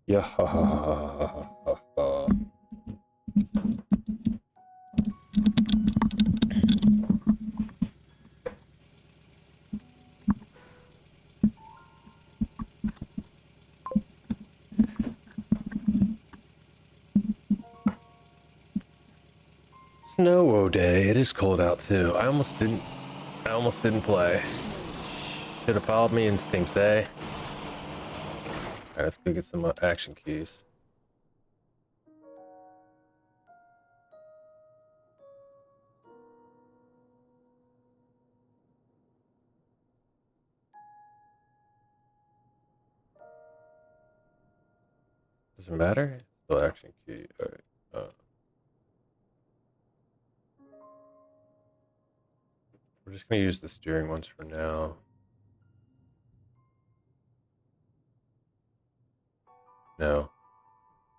Yeah. Ha, ha, ha, ha, ha, ha. Snow day. It is cold out too. I almost didn't. I almost didn't play. Should have followed me instincts, eh? All right, let's go get some action keys. Does it matter? Still action key. All right. We're just gonna use the steering ones for now. No,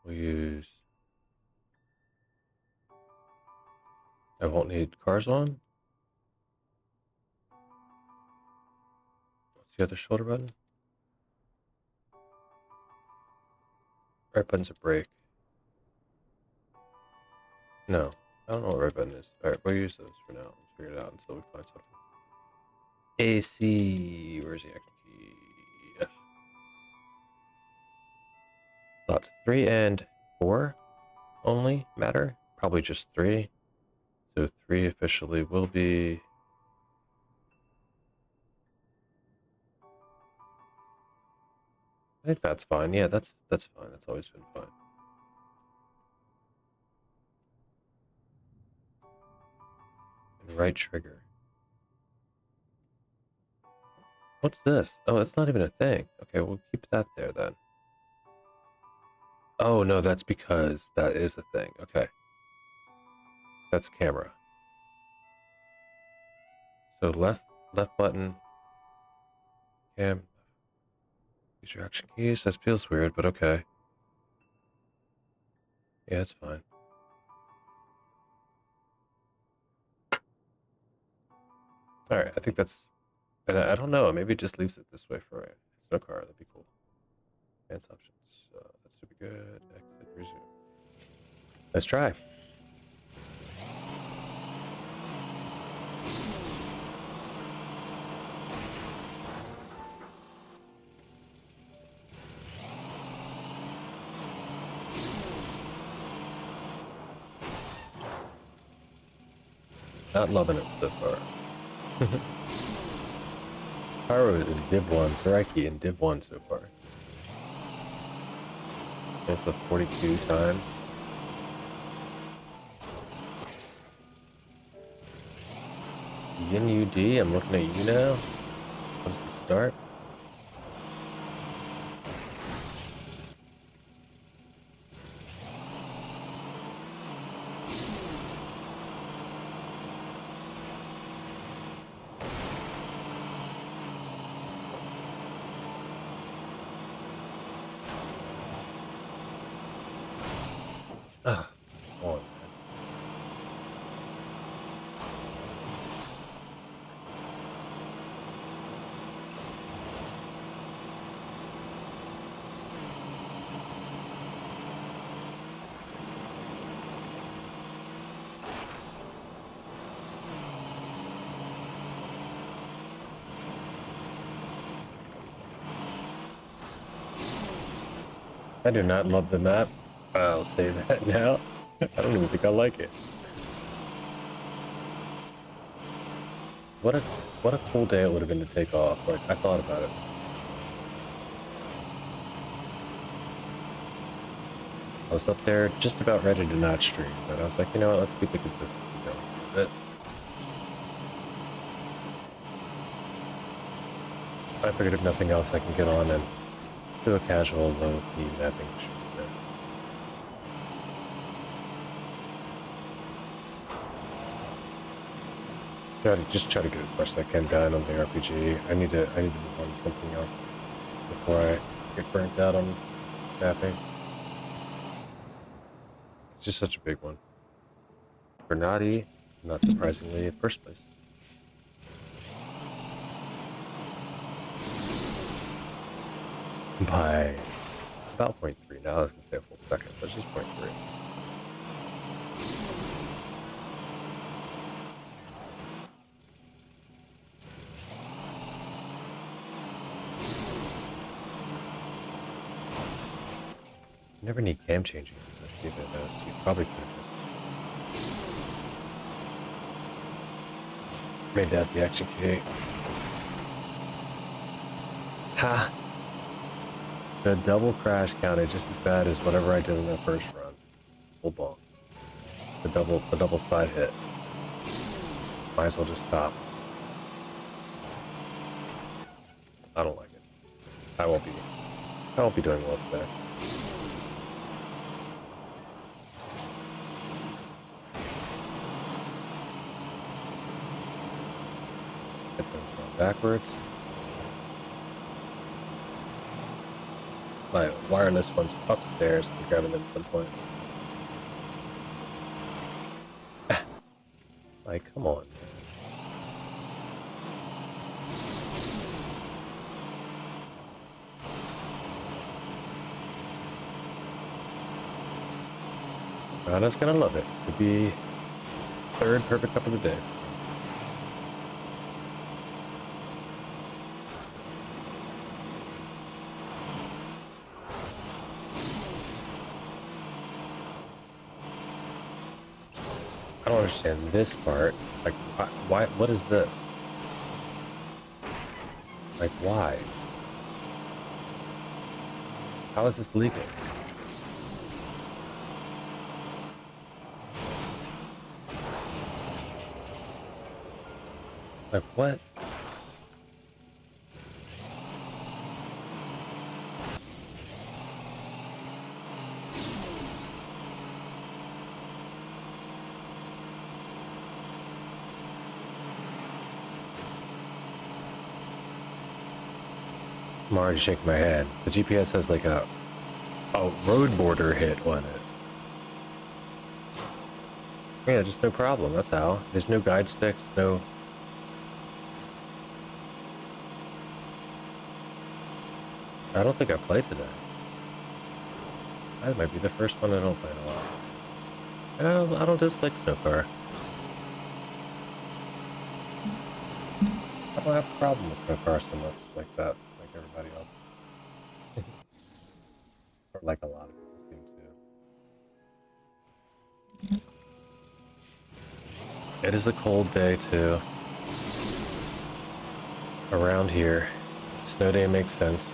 we'll use. I won't need cars on. What's the other shoulder button? Right button's a brake. No, I don't know what right button is. All right, we'll use those for now. Let's figure it out until we find something. AC. Where's the action key? Stopped 3 and 4 only matter. Probably just 3. So 3 officially will be. I think that's fine. Yeah, that's fine. That's always been fine. And right trigger. What's this? Oh, it's not even a thing. Okay, we'll keep that there then. Oh no, that's because that is a thing. Okay. That's camera. So left button. Cam. Use your action keys. That feels weird, but okay. Yeah, it's fine. Alright, I think that's. And I don't know, maybe it just leaves it this way for a snow car. That'd be cool. Advanced options. That should be good. Exit, resume. Let's try. Not loving it so far. Pyro is Div 1, Saraki in Div 1 so far. There's the 42 times. Yin UD, I'm looking at you now. What's the start? Ah, come on, man. I do not love the map. I'll say that now. I don't even think I like it. What a what a cool day it would have been to take off. Like I thought about it. I was up there just about ready to not stream, but I was like, you know what, let's keep the consistency going a bit. I figured if nothing else I can get on and do a casual low-key mapping stream. Just try to get as much as I can done on the RPG. I need to move on to something else before I get burnt out on mapping. It's just such a big one. Bernardi, not surprisingly, in first place. By About 0.3. Now I was going to say a full second, but it's just 0.3. You never need cam changing. Let's see if it does. You probably could have just made that the execute. Ha! The double crash counted just as bad as whatever I did in the first run. Full bonk. The double side hit. Might as well just stop. I don't like it. I won't be doing well today. Headphones going backwards. My wireless one's upstairs. I'm grabbing them at some point. Like, come on, man. Rana's gonna love it. Could be third perfect cup of the day. I don't understand this part. Like, why? What is this? Like, why? How is this legal? Like, what? I'm already shaking my head. The GPS has like a road border hit on it. Yeah, just no problem, that's how. There's no guide sticks, no... I don't think I played today. That might be the first one I don't play in a while. I don't dislike Snowcar. I don't have a problem with Snowcar so much like that, like everybody else. Or like a lot of people seem to. It is a cold day too. Around here. Snow day makes sense.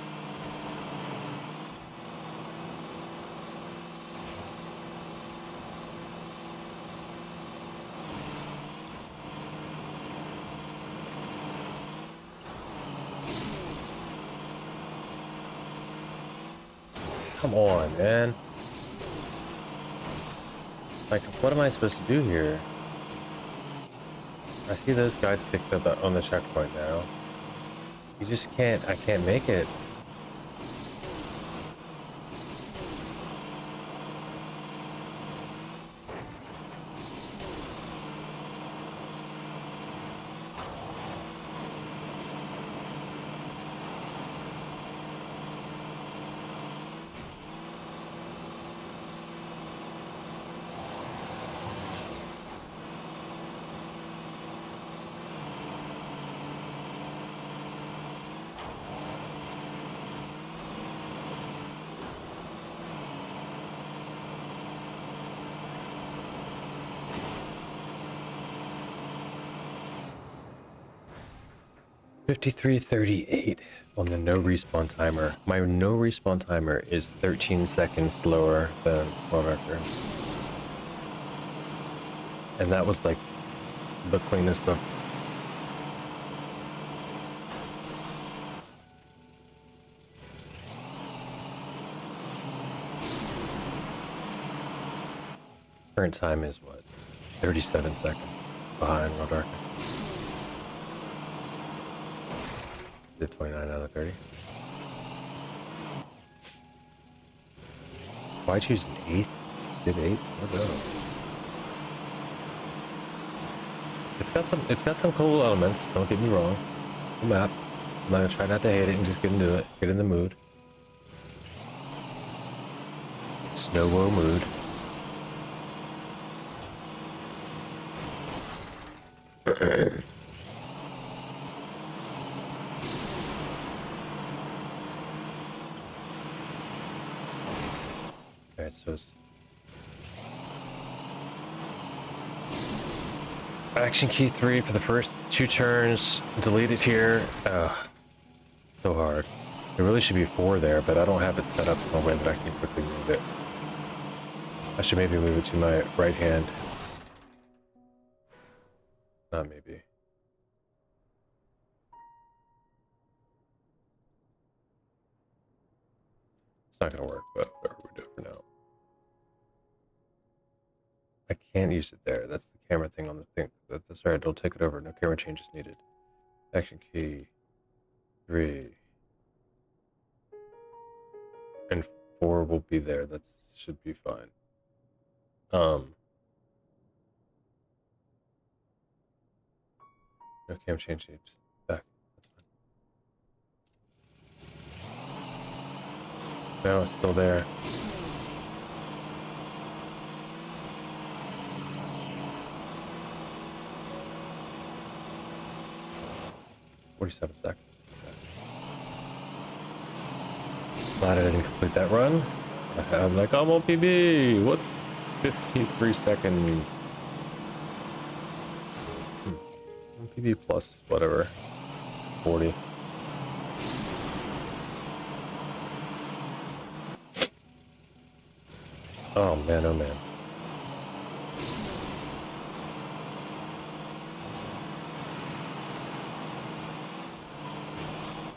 Come on, man. Like, what am I supposed to do here? I see those guide sticks on the checkpoint now. You just can't, I can't make it. $53.38 on the no respawn timer. My no respawn timer is 13 seconds slower than world record. And that was like the cleanest of... Current time is what? 37 seconds behind world record. 29 out of 30. Why choose an 8? Did 8? What the? It's got some cool elements, don't get me wrong. The map. I'm gonna try not to hate it and just get into it. Get in the mood. Snow mood. Alright, so it's action key 3 for the first 2 turns. Delete it here. So hard. There really should be 4 there, but I don't have it set up in a way that I can quickly move it. I should maybe move it to my right hand. Not maybe. It's not gonna work, but whatever, we do it for now. I can't use it there. That's the camera thing on the thing. That's right, it'll take it over. No camera changes needed. Action key 3. And 4 will be there. That should be fine. No camera change needed. Back. That's fine. No, it's still there. "47 seconds. Glad I didn't complete that run. I'm like, I'm on PB. What's 53 seconds? On PB plus whatever. 40. Oh man, oh man.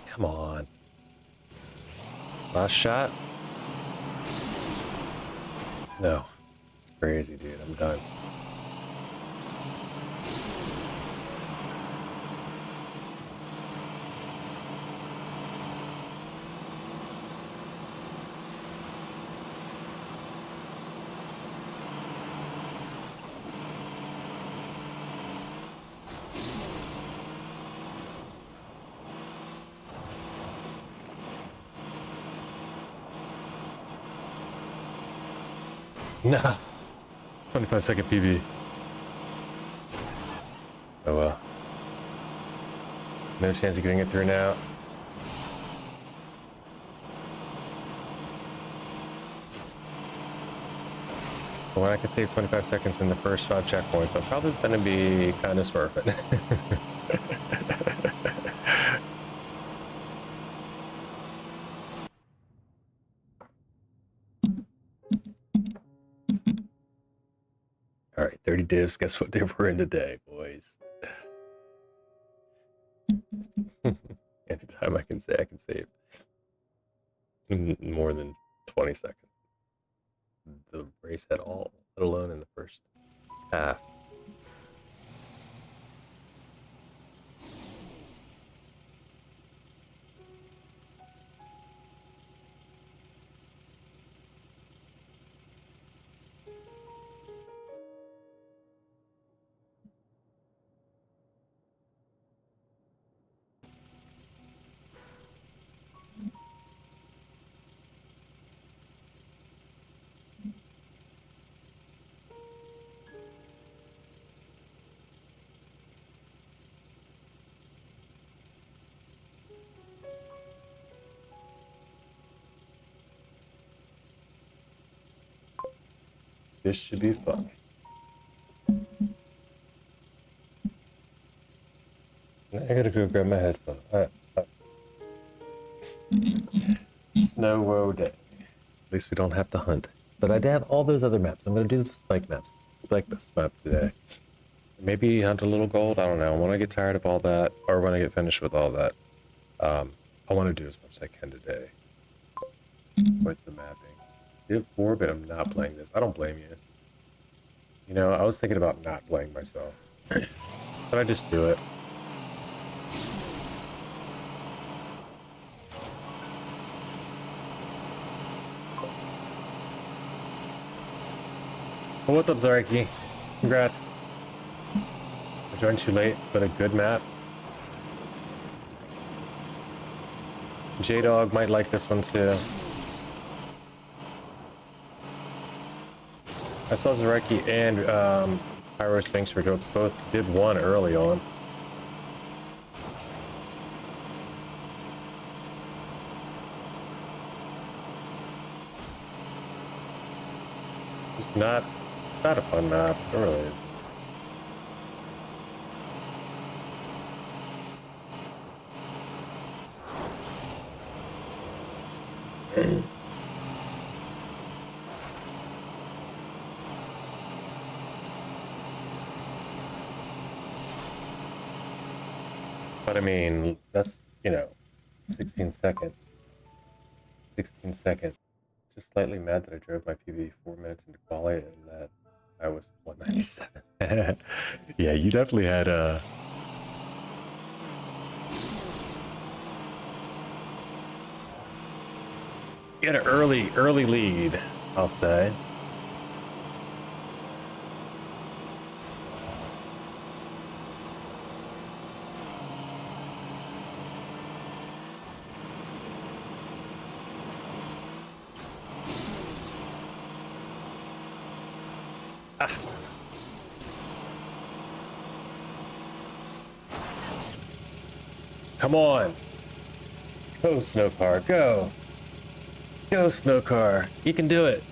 Come on. Last shot? No. It's crazy, dude. I'm done. Nah. 25-second PB. Oh well. No chance of getting it through now. But when I can save 25 seconds in the first 5 checkpoints, I'm probably gonna be kind of smurfing. All right, 30 divs. Guess what div we're in today, boys? Anytime I can save more than 20 seconds. The race at all, let alone in the first half. This should be fun. I gotta go grab my headphone. All right. Snow Woe Day. At least we don't have to hunt. But I have all those other maps. I'm gonna do the spike maps. Spike map today. Maybe hunt a little gold. I don't know. When I get tired of all that, or when I get finished with all that, I want to do as much as I can today with the mapping. Div 4, but I'm not playing this. I don't blame you. You know, I was thinking about not playing myself, but I just do it. Well, what's up, Zarky? Congrats. I joined too late, but a good map. J-Dog might like this one too. I saw Zareki and Pyro Sphinx both did one early on. It's not a fun map, it really is. But I mean, that's, you know, 16 second. 16 second. Just slightly mad that I drove my PB 4 minutes into quali and that I was 197. Yeah, you definitely had you had an early lead, I'll say. Ah. Come on. Go, snow car, go. Go, snow car. You can do it.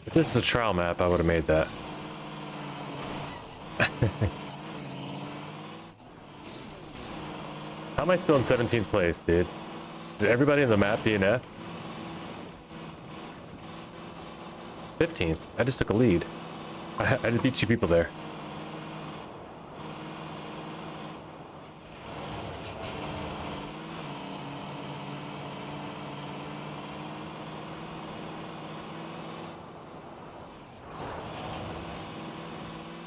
If this is a trial map, I would have made that. How am I still in 17th place, dude? Did everybody in the map DNF? 15th. I just took a lead. I did beat 2 people there.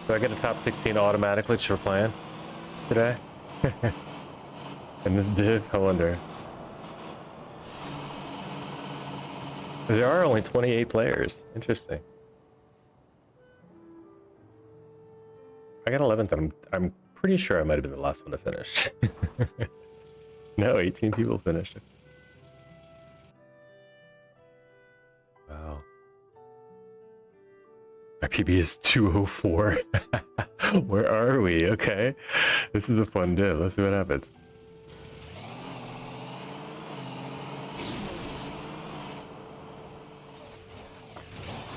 Do I get a top 16 automatically just for playing today? In this div, I wonder. There are only 28 players. Interesting. I got 11th, and I'm pretty sure I might have been the last one to finish. No, 18 people finished it. Wow. My PB is 204. Where are we? Okay. This is a fun div. Let's see what happens.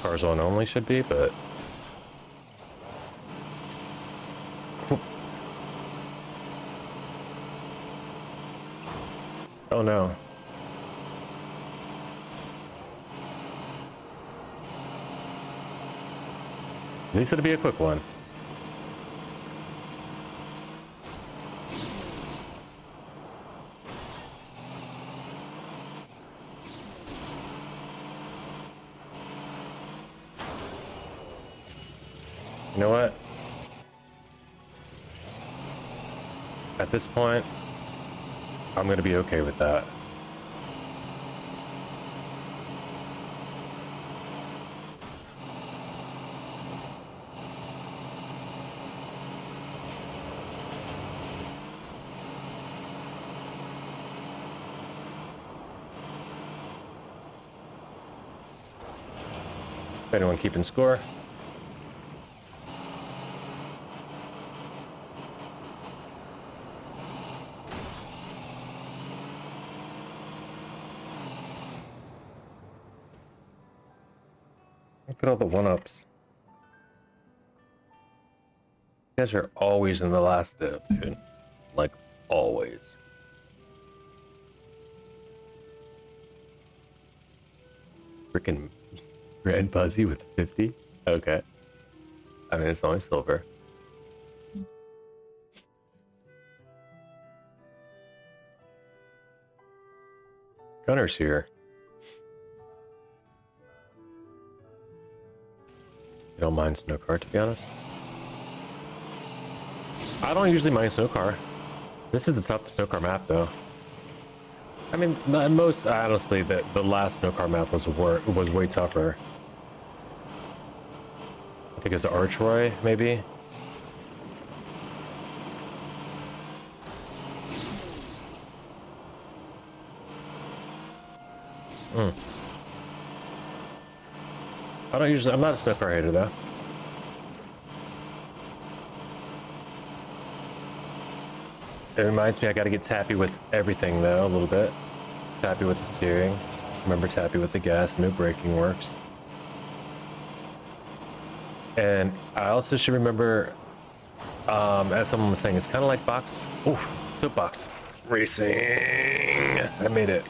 Cars on only should be, but... Oh no. At least it'll be a quick one. You know what? At this point, I'm gonna be okay with that. Anyone keeping score? Look at all the one-ups. You guys are always in the last dip, dude. Like, always. Freaking Red Buzzy with 50? Okay. I mean, it's only silver. Gunner's here. You don't mind snow car, to be honest? I don't usually mind snow car. This is the toughest snow car map, though. I mean, most honestly, the last snow car map was way tougher. I think it's Archroy, maybe. I don't usually, I'm not a snow car hater though. It reminds me I gotta get tappy with everything though, a little bit. Tappy with the steering. Remember tappy with the gas, no braking works. And I also should remember, as someone was saying, it's kind of like soapbox racing. I made it.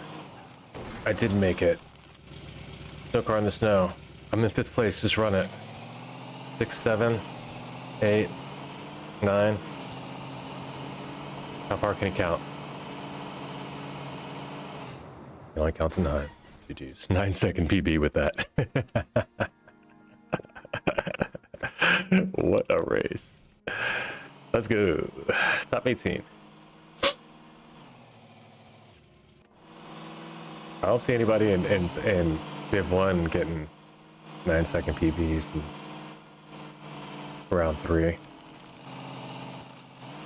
I did make it. Snow car in the snow. I'm in 5th place, just run it. 6, 7, 8, 9. How far can you count? You can only count to 9. GG's. 9-second PB with that. What a race. Let's go. Top 18. I don't see anybody in Div 1 getting 9-second PBs in round 3.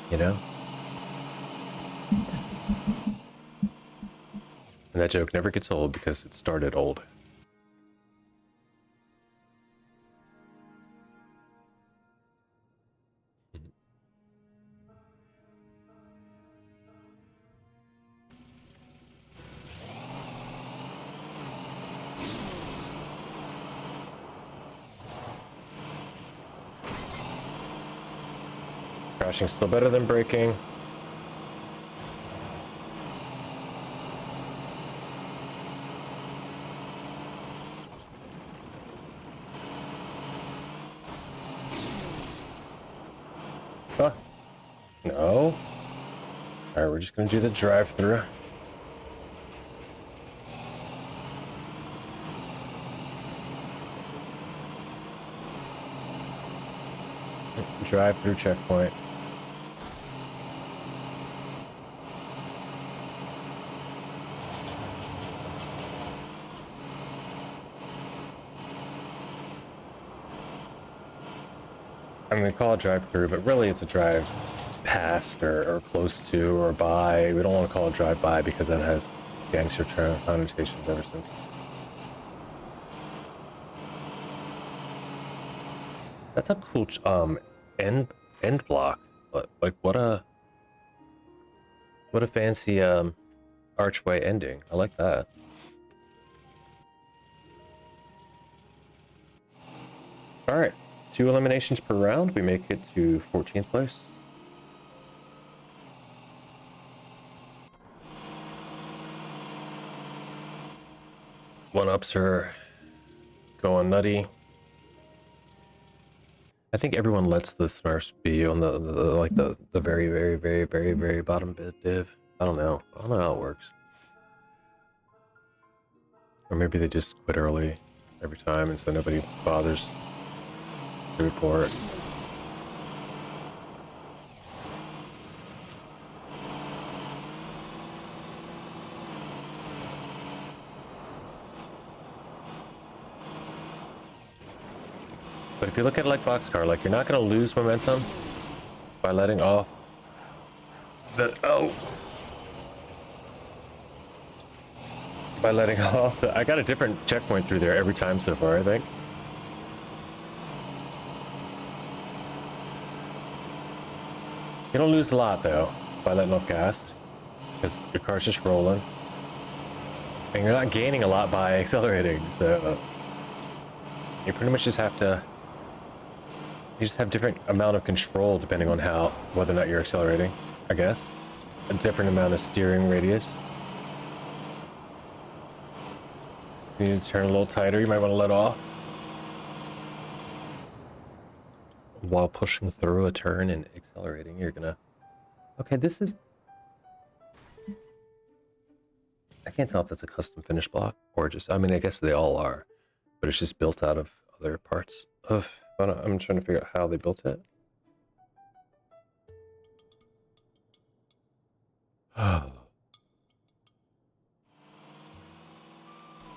You know? And that joke never gets old because it started old. Crashing's still better than braking. Huh? No. Alright, we're just gonna do the drive-through. Drive-through checkpoint. I'm gonna call it drive-through, but really it's a drive past or close to or by. We don't want to call it drive-by because that has gangster term connotations ever since. That's a cool end block. Like what a fancy archway ending. I like that. All right. 2 eliminations per round, we make it to 14th place. One-ups are going nutty. I think everyone lets the Smurfs be on the very, very, very, very, very bottom bit div. I don't know how it works. Or maybe they just quit early every time and so nobody bothers to report. But if you look at it like boxcar, like you're not going to lose momentum by letting off by letting off I got a different checkpoint through there every time so far, I think. You don't lose a lot though by letting off gas because your car's just rolling and you're not gaining a lot by accelerating, so you pretty much just have to different amount of control depending on whether or not you're accelerating, I guess. A different amount of steering radius. If you need to turn a little tighter, you might want to let off while pushing through a turn and accelerating. You're gonna okay, this is, I can't tell if that's a custom finish block or just, I mean, I guess they all are, but it's just built out of other parts of, I'm trying to figure out how they built it.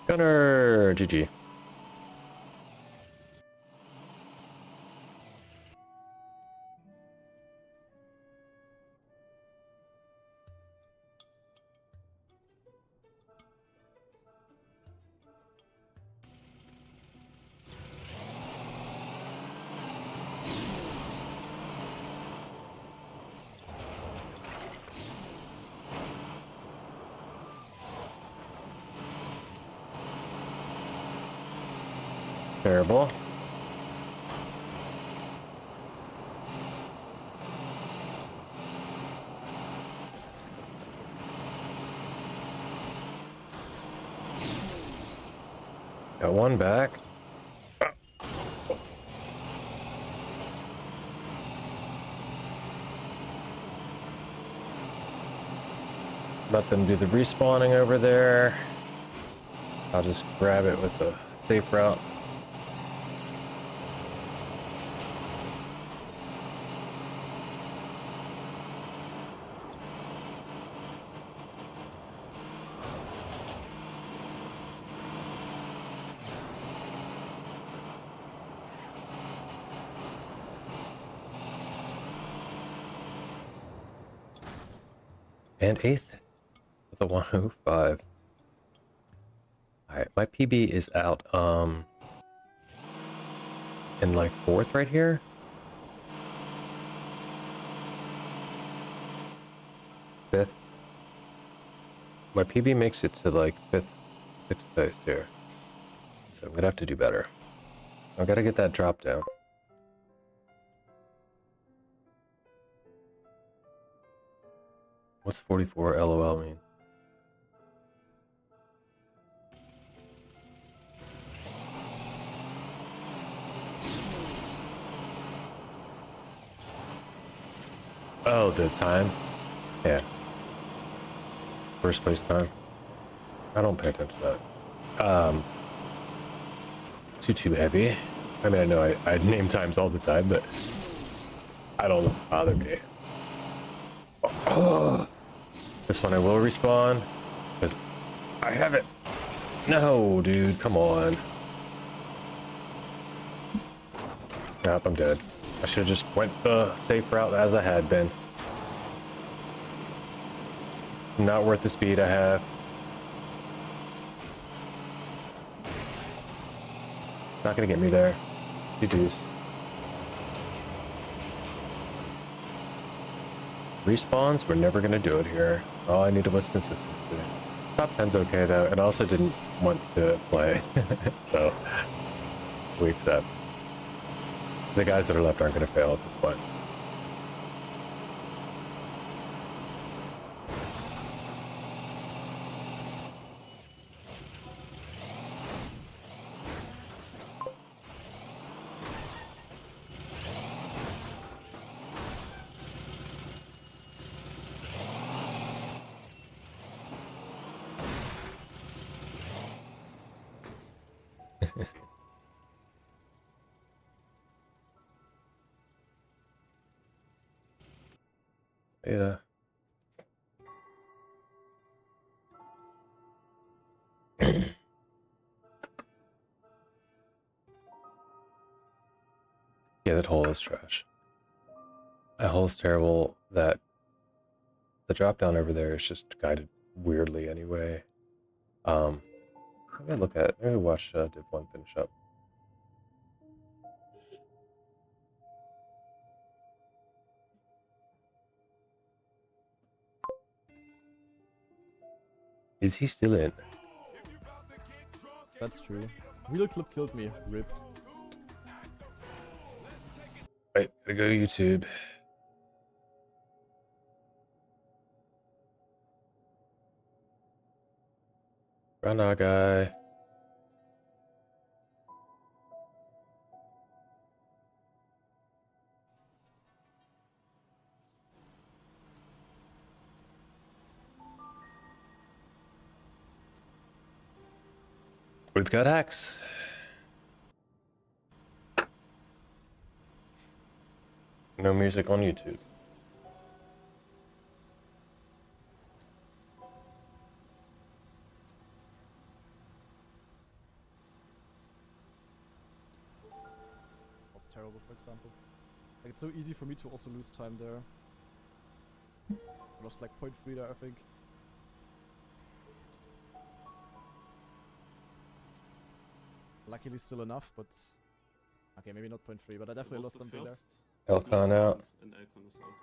Gunner, GG. terrible. Got one back. Let them do the respawning over there. I'll just grab it with the safe route. And 8th with a 105. Alright, my PB is out in like 4th right here. Fifth. My PB makes it to like 5th, 6th place here. So I'm gonna have to do better. I gotta get that drop down. What's 44 LOL mean? Oh, the time? Yeah. First place time. I don't pay attention to that. Too heavy. I mean, I know I name times all the time, but I don't bother me. Oh, this one I will respawn because I have it. No, dude, come on. Nope, I'm dead. I should have just went the safe route as I had been. Not worth the speed I have. Not gonna get me there. GG's. Respawns, we're never gonna do it here. All I needed was consistency. Top 10's okay though, and I also didn't want to play. So, we accept. The guys that are left aren't gonna fail at this point. Yeah. Yeah, that hole is trash. That hole is terrible. That the drop down over there is just guided weirdly anyway. Let me look at. Let me watch Div 1 finish up. Is he still in? That's true. Wheel clip killed me. Rip. Right, gotta go to YouTube. Run our guy. We've got hacks. No music on YouTube. Was terrible, for example. Like, it's so easy for me to also lose time there. I lost like 0.3 there, I think. Luckily still enough, but... Okay, maybe not 0.3, but I definitely lost something there. Elcon out. And Elcon is out.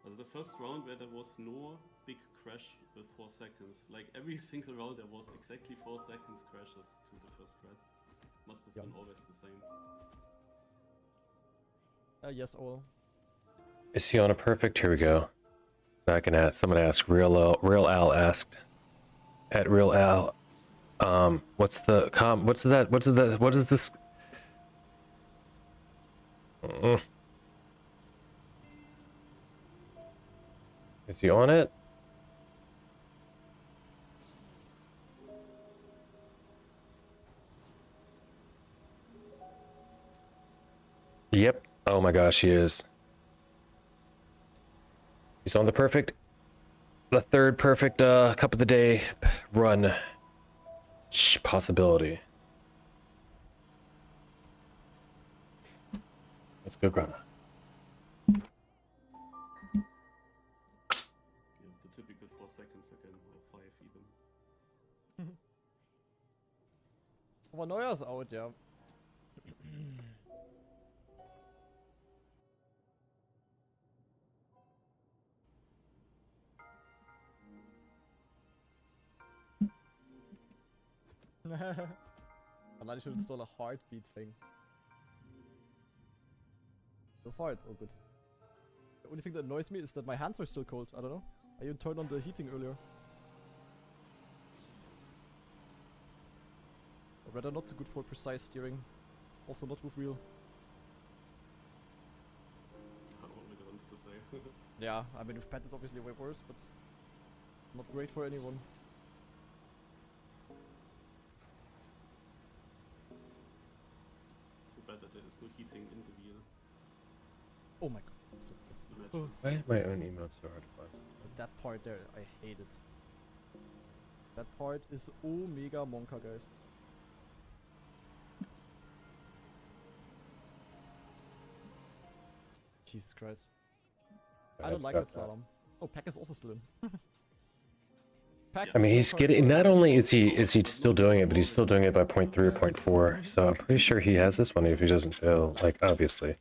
Also the first round where there was no big crash with 4 seconds. Like every single round there was exactly 4 seconds crashes to the first red. Must have Yeah. been always the same. Yes, all. Is he on a perfect? Here we go. I can ask. Someone asked. Real Al asked. At Real Al, what's the What's that? What is this? Is he on it? Yep. Oh my gosh, he is. He's on the third perfect cup of the day run possibility. Let's go, Grana. Yeah, the typical 4 seconds again, or 5 even. Aber Neuer ist out, ja. And I should install a heartbeat thing. So far it's all good. The only thing that annoys me is that my hands are still cold. I don't know. I even turned on the heating earlier. Or rather not so good for precise steering. Also not with wheel. I already wanted to say. Yeah, I mean with pad it's obviously way worse, but not great for anyone. Too bad that there is no heating in the wheel. Oh my god. So close. Imagine. Why is my own emote so hard to find? That part there, I hate it. That part is mega monka, guys. Jesus Christ. I don't like that slalom. Oh, Pack is also still in. Pack I mean, is he's still getting. part- Not only is he still doing it, but he's still doing it by 0.3 or 0.4. So I'm pretty sure he has this one. If he doesn't fail, like obviously,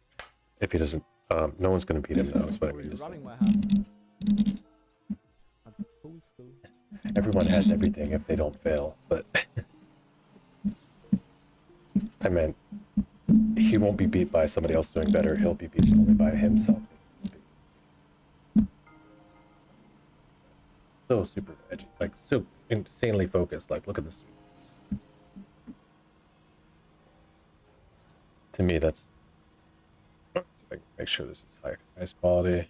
if he doesn't, no one's gonna beat him now. Is what I mean to say. rubbing my hands. That's cool still. Everyone has everything if they don't fail, but I meant he won't be beat by somebody else doing better. He'll be beat only by himself. So super edgy, like so insanely focused. Like, look at this. To me, that's. Make sure this is highest quality.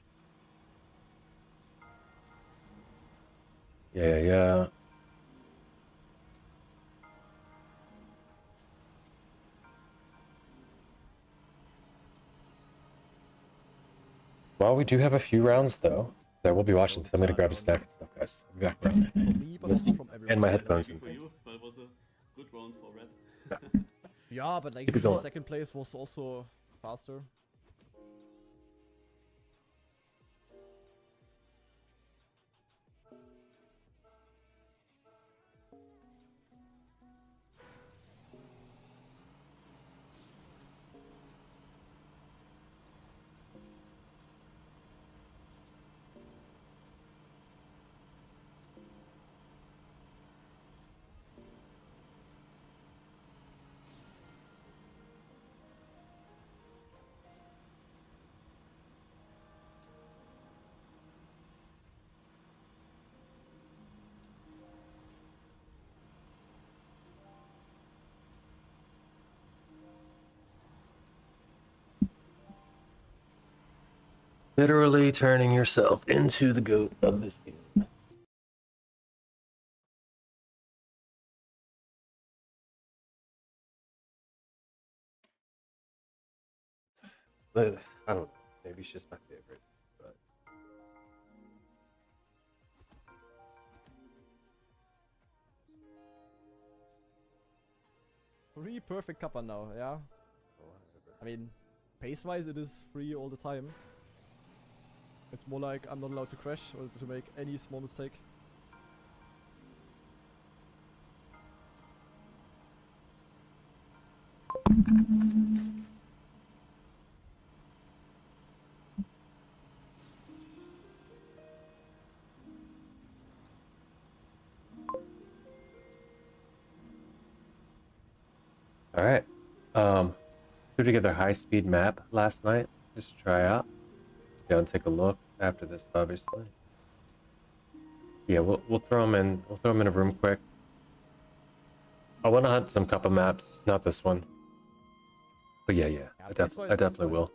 Yeah. Well, we do have a few rounds though. I will be watching, so I'm gonna grab a snack and stuff, guys. I'll be back around. Me, but also from everyone. And my headphones Maybe and for things. you, but it was a good round for Red. Yeah, but like Keep it usually going. second place was also faster. Literally turning yourself into the goat of this game. But I don't know. Maybe it's just my favorite. But 3 perfect Cuppa now, yeah. I mean, pace-wise it is 3 all the time. It's more like I'm not allowed to crash or to make any small mistake. All right. Threw together a high-speed map last night just to try out. Go and take a look after this, obviously. Yeah, we'll throw them in. We'll throw them in a room quick. I want to hunt some Cuppa maps, not this one. But yeah, I definitely will.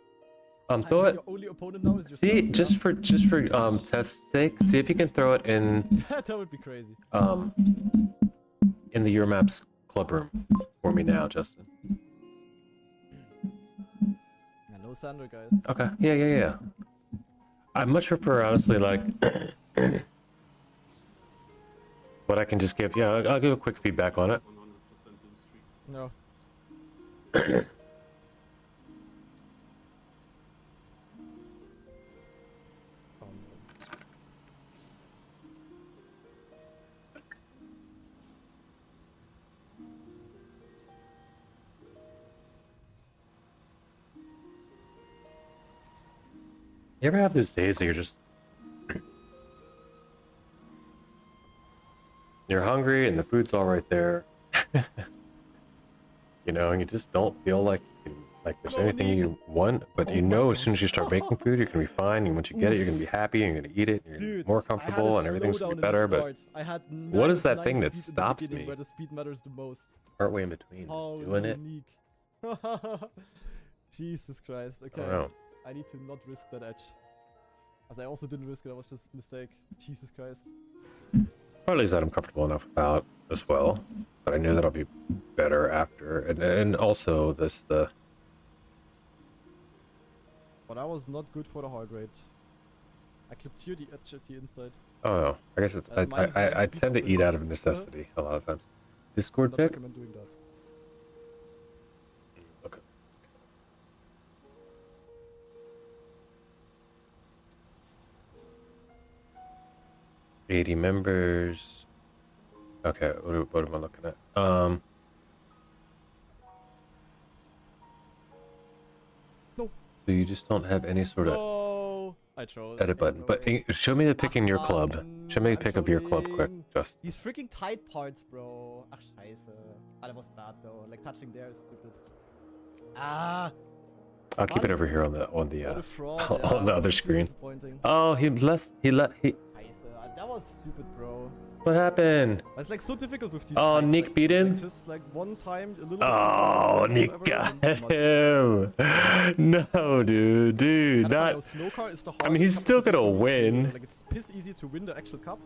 Throw it. Your only opponent now is yourself, See, yeah? just for test's sake, see if you can throw it in That would be crazy. in the Your Maps club room for me now, Justin. Yeah, no Sandra, guys. Okay. Yeah. I much prefer, honestly, like what I can just give. Yeah, I'll give a quick feedback on it. 100% blue streak. No. You ever have those days that you're just you're hungry and the food's all right there, you know, and you just don't feel like there's anything you want, but Oh you my know as God. soon as you start making food, you're gonna be fine, and once you get it, you're gonna be happy, and you're gonna eat it, and you're gonna Dude, be more I had comfortable, a and everything's gonna slowdown be in better. the But start. I had what is that 99 thing that speed in the stops beginning me? where the speed matters the most. Partway in between, How just doing it. unique. Jesus Christ. I Okay. don't know. I need to not risk that edge. As I also didn't risk it, that was just a mistake. Jesus Christ. Or at least that I'm comfortable enough about as well. But I knew that I'll be better after, and also the But that was not good for the heart rate. I clipped here the edge at the inside. oh no, I guess it's Minus I 9 speed tend to of the eat out car. of necessity a lot of times. I Discord not pick. recommend doing that. Okay. 80 members. Okay, what am I looking at? No. So you just don't have any sort of No. I chose. edit button. But show me the pick in your club. Show me the pick of your club quick, just. These freaking tight parts, bro. Ach, scheiße. Ah, that was bad though. Like touching there is stupid. Ah. I'll keep it Mann. over here on the What a fraud. on the other Really screen. disappointing. Oh, he Scheiße. That was stupid, bro. What happened? It's like so difficult with these Oh, tight Nick sections, beat like, him? just like one time, a little bit Oh, too Nick fast, got whatever, and then him. No, dude, I not. don't know, snow car is the I mean, he's hardest still cup to gonna do for me too. win. Like it's piss easy to win the actual cup.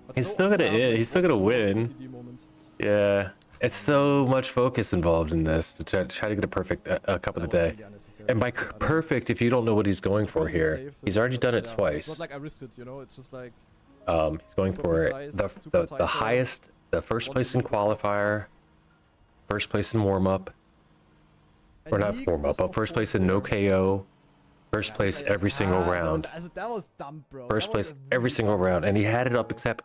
But He's so still often gonna I have, like, he's still one gonna small win. OCD moment. Yeah, it's so much focus involved in this to try to get a perfect cup of the That was day. really unnecessary, And by actually. I don't- perfect, if you don't know what he's going for Really here, safe, he's already done it yeah, It's twice. not like I risked it, you know. It's just like He's going super for precise, super tight the turn. highest, the first Once place you in do it, that's- qualifier, first place in warm up, or And not Nick warm was, up, but of first place course, in no there. KO, first place every single round. That was dumb, bro. First That place was a every really single dumb round, and he mistake. had it up except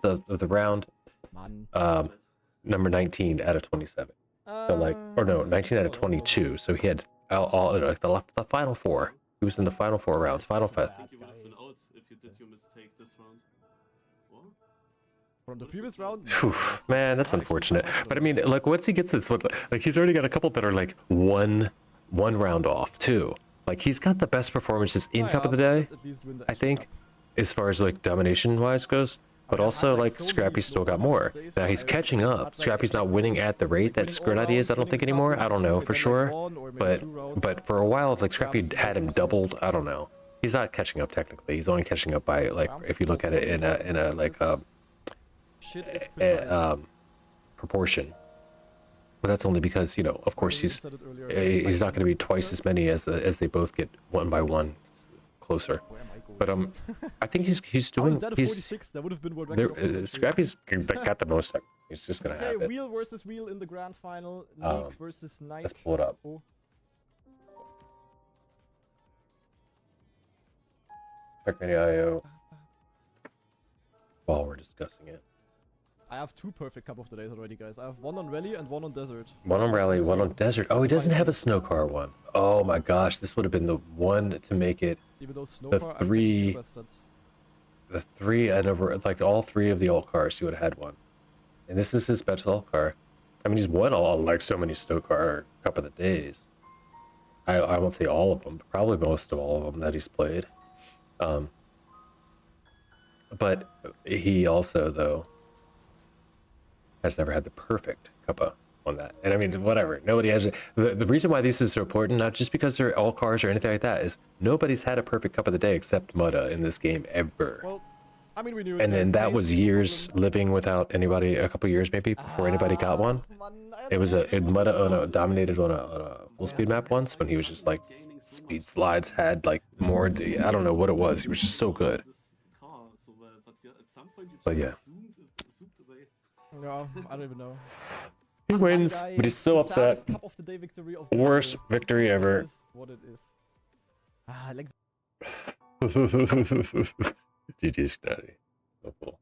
the round Man. number 19 out of 27. So like, or no, 19 out of 22. So he had all like the final four. He was in the final four rounds, final That's five. I think you would have been out if you did your mistake this round. What? From the previous round? Phew, man, that's unfortunate. But I mean, like once he gets this, like he's already got a couple that are like one round off too. Like he's got the best performances in Cup of the Day, I think, as far as like domination wise goes. But also like Scrappy's still got more. Now he's catching up. Scrappy's not winning at the rate that Grenadier is, I don't think anymore. I don't know for sure. But for a while, like Scrappy had him doubled. I don't know. He's not catching up technically. He's only catching up by like if you look at it in a like Shit is precise. proportion. But that's only because, you know, of course he's not going to be twice as many as they both get one by one closer. Where am I going? But I think he's How is doing that a he's 46? That would have been world there, record. of Scrappy's got the most. He's just gonna Okay, have it. wheel versus wheel in the grand final. Um, Nick versus Nike. Let's pull it up. Oh. Trackmania.io. While we're discussing it, I have two perfect cup of the days already, guys. I have one on rally and one on desert. one on rally, one on desert. Oh, he doesn't have a snow car one. Oh my gosh, this would have been the one to make it. Even though snow The car, three- I requested. The three and over, it's like all three of the alt cars. He would have had one, and this is his best alt car. I mean, he's won all like so many Stoke Car Cup of the Days. I won't say all of them, but probably most of all of them that he's played. But he also, though, has never had the perfect Cuppa on that. And I mean, whatever. Nobody has. The reason why this is so important, not just because they're all cars or anything like that, is nobody's had a perfect Cup of the Day except Mutta in this game ever. Well, I mean, we knew. And then that was years living without anybody, a couple years maybe before anybody got one. It was Mutta dominated on a full speed map once when he was just like speed slides had like more. I don't know what it was. He was just so good. But yeah. No, I don't even know. He wins, but he's still upset. Cup of the Day victory of Worst victory ever. What it is. Like. GG's Daddy. So cool.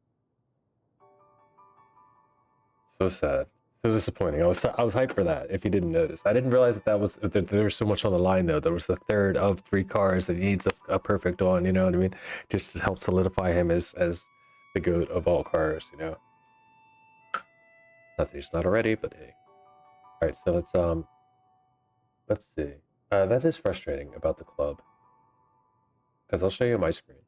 So sad. So disappointing. I was hyped for that. If you didn't notice, I didn't realize that there was so much on the line though. There was the third of 3 cars that he needs a perfect on. You know what I mean? Just to help solidify him as the GOAT of all cars. You know. Not that he's not already, but hey. All right, so let's see. That is frustrating about the club, because I'll show you my screen.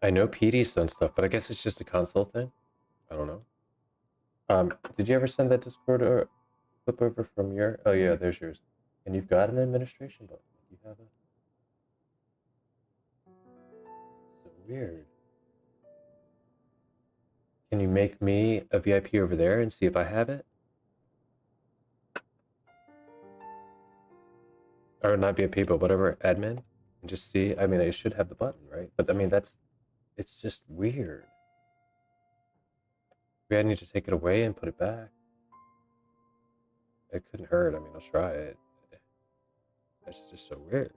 I know PD's done stuff, but I guess it's just a console thing. I don't know. Did you ever send that Discord or clip over from your? Oh yeah, there's yours. And you've got an administration button. You have it. So weird. Can you make me a VIP over there and see if I have it? Or not VIP, but whatever, admin, and just see. I mean, I should have the button, right? But I mean, it's just weird. Maybe I need to take it away and put it back. It couldn't hurt. I mean, I'll try it. It's just so weird.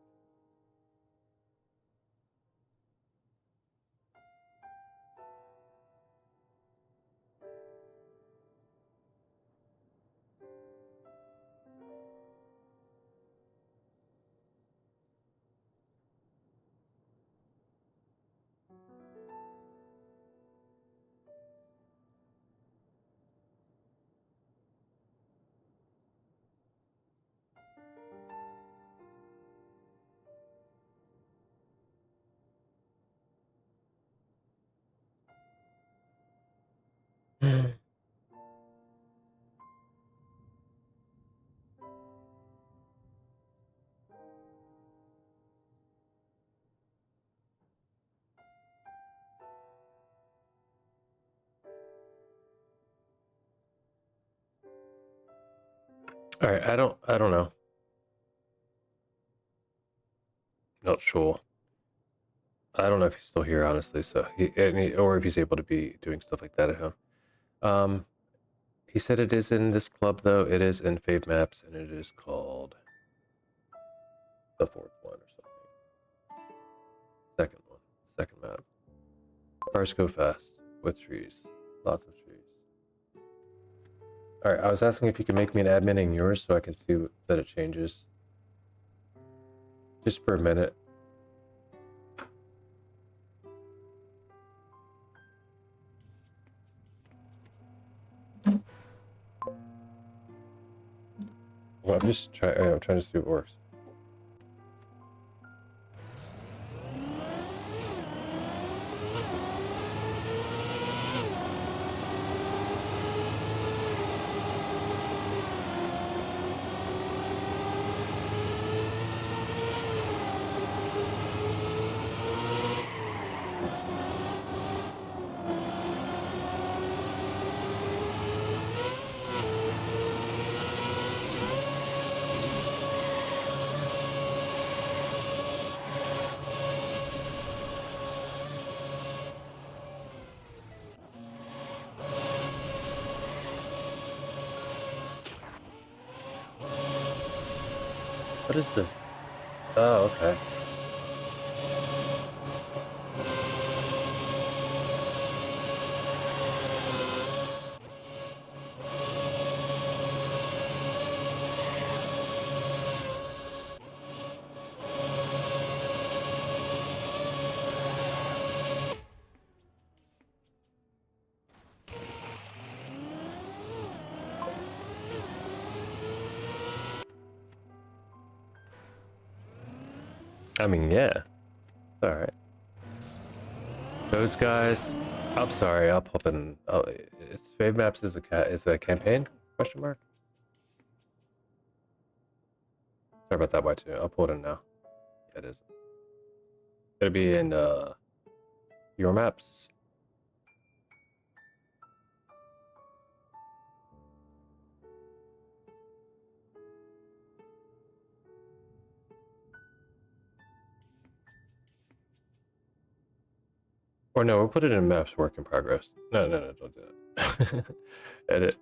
All right, I don't know. Not sure. I don't know if he's still here, honestly. So or if he's able to be doing stuff like that at home. He said it is in this club though. It is in Fave Maps, and it is called the 4th one or something. Second map. Cars go fast with trees, lots of trees. All right, I was asking if you could make me an admin in yours so I can see that it changes. Just for a minute. Well, I'm trying to see what works. What is this? Oh, okay. I mean, yeah. Alright. Those guys. I'm sorry, I'll pop in. Oh, it's Fave Maps is a campaign? Question mark? Sorry about that, Y2. I'll pull it in now. Yeah, it is. It'll be in your maps. Or no, we'll put it in maps work in progress. No, don't do that. Edit.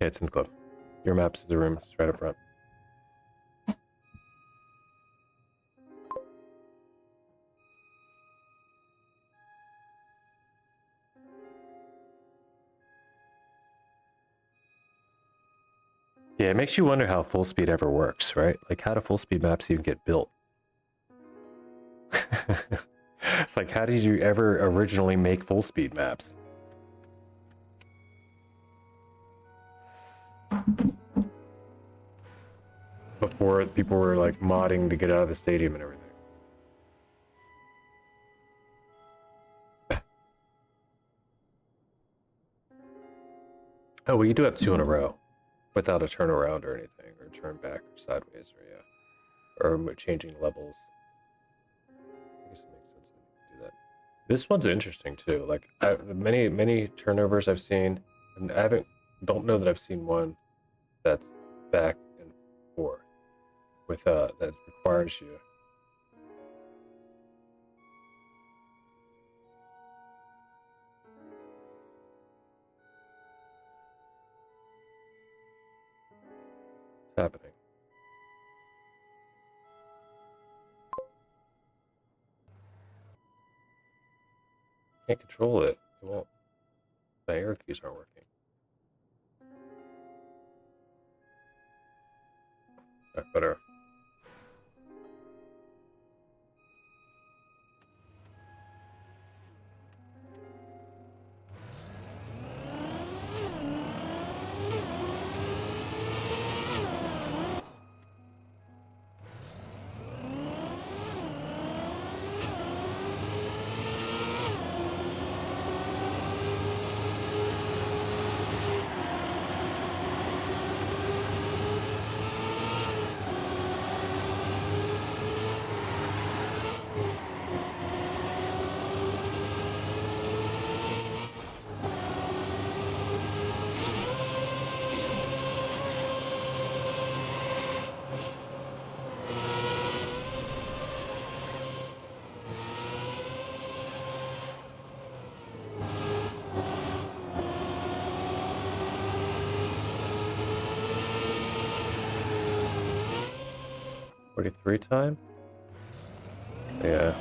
Yeah, it's in the club. Your maps is the room. It's right up front. Yeah, it makes you wonder how full speed ever works, right? Like, how do full speed maps even get built? It's like, how did you ever originally make full speed maps? Before people were like modding to get out of the stadium and everything. Oh, well, you do have two in a row without a turn around or anything, or turn back or sideways, or yeah, or changing levels. I guess it makes sense to do that. This one's interesting too. Like many turnovers I've seen, and I don't know that I've seen one that's back and forth with that requires you. It's happening. Can't control it. It won't. The arrow keys aren't working. Better. Three time? Yeah.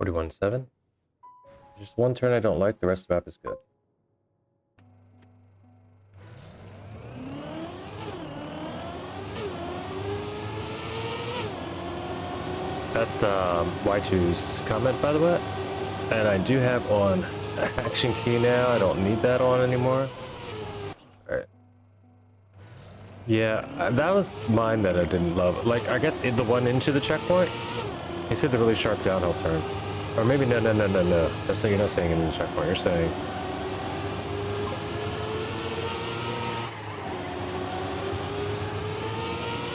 41.7. Just one turn I don't like, the rest of the map is good. That's Y2's comment, by the way. And I do have on action key now. I don't need that on anymore. Alright. Yeah, that was mine that I didn't love. Like, I guess the one into the checkpoint, he said the really sharp downhill turn. Or maybe no. That's you're not saying into the checkpoint. You're saying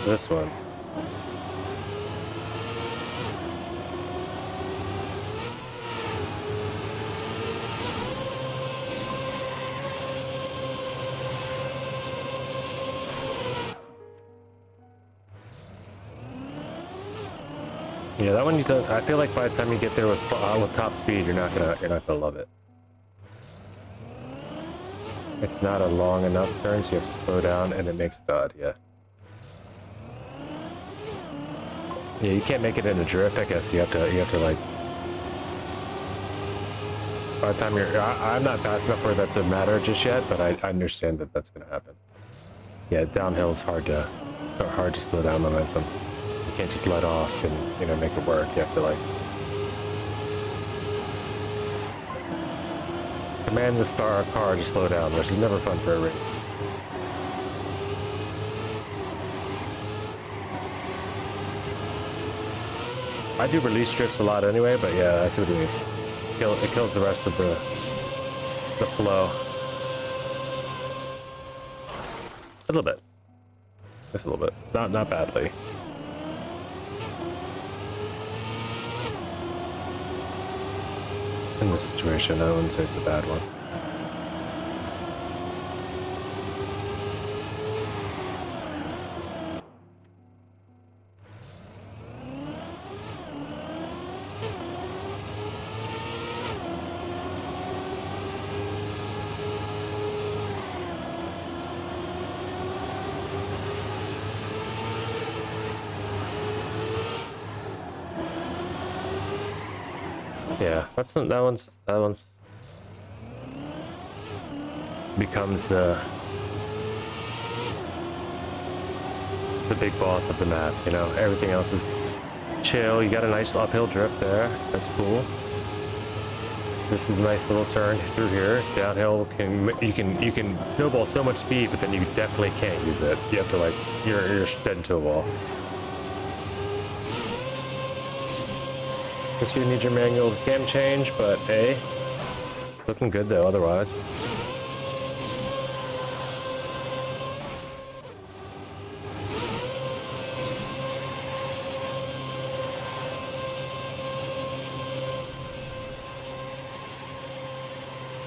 this one. Yeah, that one you don't. I feel like by the time you get there with top speed, you're not gonna love it. It's not a long enough turn, so you have to slow down, and it makes it odd. Yeah. Yeah, you can't make it in a drift. I guess you have to like. By the time I'm not fast enough for that to matter just yet, but I understand that that's gonna happen. Yeah, downhill is hard to slow down momentum. You can't just let off and make it work. You have to like command the car to slow down, which is never fun for a race. I do release drifts a lot anyway, but yeah, I see what it means. It kills the rest of the flow. A little bit. Just a little bit. Not badly. In this situation, I wouldn't say it's a bad one. Yeah, that one's becomes the big boss of the map, everything else is chill. You got a nice uphill drift there, that's cool. This is a nice little turn through here. Downhill you can snowball so much speed, but then you definitely can't use it. You have to like you're dead into a wall. Guess you need your manual cam change, but hey, looking good though otherwise.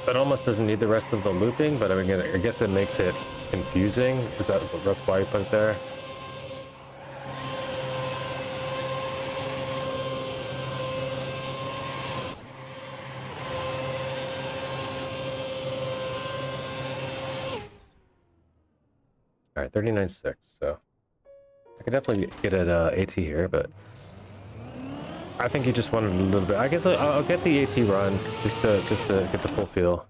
That almost doesn't need the rest of the looping, but I mean, I guess it makes it confusing. Is that's why you put it there? All right, 39.6. So I could definitely get an AT here, but I think you just wanted a little bit. I guess I'll get the AT run just to get the full feel.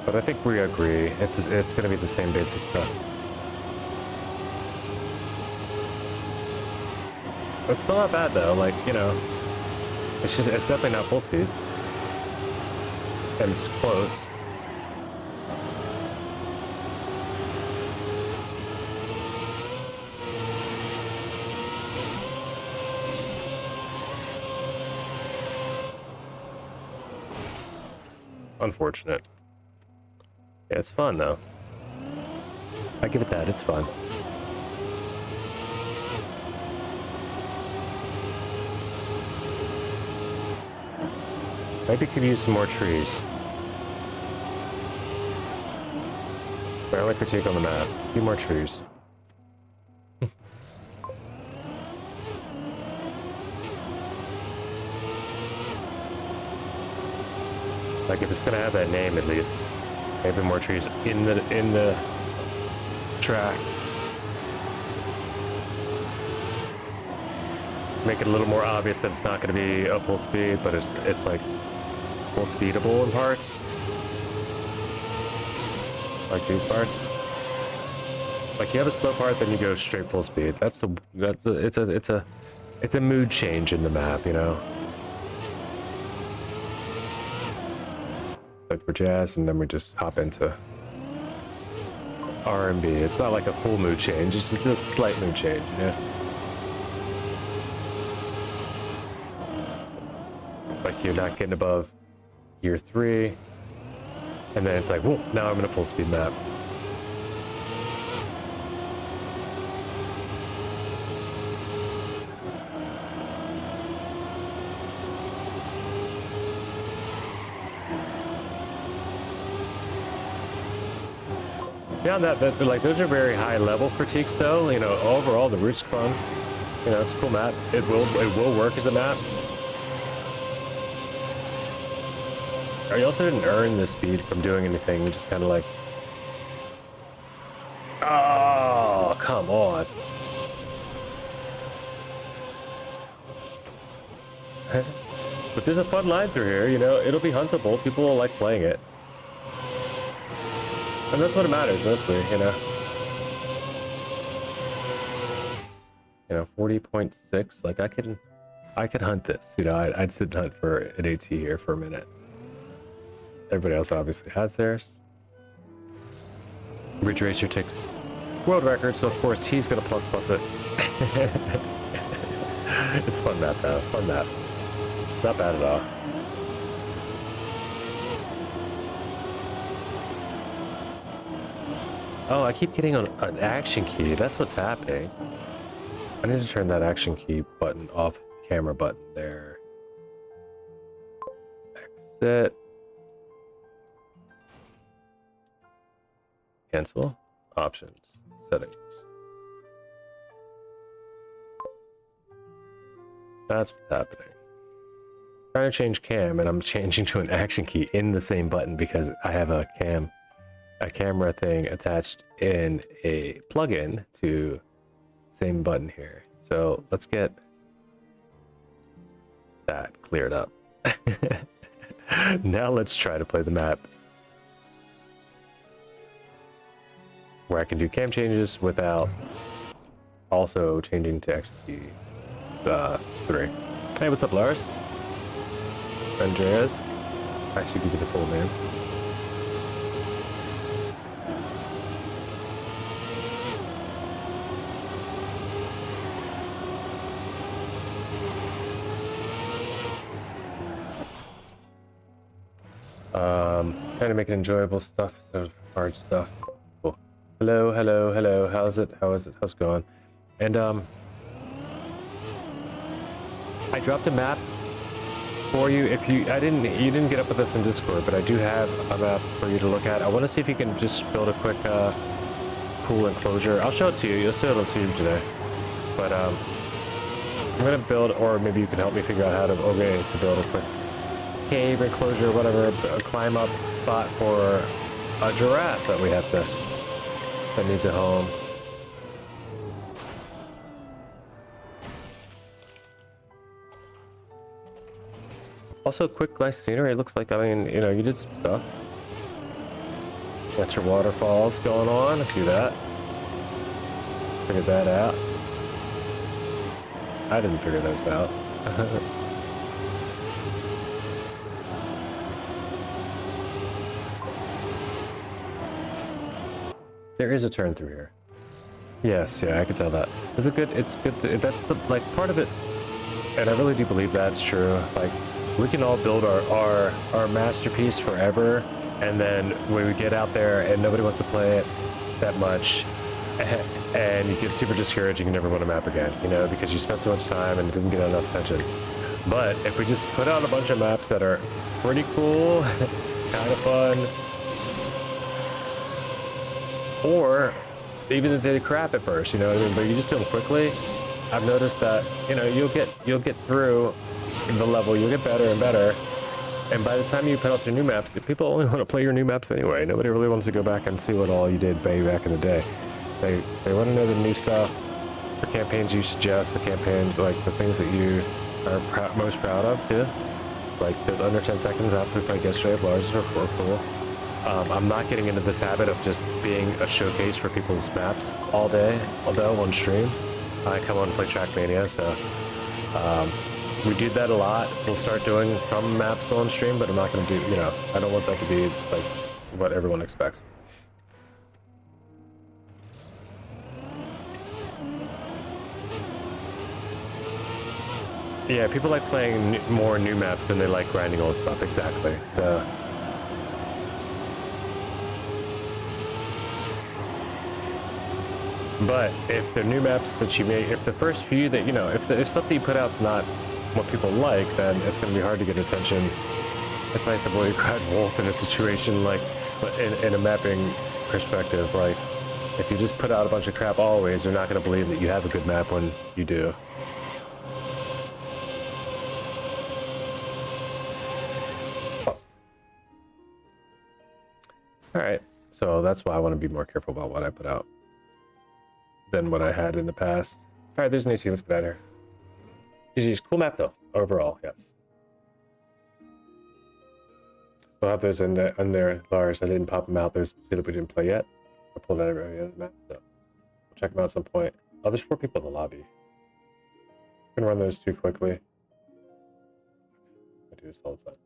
But I think we agree it's going to be the same basic stuff. It's still not bad though. Like it's definitely not full speed, and it's close. Unfortunate. Yeah, it's fun though. I give it that, it's fun. Maybe could use some more trees. My only critique on the map, a few more trees. Like if it's gonna have that name at least, maybe more trees in the track. make it a little more obvious that it's not going to be a full speed, but it's like full speedable in parts, like these parts. Like you have a slow part, then you go straight full speed. It's a mood change in the map, you know. Like for jazz, and then we just hop into R&B. It's not like a full mood change, it's just a slight mood change, you know. Like you're not getting above gear 3, and then it's like, whoa, now I'm in a full speed map. Beyond that, like those are very high level critiques though. You know, overall the route's fun. You know, it's a cool map. It will work as a map. You also didn't earn the speed from doing anything. You just kind of like, oh, come on. But there's a fun line through here. You know, it'll be huntable. People will like playing it. And that's what it matters mostly, you know. You know, 40.6, like I could hunt this, you know. I'd sit and hunt for an AT here for a minute. Everybody else obviously has theirs. Ridge Racer takes world record, so of course he's gonna plus it. It's a fun map though, fun map. Not bad at all. Oh, I keep getting an action key. That's what's happening. I need to turn that action key button off. Camera button there. Exit. Cancel. Options. Settings. That's what's happening. Trying to change cam, and I'm changing to an action key in the same button because I have a camera thing attached in a plugin to same button here. So let's get that cleared up. Now let's try to play the map where I can do cam changes without also changing to action key 3. Hey, what's up, Lars? Andreas. I should give you the full name. Trying to make it enjoyable stuff instead of hard stuff. Cool. Hello, hello, hello. How's it? How's it going? And I dropped a map for you. If you didn't get up with us in Discord, but I do have a map for you to look at. I want to see if you can just build a quick pool enclosure. I'll show it to you. You'll see it on YouTube today. But I'm gonna build, or maybe you can help me figure out how to build a quick cave enclosure, whatever, a climb up spot for a giraffe that needs a home. Also, quick, nice scenery. It looks like, I mean, you know, you did some stuff. Got your waterfalls going on. I see that. Figured that out. I didn't figure those out. There is a turn through here. Yes, yeah, I can tell that. It's good to, that's the, like, part of it, and I really do believe that's true. Like, we can all build our masterpiece forever, and then when we get out there and nobody wants to play it that much, and you get super discouraged, you can never win a map again, you know, because you spent so much time and it didn't get enough attention. But if we just put out a bunch of maps that are pretty cool, kind of fun, or even if they crap at first, you know what I mean, but you just do them quickly, I've noticed that, you know, you'll get through the level, you'll get better and better, and by the time you put out your new maps, people only want to play your new maps anyway. Nobody really wants to go back and see what all you did way back in the day. They want to know the new stuff, the campaigns you suggest, the campaigns, like the things that you are most proud of too. Like those under 10 seconds after we played yesterday of Lars are cool. I'm not getting into this habit of just being a showcase for people's maps all day, although on stream. I come on and play Trackmania, so we do that a lot. We'll start doing some maps on stream, but I'm not going to do, you know, I don't want that to be like what everyone expects. Yeah, people like playing more new maps than they like grinding old stuff, exactly, so. But if the new maps that you make, if the first few that, you know, if stuff that you put out's not what people like, then it's going to be hard to get attention. It's like the boy who cried wolf in a situation like, in a mapping perspective, like, if you just put out a bunch of crap always, they're not going to believe that you have a good map when you do. Alright, so that's why I want to be more careful about what I put out than what I had in the past. Alright, there's an 18, let's get out of here. GG's, cool map though, overall, yes. Still have those in there, Lars. I didn't pop them out, those that we didn't play yet. I pulled out every other map, so we'll check them out at some point. Oh, there's 4 people in the lobby. I'm gonna run those too quickly. I do this all the time.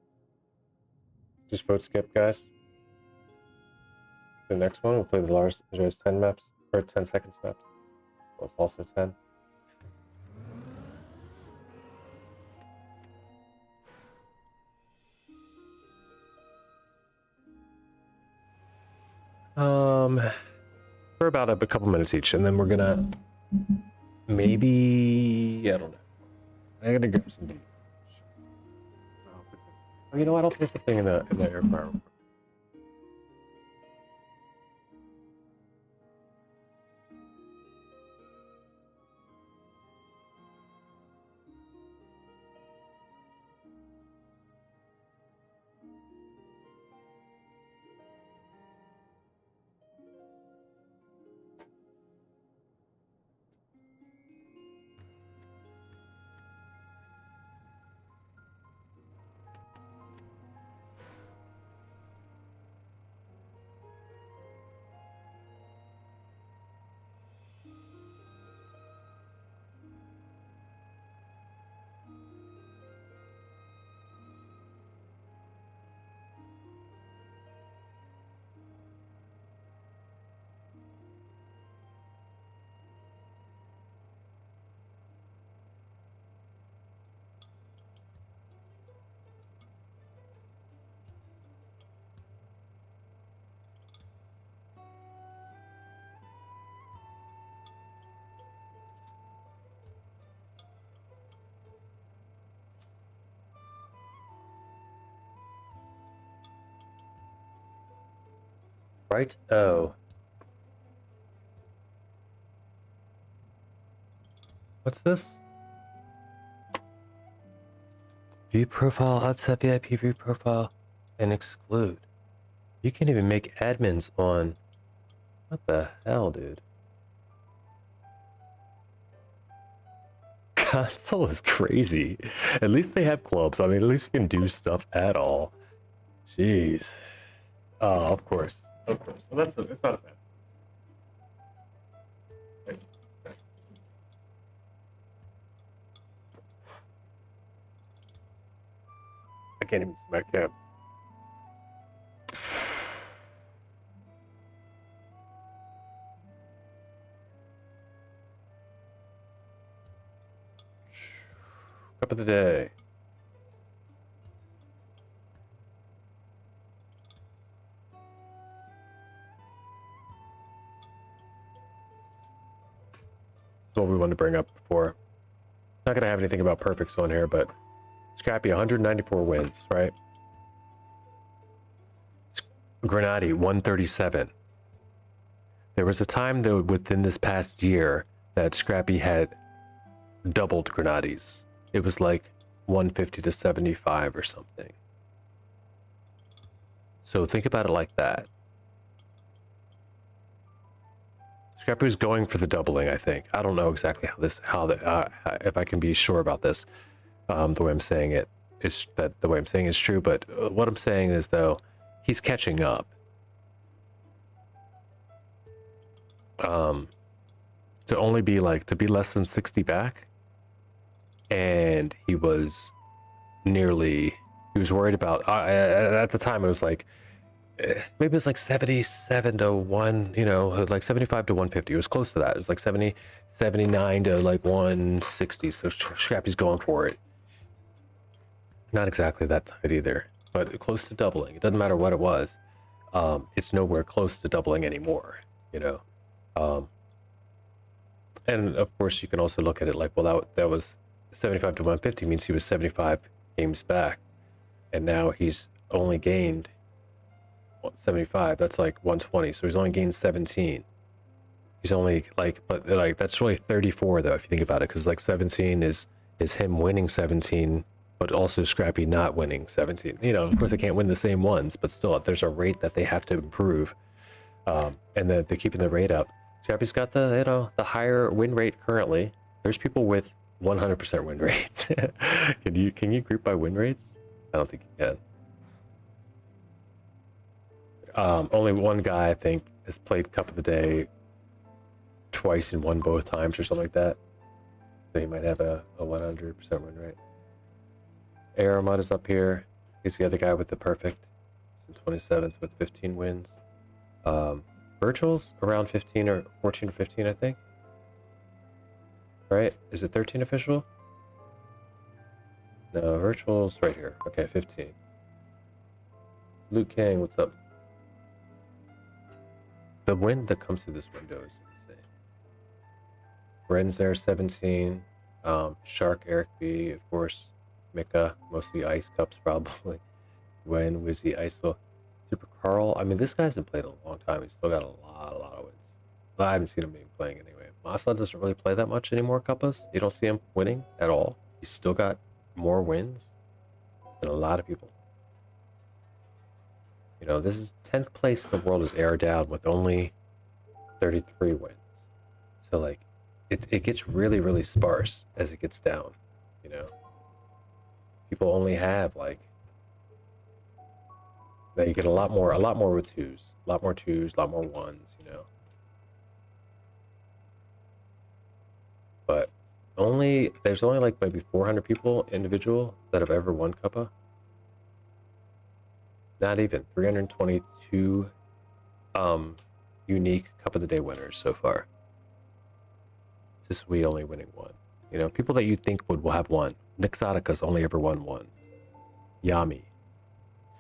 Just vote skip, guys. The next one, we'll play the Lars enjoys 10 maps, or 10 seconds maps. Well, it's also 10. For about a couple minutes each, and then we're gonna maybe, I don't know. I gotta grab some beef. Oh, you know what? I'll put the thing in the air fryer. Right? Oh. What's this? View profile, outside VIP view profile, and exclude. You can't even make admins on. What the hell, dude? Console is crazy. At least they have clubs. I mean, at least you can do stuff at all. Jeez. Oh, of course. Of course. Well, it's not a bad. I can't even see my cam. Cup of the day. What we wanted to bring up before. Not gonna have anything about perfects on here, but Scrappy 194 wins, right? Grenady 137. There was a time though within this past year that Scrappy had doubled Grenadies. It was like 150 to 75 or something. So think about it like that. Scrappy was going for the doubling, I think. I don't know exactly if I can be sure about this. The way I'm saying it is that the way I'm saying is true, but what I'm saying is though, he's catching up. To be less than 60 back, and he was worried about, at the time it was like, maybe it was like 77 to 1, you know, like 75 to 150. It was close to that. It was like 79 to like 160. So Scrappy's going for it. Not exactly that tight either, but close to doubling. It doesn't matter what it was. It's nowhere close to doubling anymore, you know. And of course you can also look at it like, well, that was 75 to 150 means he was 75 games back, and now he's only gained 75. That's like 120, so he's only gained 17. He's only like, but like that's really 34 though if you think about it, because like 17 is him winning 17, but also Scrappy not winning 17. You know, of course they can't win the same ones, but still there's a rate that they have to improve, and they're keeping the rate up. Scrappy's got the, you know, the higher win rate currently. There's people with 100% win rates. Can you group by win rates? I don't think you can. Only one guy I think has played Cup of the Day twice and won both times or something like that. So he might have a 100% win rate. Aramud is up here. He's the other guy with the perfect. He's in 27th with 15 wins. Virtual's around 15 or 14 or 15, I think. Right? Is it 13 official? No, Virtual's right here. Okay, 15. Luke Kang, what's up? The wind that comes through this window is insane. Bren's there, 17. Shark, Eric B, of course. Mika, mostly Ice Cups probably. Gwen, Wizzy, Iceville. Super Carl. I mean, this guy hasn't played in a long time. He's still got a lot of wins. But I haven't seen him even playing anyway. Masa doesn't really play that much anymore, Cuppas. You don't see him winning at all. He's still got more wins than a lot of people. You know, this is 10th place in the world is Air Down with only 33 wins. So, like, it gets really, really sparse as it gets down, you know? People only have, like, now you get a lot more with twos. A lot more twos, a lot more ones, you know? But there's only like maybe 400 people individual that have ever won Cuppa. Not even 322 unique Cup of the Day winners so far. Just we only winning one. You know, people that you think will have one. Nixotika's only ever won one. Yami,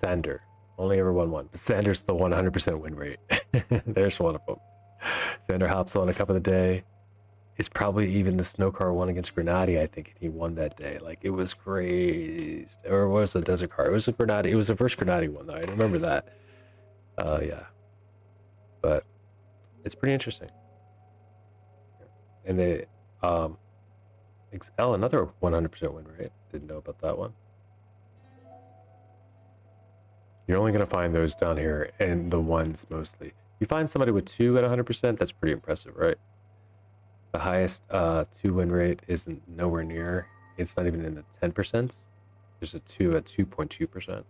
Sander, only ever won one. But Sander's the 100% win rate. There's one of them. Sander hops on a Cup of the Day. It's probably even the snow car won against Grenady, I think, and he won that day. Like, it was crazy. Or was it a desert car? It was a Grenady. It was the first Grenady one, though. I remember that. Yeah. But it's pretty interesting. And they, XL, another 100% win rate. Didn't know about that one. You're only going to find those down here, and the ones mostly. You find somebody with 2 at 100%, that's pretty impressive, right? The highest 2 win rate isn't nowhere near. It's not even in the 10%. There's a 2 at 2.2%.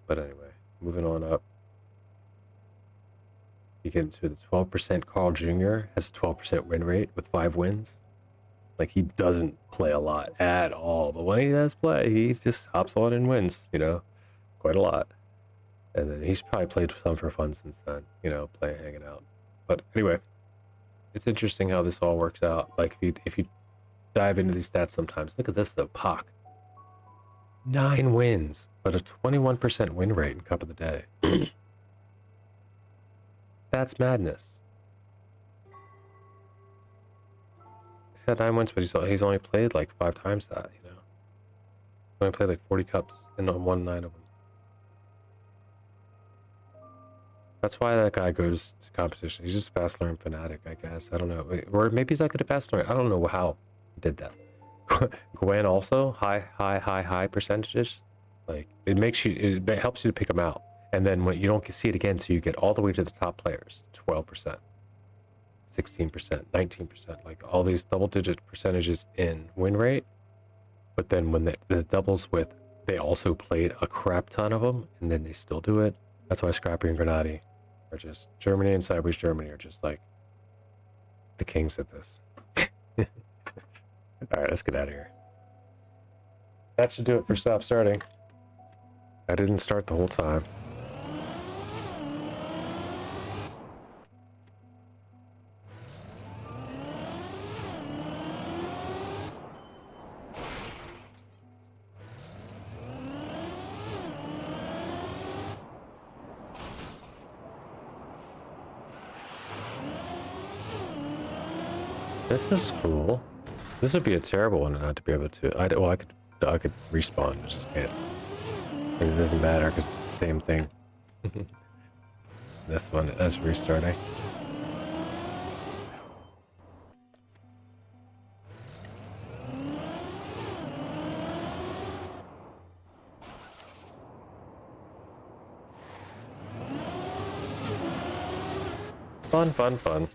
But anyway, moving on up. You get into the 12%. Carl Jr. has a 12% win rate with 5 wins. Like, he doesn't play a lot at all. But when he does play, he just hops on and wins, you know, quite a lot. And then he's probably played some for fun since then, you know, hanging out. But anyway, it's interesting how this all works out. Like, if you dive into these stats sometimes, look at this though, Pac. 9 wins, but a 21% win rate in Cup of the Day. That's madness. He's got 9 wins, but he's only played like 5 times that, you know. He's only played like 40 cups and won 9 of them. That's why that guy goes to competition. He's just a fast learning fanatic, I guess. I don't know. Or maybe he's not good at fast learning. I don't know how he did that. Gwen also, high percentages. Like, it helps you to pick them out. And then when you don't see it again, so you get all the way to the top players, 12%. 16%, 19%, like all these double-digit percentages in win rate. But then when the doubles with, they also played a crap ton of them, and then they still do it. That's why Scrappy and Granati are just, Germany and Sideways Germany are just like the kings at this. All right, let's get out of here. That should do it for stop starting. I didn't start the whole time. This is cool. This would be a terrible one not to be able to. I could respawn. I just can't. It doesn't matter because it's the same thing. This one is restarting. Fun, fun, fun.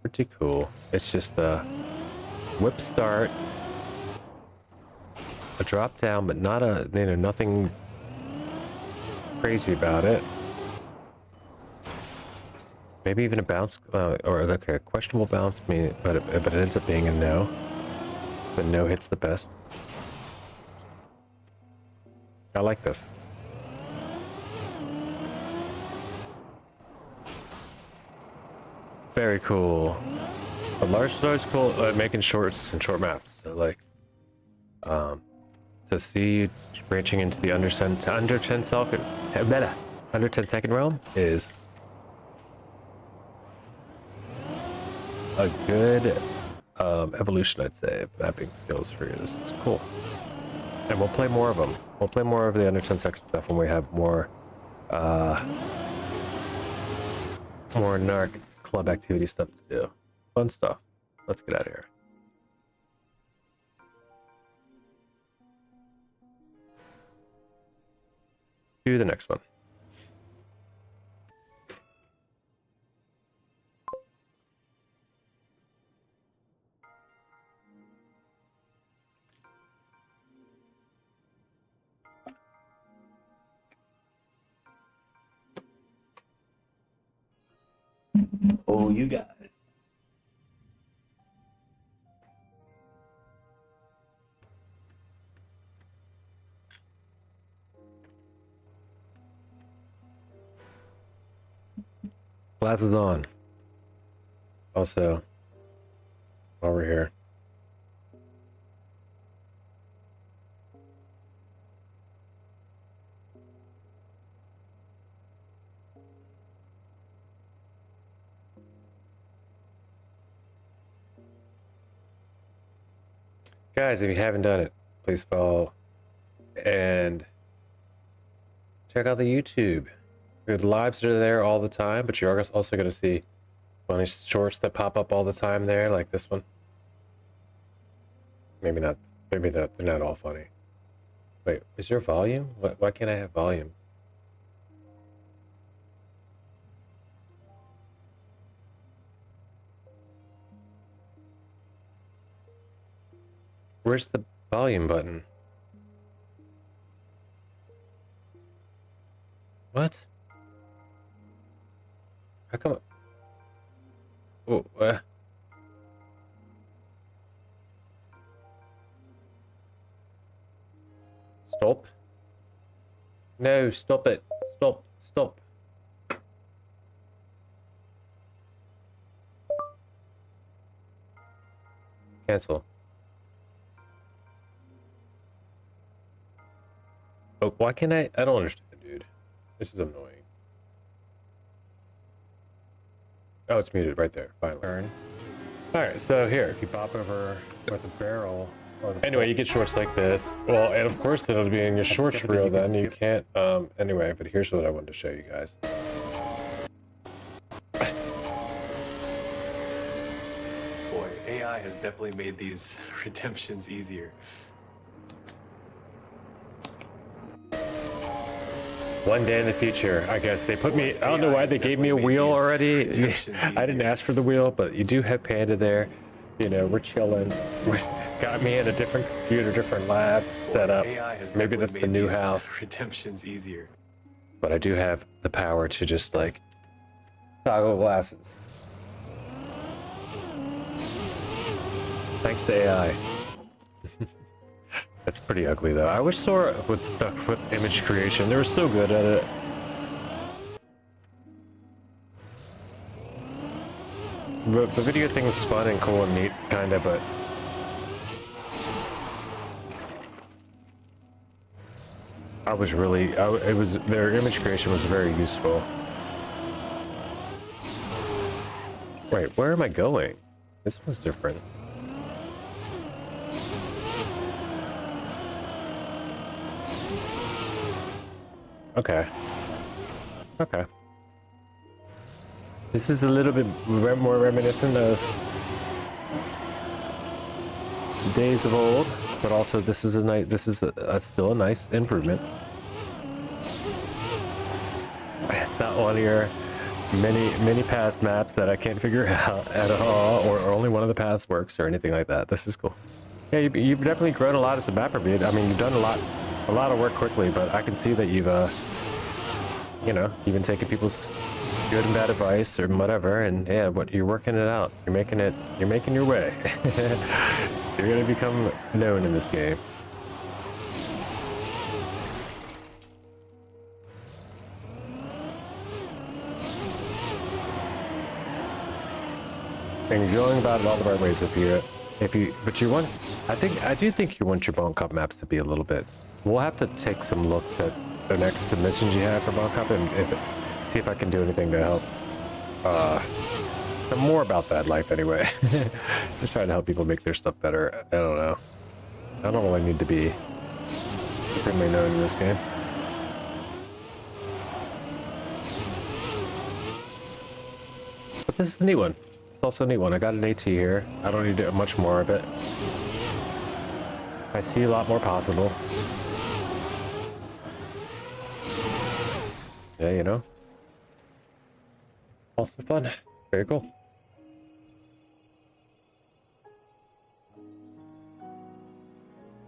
Pretty cool. It's just a whip start, a drop down, but not a, you know, nothing crazy about it. Maybe even a bounce, or like a questionable bounce, but it ends up being a no. The no hits the best. I like this. Very cool. But large star's cool, making shorts and short maps. So like, to see branching into the under 10 second realm is a good evolution, I'd say, of mapping skills for you. This is cool. And we'll play more of them. We'll play more of the under 10 second stuff when we have more narc club activity stuff to do. Fun stuff. Let's get out of here. Do the next one. Oh, you guys. Glasses on. Also, while we're here. Guys, if you haven't done it, please follow and check out the YouTube. The lives are there all the time, but you're also going to see funny shorts that pop up all the time there, like this one. Maybe not. Maybe they're not all funny. Wait, is there volume? Why can't I have volume? Where's the volume button? What? How come? Oh, Stop. No, stop it. Stop. Cancel. Oh, why can't I don't understand, dude. This is annoying. Oh, it's muted right there. Finally. Turn. Alright, so here, if you pop over with the barrel, anyway, you get shorts like this. Well, and of course it'll be in your shorts reel then. You can't, anyway, but here's what I wanted to show you guys. Boy, AI has definitely made these redemptions easier. One day in the future, I guess. They put me, I don't know AI why has they gave me a definitely made wheel these already. redemptions I didn't easier. ask for the wheel, but you do have Panda there. You know, we're chilling. Got me in a different computer, different lab set up. AI has Maybe definitely that's the made new these house. redemptions easier. But I do have the power to just like toggle glasses. Thanks to AI. That's pretty ugly though. I wish Sora was stuck with image creation. They were so good at it. The video thing is fun and cool and neat, kinda, but it was, their image creation was very useful. Wait, where am I going? This one's different. Okay. Okay. This is a little bit more reminiscent of days of old, but also this is still a nice improvement. It's not one of your many paths maps that I can't figure out at all, or only one of the paths works or anything like that. This is cool. Yeah, you've definitely grown a lot as a mapper, dude. I mean, you've done a lot of work quickly, but I can see that you've you know, you've been taking people's good and bad advice or whatever, and yeah, you're working it out. You're making your way. You're gonna become known in this game. And you're going about it all the right ways but you want, I do think you want your Bone Cup maps to be a little bit. We'll have to take some looks at the next submissions you have for Bone Cup and see if I can do anything to help. Some more about that life anyway. Just trying to help people make their stuff better. I don't know. I don't really need to be supremely known in this game. But this is a neat one. It's also a neat one. I got an AT here. I don't need to do much more of it. I see a lot more possible. Yeah, you know. Also fun. Very cool.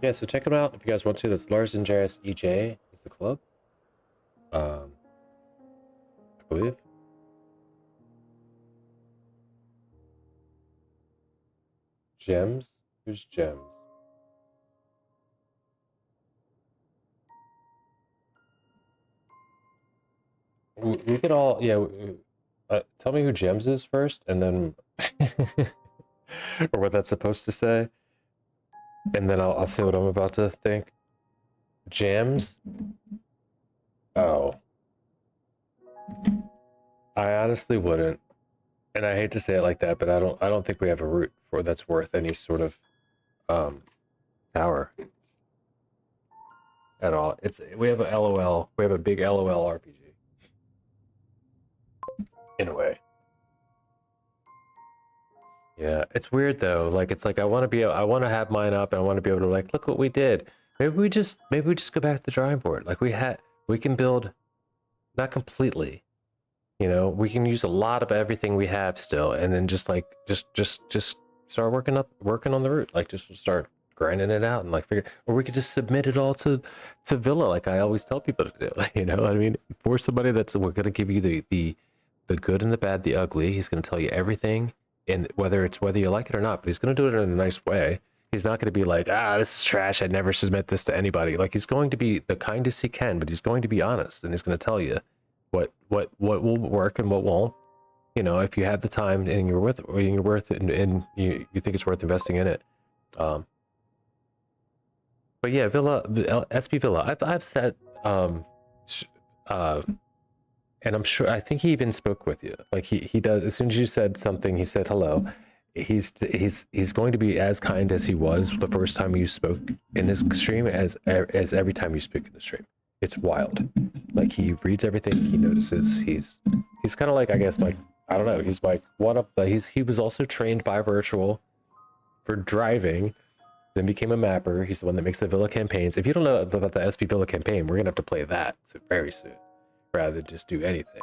Yeah, so check them out if you guys want to. That's Lars and Jairus EJ is the club. I believe. Gems? Who's Gems? We could all, yeah. Tell me who Gems is first, and then, or what that's supposed to say, and then I'll say what I'm about to think. Gems? Oh. I honestly wouldn't, and I hate to say it like that, but I don't think we have a route for that's worth any sort of tower at all. We have a LOL. We have a big LOL RPG. In a way. Yeah, it's weird though. Like it's like I want to have mine up and I want to be able to like look what we did. Maybe we just go back to the drawing board. Like we can build, not completely. You know, we can use a lot of everything we have still, and then just like just start working on the route. Like just start grinding it out and like figure, or we could just submit it all to Villa, like I always tell people to do. You know what I mean? For somebody we're gonna give you the good and the bad, the ugly. He's gonna tell you everything, and whether you like it or not, but he's gonna do it in a nice way. He's not gonna be like, this is trash, I'd never submit this to anybody. Like he's going to be the kindest he can, but he's going to be honest, and he's gonna tell you what will work and what won't. You know, if you have the time and you're worth it, and you think it's worth investing in it. But yeah, SB Villa. I've said and I'm sure, I think he even spoke with you. Like he does, as soon as you said something, he said hello. He's going to be as kind as he was the first time you spoke in his stream as every time you speak in the stream. It's wild. Like he reads everything, he notices. He's kind of like, I guess, like, I don't know. He's like he was also trained by Virtual for driving, then became a mapper. He's the one that makes the Villa campaigns. If you don't know about the SP Villa campaign, we're gonna have to play that very soon. rather than just do anything.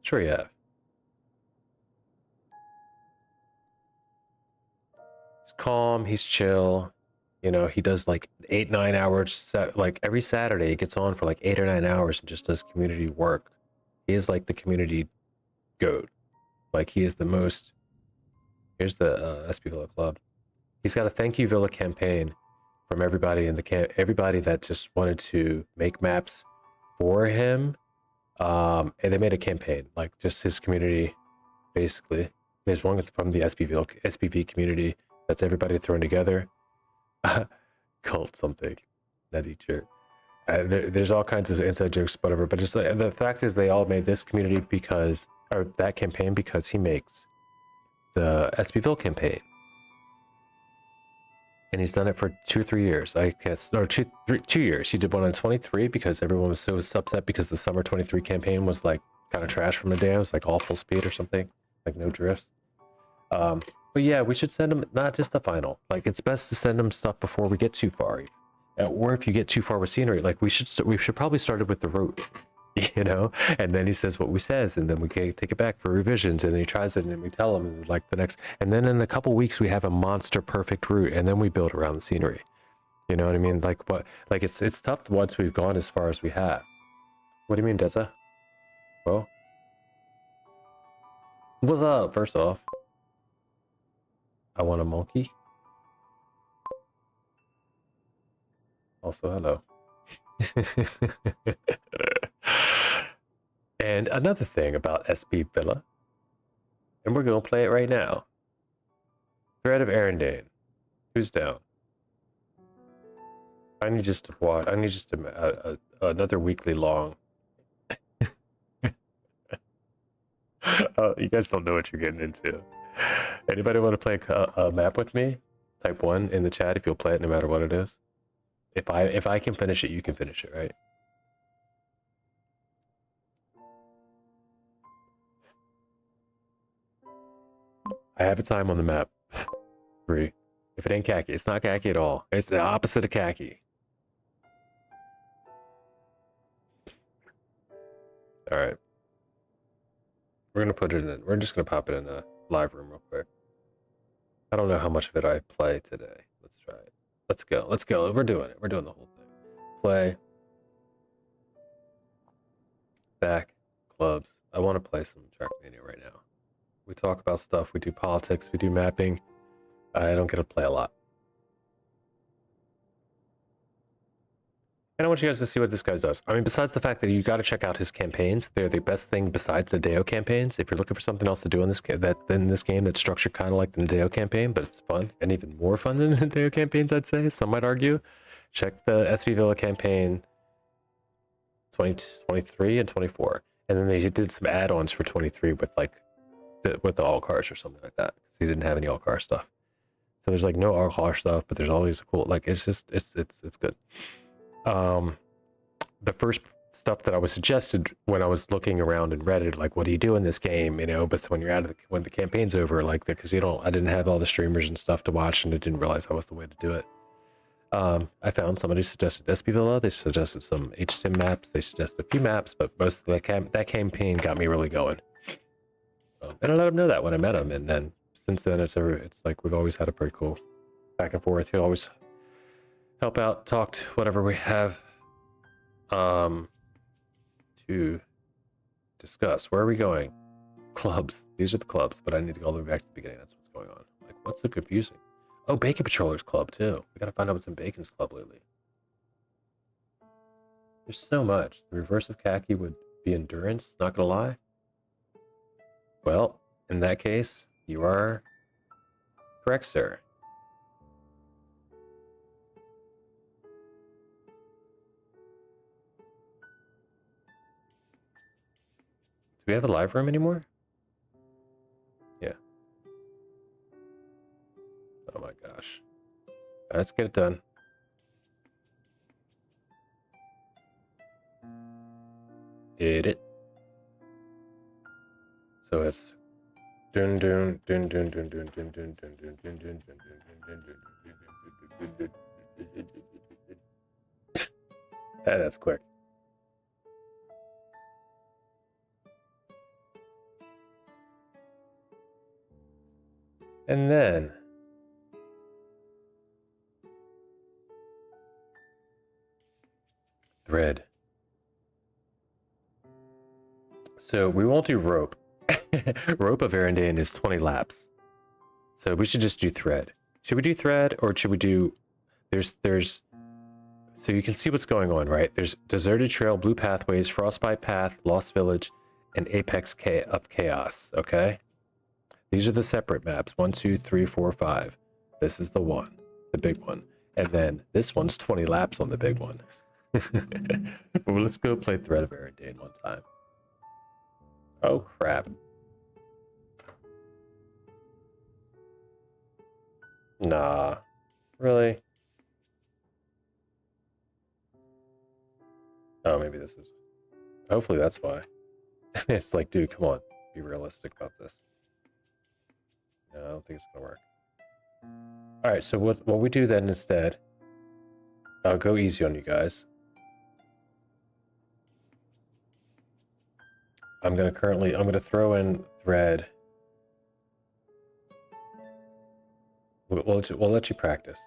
Sure you have. He's calm, he's chill. You know, he does like 8-9 hours, like every Saturday he gets on for like 8 or 9 hours and just does community work. He is like the community goat. Like he is the most. Here's the SP Villa Club. He's got a thank you Villa campaign from everybody in the everybody that just wanted to make maps for him. And they made a campaign, like just his community, basically. There's one that's from the SPV community. That's everybody thrown together. Cult something, not teacher. There's all kinds of inside jokes, whatever. But just the fact is, they all made this community because, or that campaign because he makes the SPVille campaign, and he's done it for 2 or 3 years, I guess, or 2 years. He did one on 23 because everyone was so upset because the summer 23 campaign was like kind of trash from the day. It was like all full speed or something, like no drifts. But yeah, we should send him not just the final. Like it's best to send him stuff before we get too far, or if you get too far with scenery. Like we should probably start it with the route, you know, and then he says what we says, and then we can take it back for revisions, and then he tries it, and then we tell him, and like the next, and then in a couple weeks we have a monster perfect route, and then we build around the scenery. You know what I mean? Like what? Like it's tough once we've gone as far as we have. What do you mean, Deza? Well, what's up? First off, I want a monkey. Also, hello. And another thing about SP Villa, and we're gonna play it right now. Thread of Arendane. Who's down? I need just to watch. I need just another weekly long. You guys don't know what you're getting into. Anybody want to play a map with me? Type 1 in the chat if you'll play it no matter what it is. If I can finish it, you can finish it, right? I have a time on the map. 3. If it ain't khaki, it's not khaki at all. It's the opposite of khaki. Alright. We're gonna put it in. We're just gonna pop it in a live room real quick. I don't know how much of it I play today. Let's try it. Let's go. Let's go. We're doing it. We're doing the whole thing. Play. Back. Clubs. I want to play some Trackmania right now. We talk about stuff. We do politics. We do mapping. I don't get to play a lot. And I want you guys to see what this guy does. I mean, besides the fact that you got to check out his campaigns, they're the best thing besides the Deo campaigns. If you're looking for something else to do in this game, that's structured kind of like the Deo campaign, but it's fun and even more fun than the Deo campaigns, I'd say. Some might argue. Check the SV Villa campaign 23 and 24, and then they did some add-ons for 23 with like with the all cars or something like that. He didn't have any all car stuff, so there's like no all car stuff, but there's always cool. Like it's just it's good. The first stuff that I was suggested when I was looking around in Reddit, like, what do you do in this game? You know, but when you're out of when the campaign's over, like, because I didn't have all the streamers and stuff to watch, and I didn't realize that was the way to do it. I found somebody suggested SP Villa. They suggested some HSIM maps. They suggested a few maps, but most of that campaign got me really going. And I let them know that when I met them, and then since then it's like we've always had a pretty cool back and forth. He'll always help out, talked whatever we have to discuss. Where are we going? Clubs. These are the clubs, but I need to go all the way back to the beginning. That's what's going on. Like, what's so confusing? Oh, Bacon Patroller's Club too. We gotta find out what's in Bacon's Club lately. There's so much. The reverse of khaki would be endurance, not gonna lie. Well, in that case, you are correct, sir. Do we have a live room anymore? Yeah. Oh my gosh. Let's get it done. Edit. So it's dun dun dun dun dun dun dun dun dun dun dun dun dun dun dun dun dun. That's quick. And then thread. So we won't do rope. Rope of Arendane is 20 laps. So we should just do thread. Should we do thread or should we do there's so you can see what's going on, right? There's Deserted Trail, Blue Pathways, Frostbite Path, Lost Village, and Apex of Chaos, okay? These are the separate maps. 1, 2, 3, 4, 5. This is the one, the big one. And then this one's 20 laps on the big one. Well, let's go play Thread of Arendane one time. Oh, crap. Nah. Really? Oh, maybe this is... Hopefully that's why. It's like, dude, come on. Be realistic about this. No, I don't think it's gonna work. Alright, so what we do then instead... I'll go easy on you guys. I'm gonna throw in thread. We'll let you practice.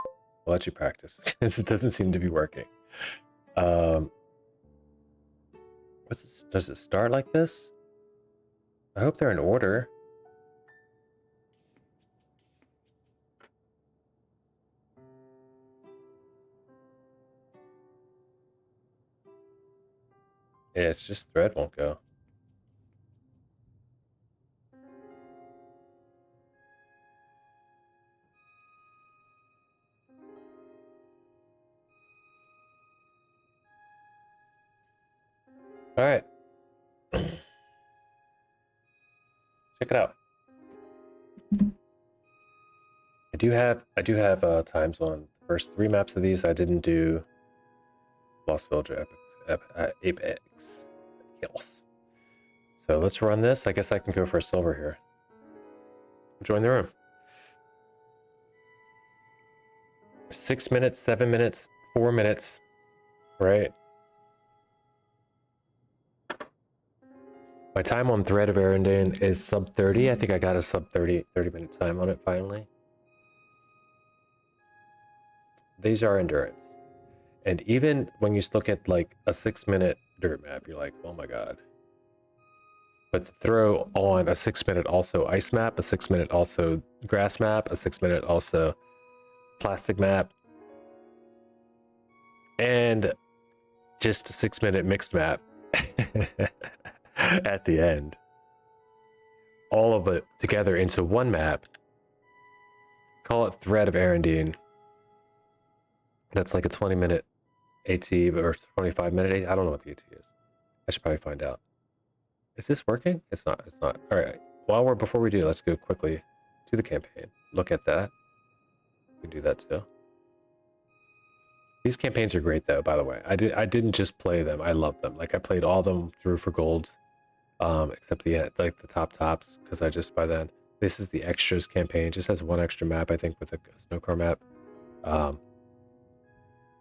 We'll let you practice. This doesn't seem to be working. Does it start like this? I hope they're in order. Yeah, it's just thread won't go. All right. Check it out. I do have times on the first 3 maps of these. I didn't do Lost Village or Apex. Yes. So let's run this. I guess I can go for a silver here. Join the room. 6 minutes, 7 minutes, 4 minutes, right? My time on Thread of Arendane is sub 30. I think I got a sub 30 minute time on it finally. These are endurance. And even when you look at like a 6 minute dirt map, you're like, oh my god. But to throw on a 6 minute also ice map, a 6 minute also grass map, a 6 minute also plastic map, and just a 6 minute mixed map at the end. All of it together into one map. Call it Thread of Arendane. That's like a 20 minute AT or 25 minute AT. I don't know what the AT is. I should probably find out. Is this working? It's not. It's not. All right. Before we do, let's go quickly to the campaign. Look at that. We can do that too. These campaigns are great though, by the way. I didn't just play them. I love them. Like I played all of them through for gold. Except the tops, because I just by then. This is the extras campaign. It just has one extra map, I think, with a snow car map.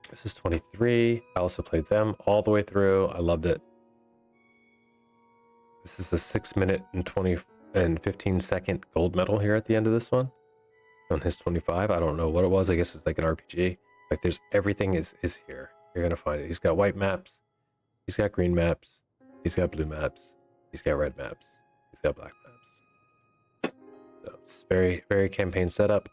This is 23. I also played them all the way through. I loved it. This is the 6 minute and 15 second gold medal here at the end of this one. On his 25. I don't know what it was. I guess it's like an RPG. Like there's everything is here. You're gonna find it. He's got white maps. He's got green maps. He's got blue maps. He's got red maps. He's got black maps. So it's very, very campaign setup.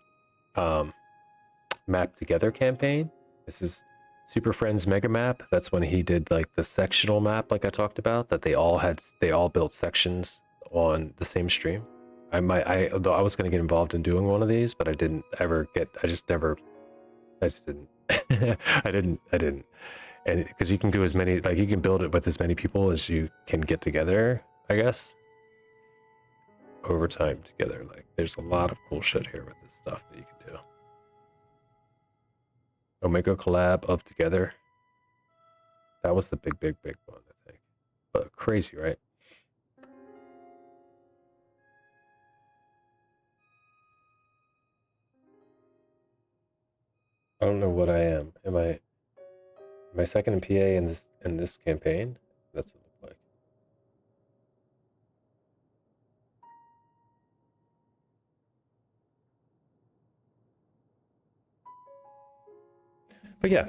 Map together campaign. This is Super Friends Mega Map. That's when he did like the sectional map, like I talked about, that they all built sections on the same stream. Although I was gonna get involved in doing one of these, but I didn't. I just didn't. I didn't. And because you can do as many, like you can build it with as many people as you can get together, I guess. Over time together. Like there's a lot of cool shit here with this stuff that you can do. Omega collab of Together. That was the big one, I think. But crazy, right? I don't know what I am. Am I My second in PA in this campaign. That's what it looked like. But yeah,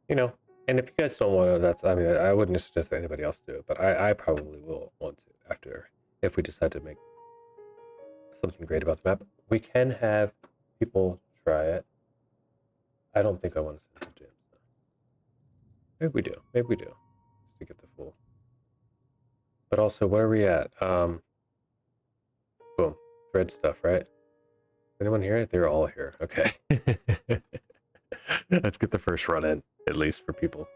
you know, and if you guys don't want to, that's, I mean, I wouldn't suggest that anybody else do it, but I probably will want to after, if we decide to make something great about the map. We can have people try it. I don't think I want to send it to James. Maybe we do. Maybe we do. Just to get the full. But also, where are we at? Boom. Thread stuff, right? Anyone here? They're all here. Okay. Let's get the first run in, at least for people.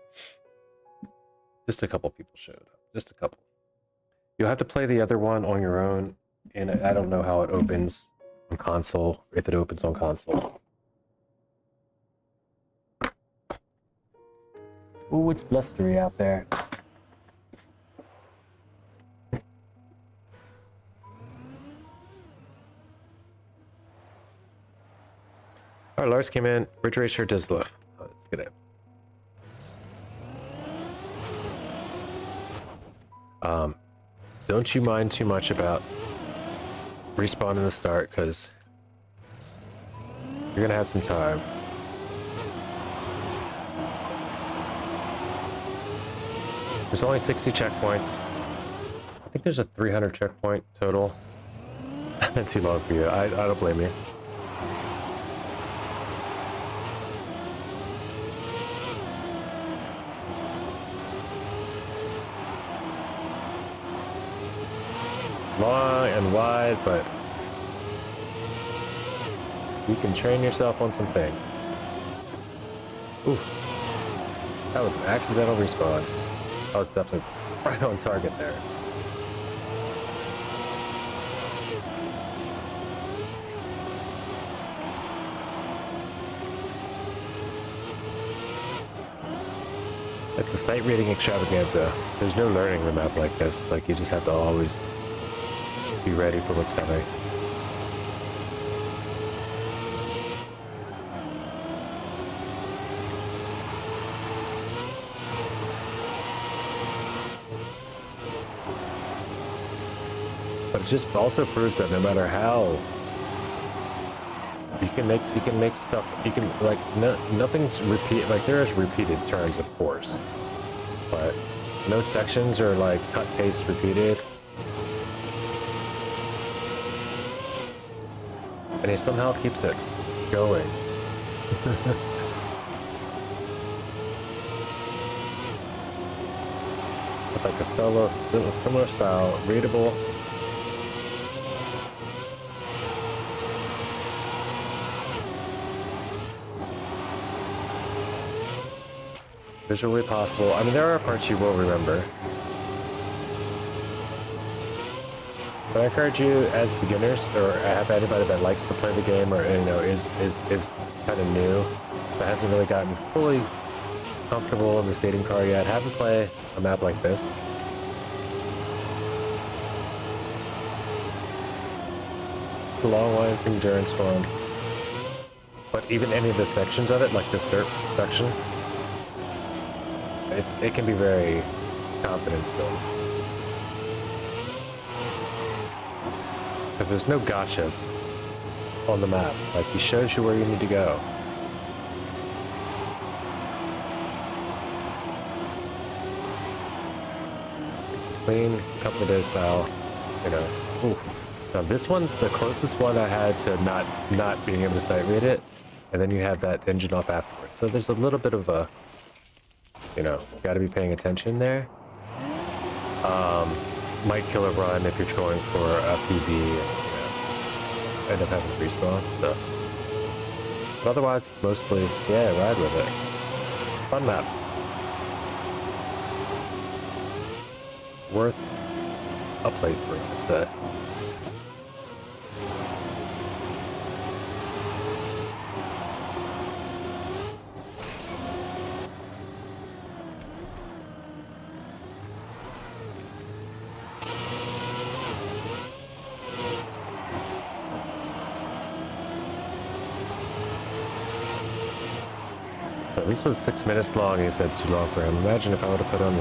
Just a couple people showed up. Just a couple. You'll have to play the other one on your own, and I don't know how it opens on console, if it opens on console. Ooh, it's blustery out there. All right, Lars came in. Bridge Racer does lift. Let's get it. Don't you mind too much about respawning the start, because you're gonna have some time. There's only 60 checkpoints. I think there's a 300 checkpoint total. Too long for you. I don't blame you. Long and wide, but you can train yourself on some things. Oof. That was an accidental respawn. I was definitely right on target there. It's a sight reading extravaganza. There's no learning the map like this. Like, you just have to always be ready for what's coming. But it just also proves that no matter how you can make stuff, you can, like, nothing's like, there is repeated turns, of course, but no sections are like cut paste repeated. And he somehow keeps it going. With like a similar style, readable. Visually possible. I mean, there are parts you will remember. But I encourage you, as beginners, or have anybody that likes to play the game, or, you know, is kind of new, that hasn't really gotten fully comfortable in the skating car yet, have them play a map like this. It's the long lines endurance storm. But even any of the sections of it, like this dirt section, it can be very confidence building. Because there's no gotchas on the map. Like, he shows you where you need to go. Clean, couple of days style, you know. Oof. Now this one's the closest one I had to not being able to sight read it, and then you have that engine off afterwards. So there's a little bit of a, you know, got to be paying attention there. Might kill a run if you're going for a PB and, you know, end up having to respawn. So, but otherwise, it's mostly, yeah, ride with it. Fun map. Worth a playthrough, I'd say. At least it was 6 minutes long. He said too long for him. Imagine if I would have put on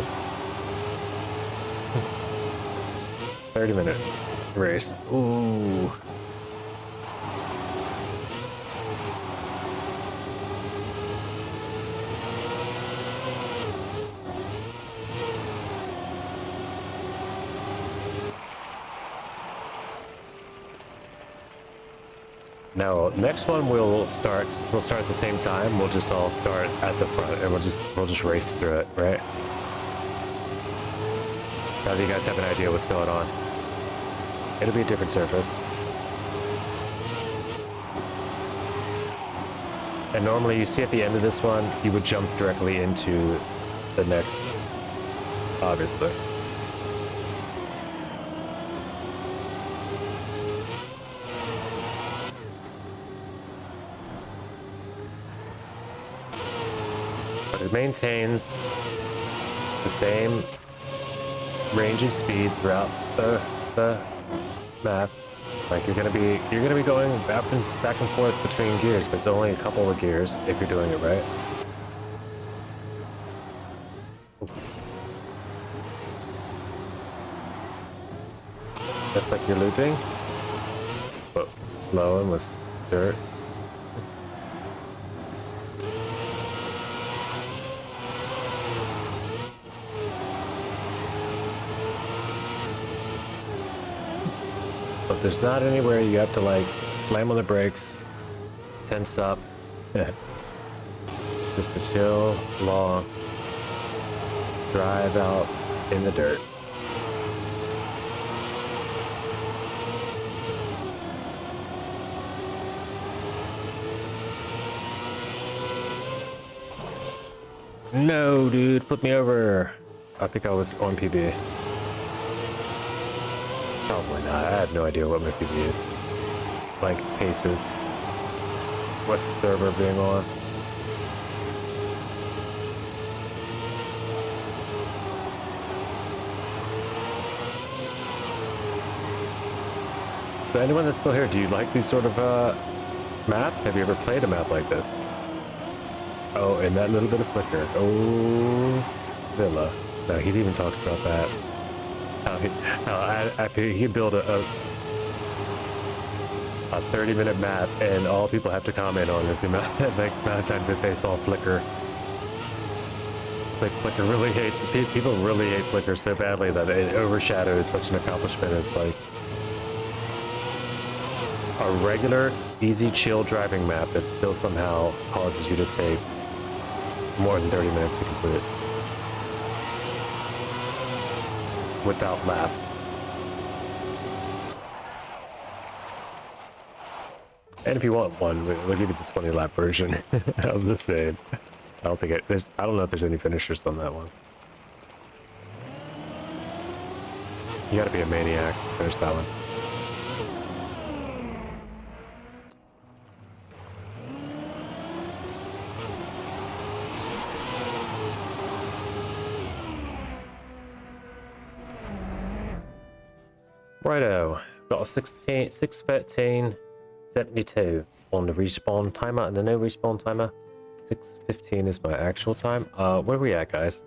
the 30-minute race. Ooh. Now, next one we'll start at the same time. We'll just all start at the front and we'll just race through it, right? Now that you guys have an idea what's going on. It'll be a different surface. And normally you see at the end of this one, you would jump directly into the next, obviously. But it maintains the same range of speed throughout the map. Like you're gonna be going back and forth between gears, but it's only a couple of gears if you're doing it right. That's like you're looping, but slowing with dirt. But there's not anywhere you have to like slam on the brakes, tense up. It's just a chill, long drive out in the dirt. No, dude, flip me over. I think I was on PB. Probably not. I have no idea what my PB is. Like paces. What server being on. So anyone that's still here, do you like these sort of maps? Have you ever played a map like this? Oh, and that little bit of flicker. Oh, Villa. No, he even talks about that. After he built a 30-minute map, and all people have to comment on is the amount of times that they saw flicker. It's like flicker really hates people really hate flicker so badly that it overshadows such an accomplishment as like a regular, easy, chill driving map that still somehow causes you to take more than 30 minutes to complete without laps. And if you want one, we'll give you the 20-lap version of the same. I don't know if there's any finishers on that one. You gotta be a maniac to finish that one. Righto, got a 6:13:72 on the respawn timer and the no respawn timer. 6:15 is my actual time. Where are we at, guys?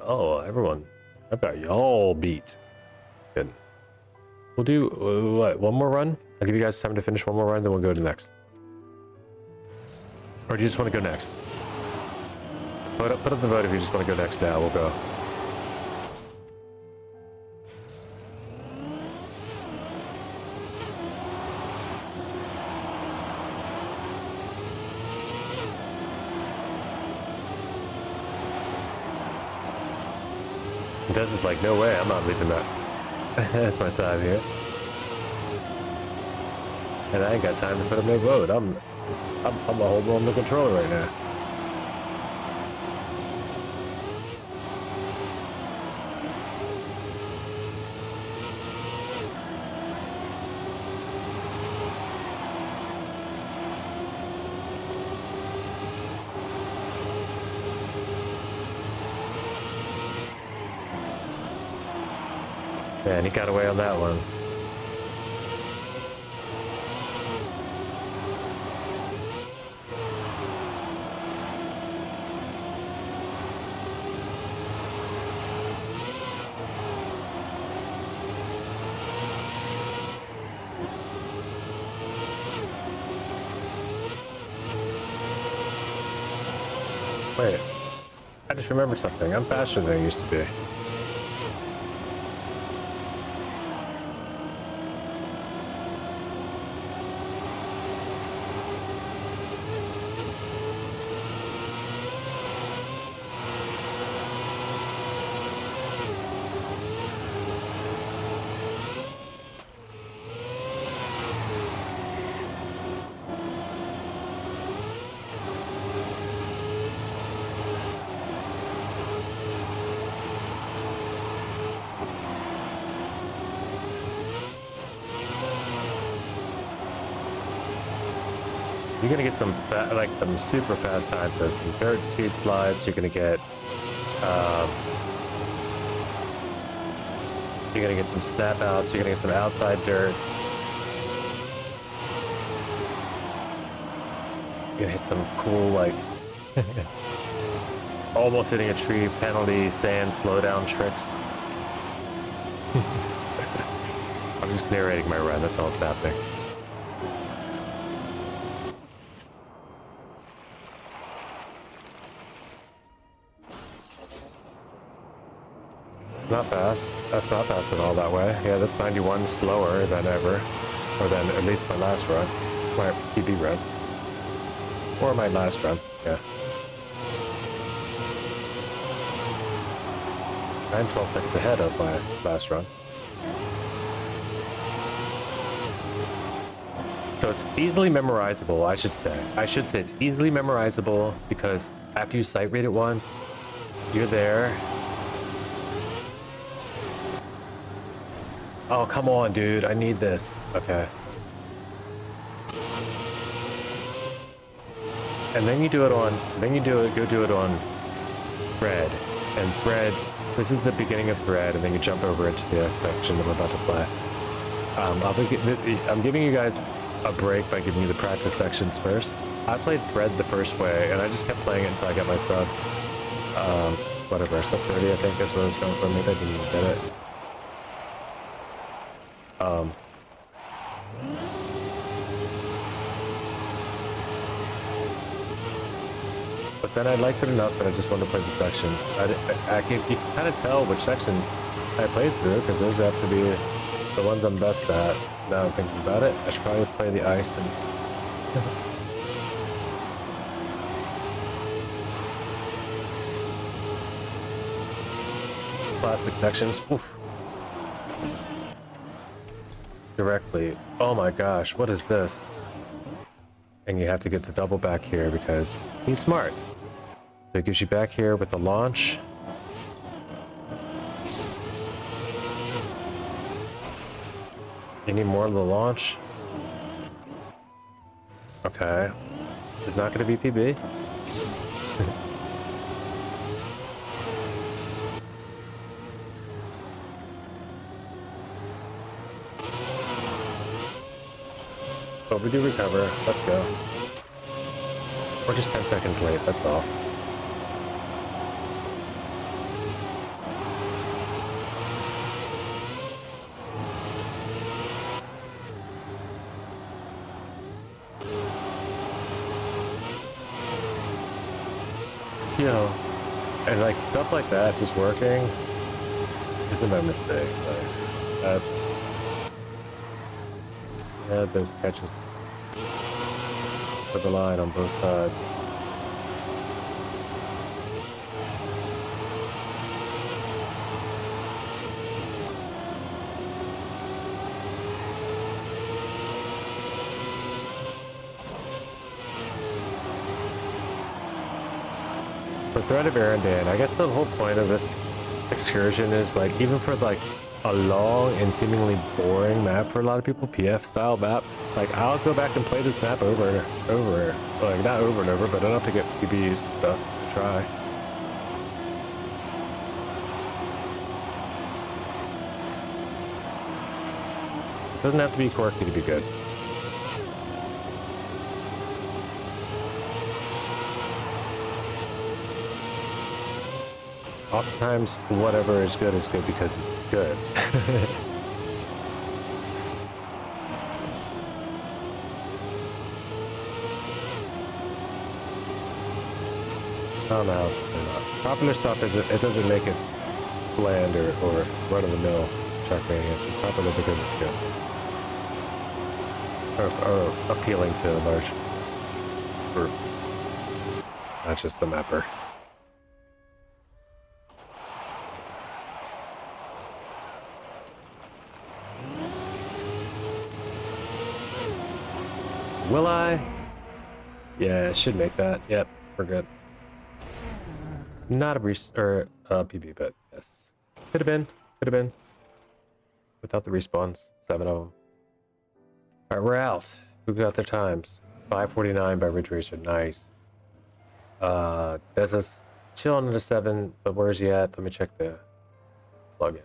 Oh, everyone, I've got y'all beat. Good. We'll do what? One more run? I'll give you guys time to finish one more run, then we'll go to the next. Or do you just want to go next? Put up the vote if you just want to go next now. We'll go. Des is like, no way, I'm not leaving that. That's my time here. And I ain't got time to put up no vote. I'm holding on the controller right now. Man, he got away on that one. Wait. I just remembered something. I'm faster than I used to be. You're gonna get some like some super fast times, so some dirt speed slides. You're gonna get some snap outs. You're gonna get some outside dirts. You're gonna hit some cool like almost hitting a tree penalty sand slowdown tricks. I'm just narrating my run. That's all that's happening. It's not fast. That's not fast at all that way. Yeah, that's 91 slower than ever. Or than at least my last run. My PB run. Or my last run, yeah. 12 seconds ahead of my last run. So it's easily memorizable, I should say. I should say it's easily memorizable because after you sight read it once, you're there. Oh, come on, dude. I need this. Okay. And then you do it on, go do it on thread. And threads, this is the beginning of thread, and then you jump over into the next section that we're about to play. I'm giving you guys a break by giving you the practice sections first. I played thread the first way, and I just kept playing it until I got my sub. Whatever, sub 30 I think is what I was going for. Maybe I didn't even get it. But then I liked it enough that I just wanted to play the sections. You can kind of tell which sections I played through, because those have to be the ones I'm best at. Now I'm thinking about it, I should probably play the ice and... Plastic sections, oof. Directly. Oh my gosh, what is this? And you have to get the double back here because he's smart. So it gives you back here with the launch. You need more of the launch. Okay. It's not going to be PB. But we do recover. Let's go. We're just 10 seconds late, that's all. You know, and like stuff like that just working isn't my mistake. Like, that's... Yeah, those catches for the line on both sides. For Thread of Arandan, I guess the whole point of this excursion is like, even for like a long and seemingly boring map for a lot of people, PF style map, like I'll go back and play this map over and over, like not over and over, but I don't have to get PBs and stuff to try. It doesn't have to be quirky to be good. Oftentimes, whatever is good because it's good. don't know how else to say that. Popular stuff it doesn't make it bland or run-of-the-mill trackmaniac. It's popular because it's good. Or appealing to a large group. Not just the mapper. Will I? Yeah, it should make that. Yep, we're good. Not a PB, but yes. Could have been. Without the respawns, 7 of them. Alright, we're out. Who got their times? 5:49 by Ridge Racer, nice. This is chilling at a 7, but where's he at? Let me check the plug-in.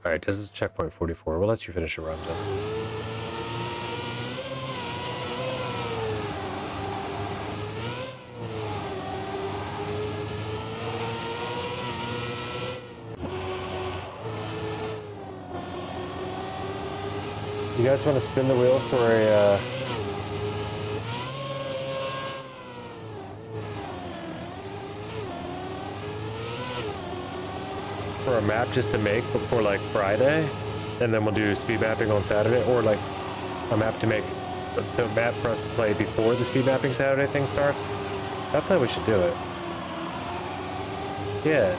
Alright, this is checkpoint 44. We'll let you finish your run, Jess. You guys want to spin the wheel for a map just to make before like Friday, and then we'll do speed mapping on Saturday, or like a map to make the map for us to play before the speed mapping Saturday thing starts? That's how we should do it. Yeah.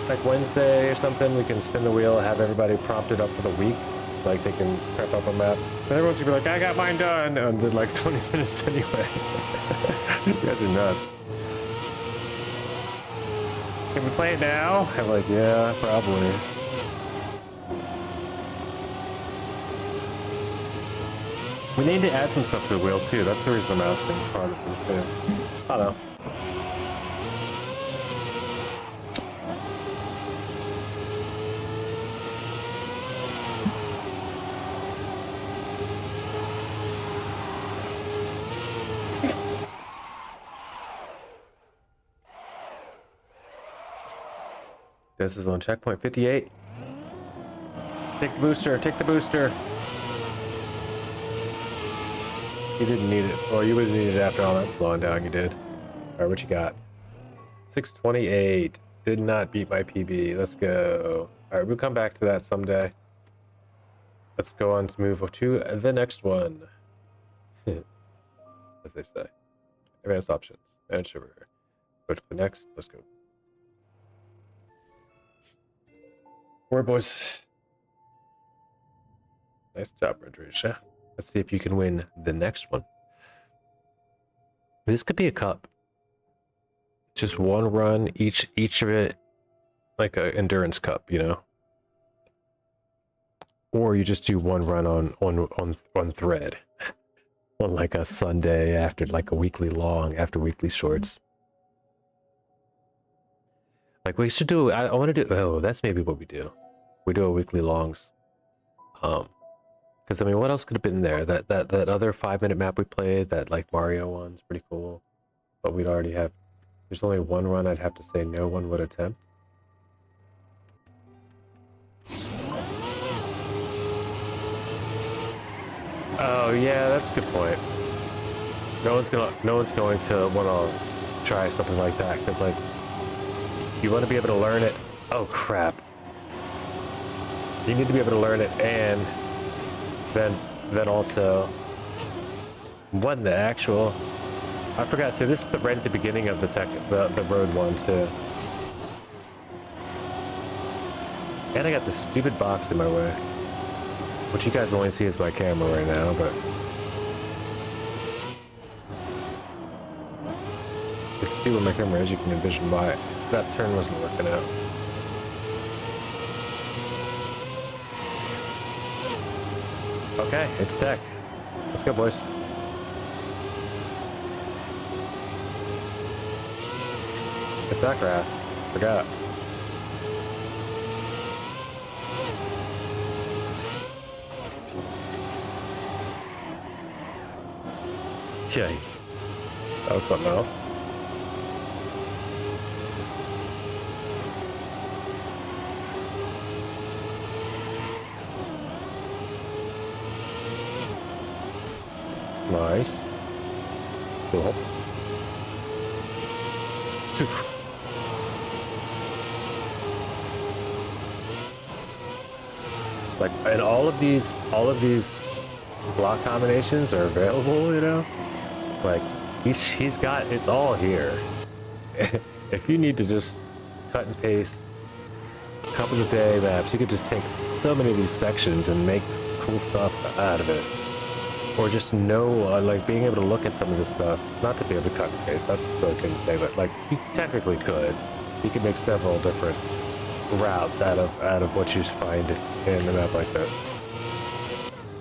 Like Wednesday or something, we can spin the wheel, have everybody prompted up for the week. Like they can prep up a map. And everyone's gonna be like, I got mine done! And did like 20 minutes anyway. You guys are nuts. Can we play it now? I'm like, yeah, probably. We need to add some stuff to the wheel too. That's the reason I'm asking part of it too. I don't know. This is on checkpoint 58. Take the booster, take the booster. You didn't need it. Well, you would have needed it after all that slowing down you did. Alright, what you got? 6:28. Did not beat my PB. Let's go. Alright, we'll come back to that someday. Let's go on to move to the next one. As they say. Advanced options. Manage server. Go to the next. Let's go. Alright, boys. Nice job, Rodrigo. Let's see if you can win the next one. This could be a cup. Just one run, each of it, like a endurance cup, you know. Or you just do one run on thread, on like a Sunday after like a weekly long after weekly shorts. Like we should do. I want to do. Oh, that's maybe what we do. We do a weekly longs. Because I mean, what else could have been there? That other 5-minute map we played, that like Mario one's pretty cool. But we'd already have. There's only one run I'd have to say no one would attempt. Oh yeah, that's a good point. No one's going to want to try something like that because like you want to be able to learn it. Oh crap! You need to be able to learn it and then also what in the actual. I forgot. So this is right at the beginning of the road one too. And I got this stupid box in my way, which you guys only see as my camera right now, but if you see where my camera is, you can envision why that turn wasn't working out. Okay, it's tech. Let's go, boys. It's that grass. Forgot. Yeah, that was something else. Nice. Cool. Phew. Like, and all of these block combinations are available, you know? Like, he's got, it's all here. If you need to just cut and paste a couple of day maps, you could just take so many of these sections and make cool stuff out of it. Or just know, like, being able to look at some of this stuff, not to be able to cut and paste, that's so good to say, but, like, you technically could. You could make several different routes out of what you find in a map like this.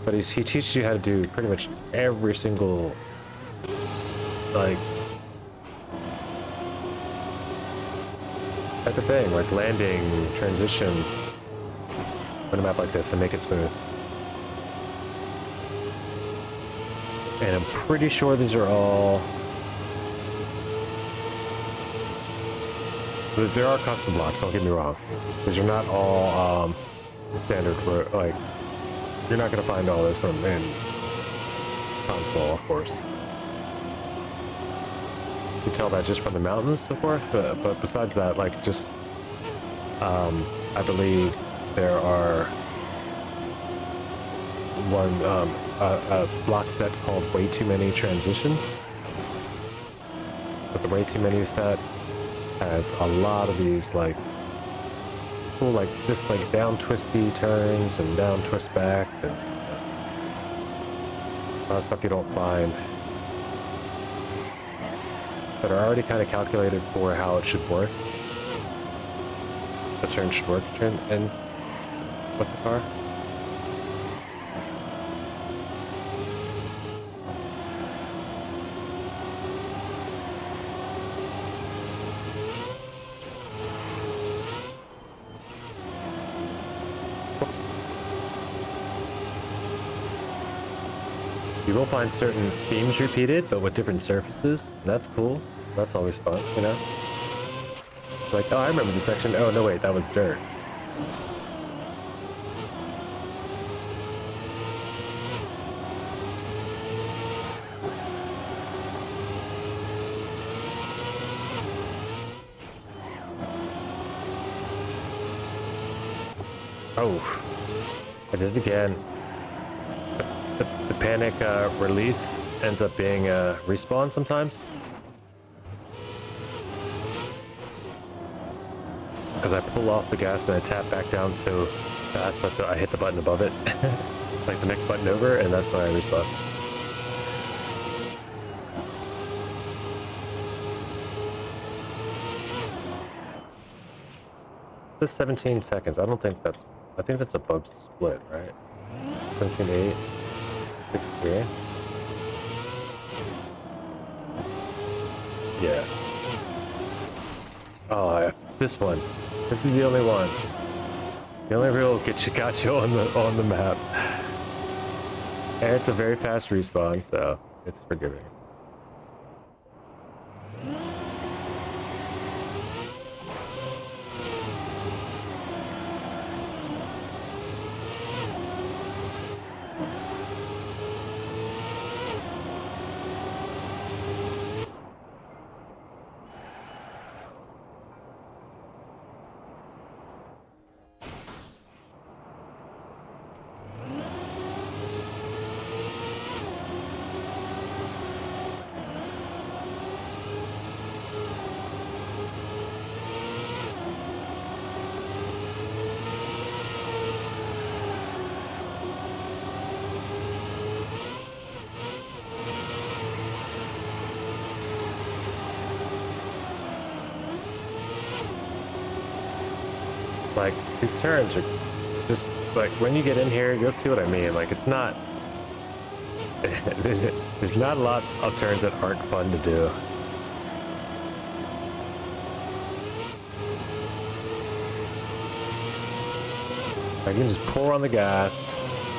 But he teaches you how to do pretty much every single, like, type of thing, like landing, transition, on a map like this and make it smooth. And I'm pretty sure these are all... There are custom blocks, don't get me wrong. These are not all standard, like, you're not going to find all this in console, of course. You can tell that just from the mountains, of course, but besides that, like, just, I believe there are a block set called Way Too Many Transitions. But the Way Too Many set has a lot of these, like, cool, like, just, like, down twisty turns and down twist backs and a lot of stuff you don't find that are already kind of calculated for how it should work. The turn should work and with the car. You will find certain themes repeated, but with different surfaces. That's cool. That's always fun, you know? Like, oh, I remember the section. Oh, no, wait, that was dirt. Oh, I did it again. The panic release ends up being a respawn sometimes. Because I pull off the gas and I tap back down so fast, but I hit the button above it. Like the next button over, and that's when I respawn. This 17 seconds, I don't think that's... I think that's a bug split, right? 17.8. 6.3. Yeah. Oh, this one. This is the only one. The only real got you on the map. And it's a very fast respawn, so it's forgiving. Like, these turns are just, like, when you get in here, you'll see what I mean. Like, it's not... there's not a lot of turns that aren't fun to do. Like, you can just pour on the gas,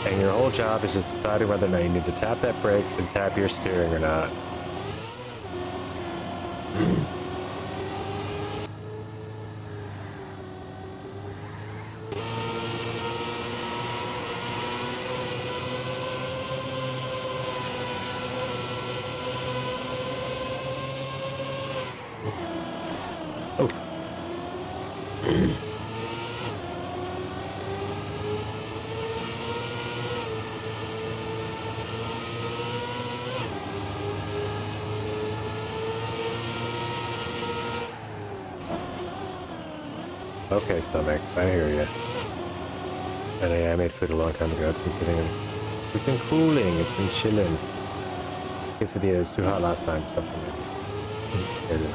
and your whole job is just deciding whether or not you need to tap that brake and tap your steering or not. Okay, stomach. I hear you. And I made food a long time ago. It's been sitting in. It's been cooling. It's been chilling. Quesadilla was too hot last time. Something maybe. Maybe.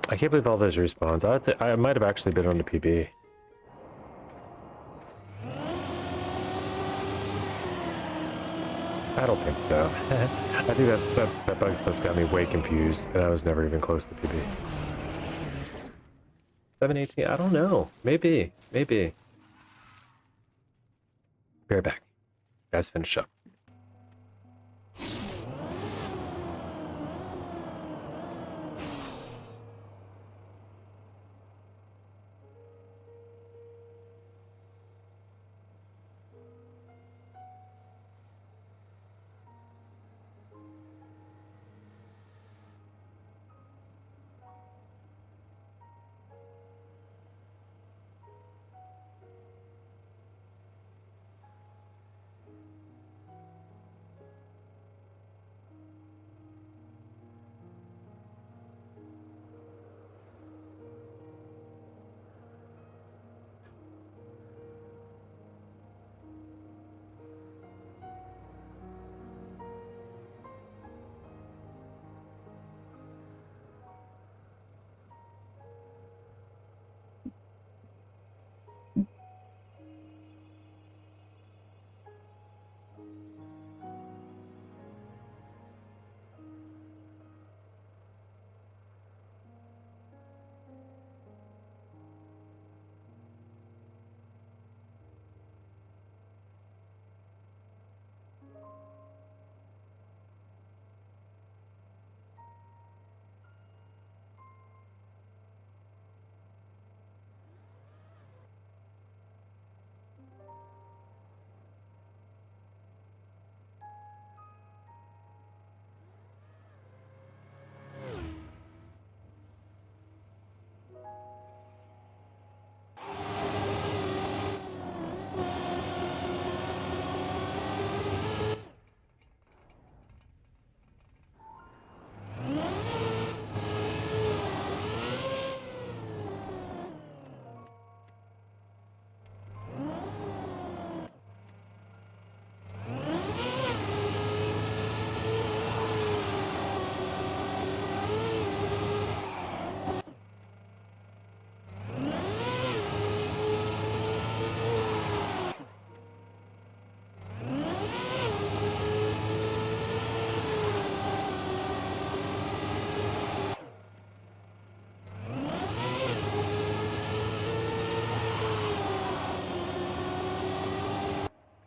I can't believe all those respawns. I might have actually been on the PB. I don't think so. I think that bug spot's got me way confused, and I was never even close to PB. 718? I don't know. Maybe. Maybe. Be right back. Guys, finish up.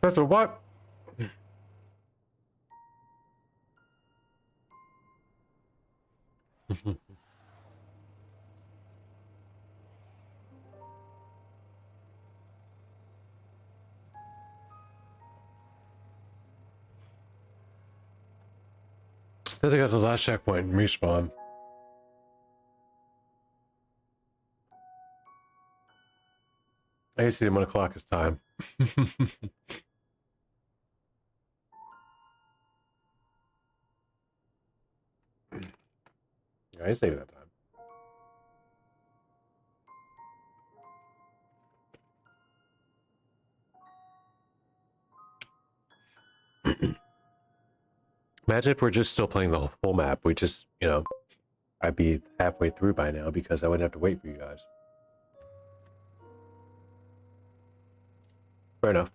That's a what? Then I got the last checkpoint and respawn. I see 1 o'clock is time. Yeah, I save that time. Imagine if we're just still playing the full map. We just, you know, I'd be halfway through by now because I wouldn't have to wait for you guys. Fair enough.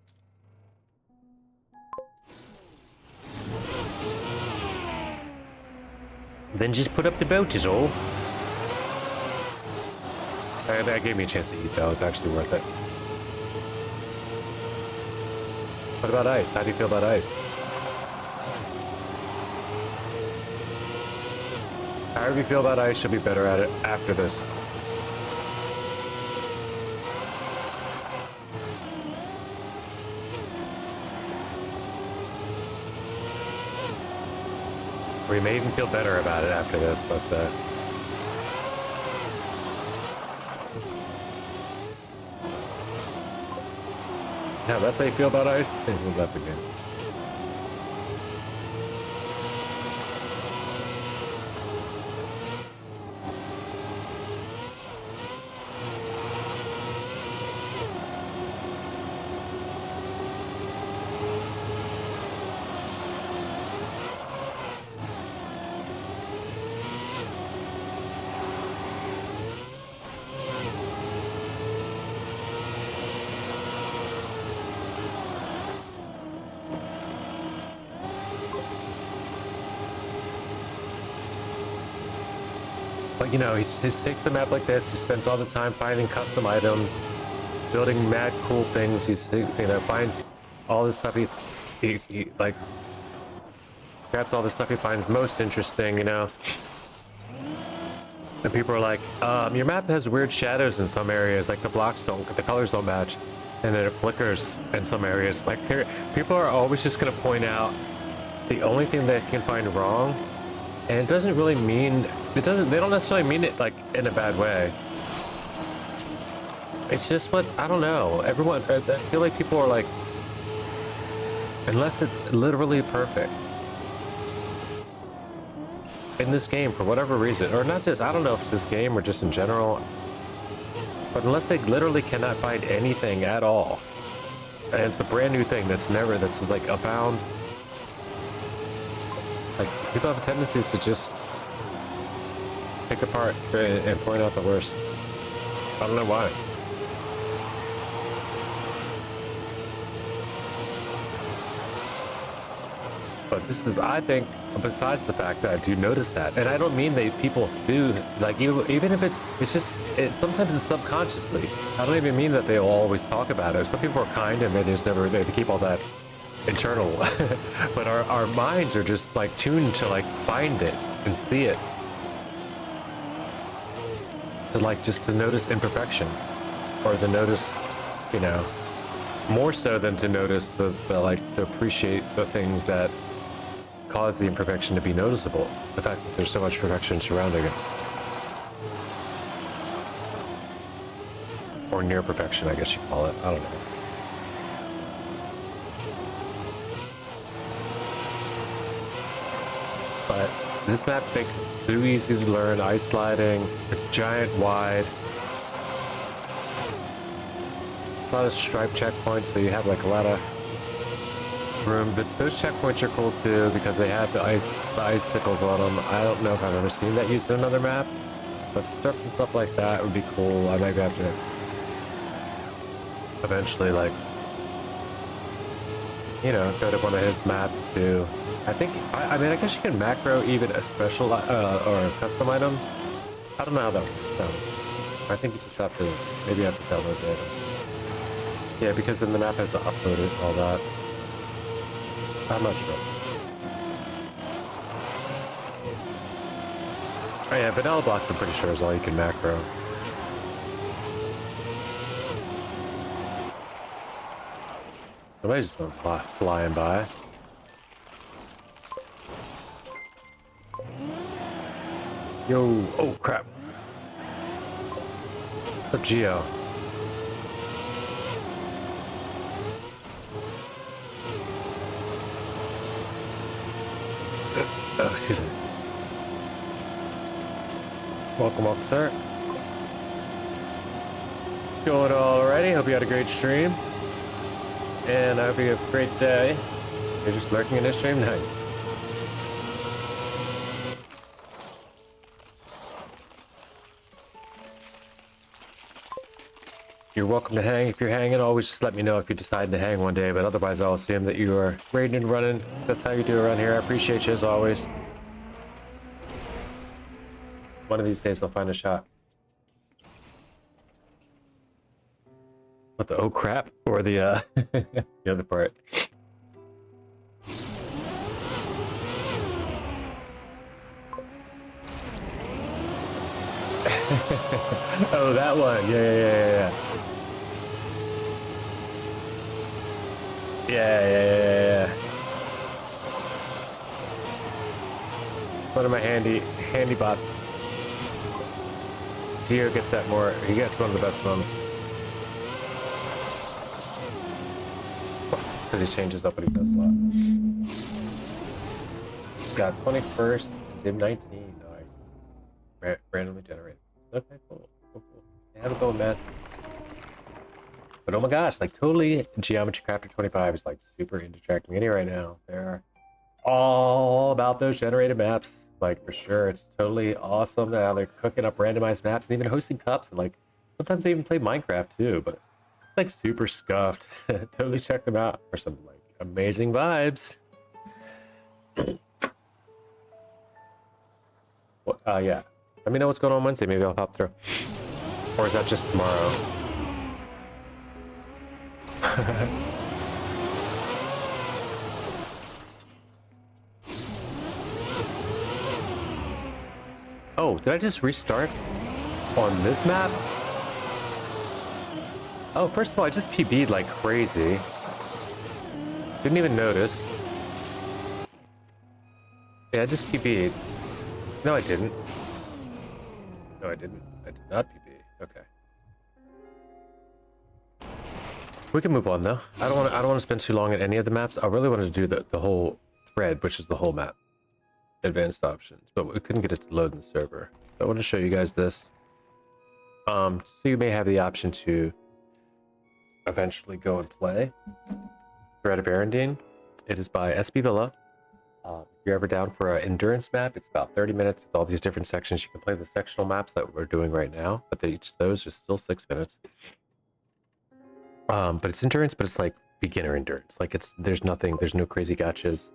Then just put up the boat is all. That gave me a chance to eat though. It's actually worth it. What about ice? How do you feel about ice? However you feel about ice, you'll be better at it after this. We may even feel better about it after this, let's say. Yeah, that's how you feel about ice? We'll let the game. But you know, he takes a map like this, he spends all the time finding custom items, building mad cool things, finds all this stuff he like, grabs all the stuff he finds most interesting, you know? And people are like, your map has weird shadows in some areas, like the colors don't match, and then it flickers in some areas. Like, people are always just gonna point out the only thing they can find wrong, and it doesn't really mean, they don't necessarily mean it like in a bad way. It's just what, I don't know, I feel like people are like, unless it's literally perfect in this game for whatever reason, or not just, I don't know if it's this game or just in general, but unless they literally cannot find anything at all, and it's a brand new thing that's just like abound, like people have tendencies to just pick apart and point out the worst. I don't know why. But this is, I think, besides the fact that I do notice that, and I don't mean people do, like, even if sometimes it's subconsciously. I don't even mean that they'll always talk about it. Some people are kind and they keep all that internal. But our minds are just like tuned to like find it and see it. To like, just to notice imperfection, or to notice, you know, more so than to notice the like, to appreciate the things that cause the imperfection to be noticeable. The fact that there's so much perfection surrounding it. Or near perfection, I guess you call it. I don't know. But this map makes it so easy to learn. Ice sliding, it's giant wide. A lot of stripe checkpoints, so you have like a lot of room. But those checkpoints are cool too because they have the icicles on them. I don't know if I've ever seen that used in another map, but surfing stuff like that would be cool. I might have to eventually, like, you know, go to one of his maps too. I think, I mean, I guess you can macro even a special or custom items. I don't know how that sounds. I think you just have to, maybe you have to download data. Yeah, because then the map has to upload it, all that. I'm not sure. Oh yeah, vanilla blocks I'm pretty sure is all you can macro. Somebody's just went flying by. Yo, oh crap. What's up, Geo? Oh, excuse me. Welcome, sir. Going alrighty. Hope you had a great stream. And I hope you have a great day. You're just lurking in this stream? Nice. You're welcome to hang. If you're hanging, always just let me know if you decide to hang one day, but otherwise I'll assume that you are raiding and running. That's how you do around here. I appreciate you as always. One of these days I'll find a shot. What, the oh crap? Or the the other part? Oh, that one. Yeah. Yeah. One of my handy bots. Geo gets that more. He gets one of the best ones. Because he changes up what he does a lot. Got 21st, dim 19. Nice. Randomly generated. Okay, cool. Cool. Yeah, have a go, man. But oh my gosh, like totally Geometry Crafter 25 is like super into trackmania right now. They're all about those generated maps. Like for sure, it's totally awesome how they're cooking up randomized maps and even hosting cups and like sometimes they even play Minecraft too, but it's like super scuffed. Totally check them out for some like amazing vibes. Well, yeah. Let me know what's going on Wednesday. Maybe I'll pop through. Or is that just tomorrow? Oh, did I just restart on this map? Oh, first of all, I just PB'd like crazy. Didn't even notice. Yeah, I just PB'd. No, I didn't. No, I didn't. I did not PB. Okay. We can move on though. I don't want to spend too long on any of the maps. I really wanted to do the whole thread, which is the whole map. Advanced options, but we couldn't get it to load in the server. So I want to show you guys this. So you may have the option to eventually go and play Thread of Arendine. It is by SB Villa. If you're ever down for an endurance map, it's about 30 minutes. It's all these different sections. You can play the sectional maps that we're doing right now, but each of those is still 6 minutes. But it's endurance, but it's like beginner endurance. Like there's no crazy gotchas.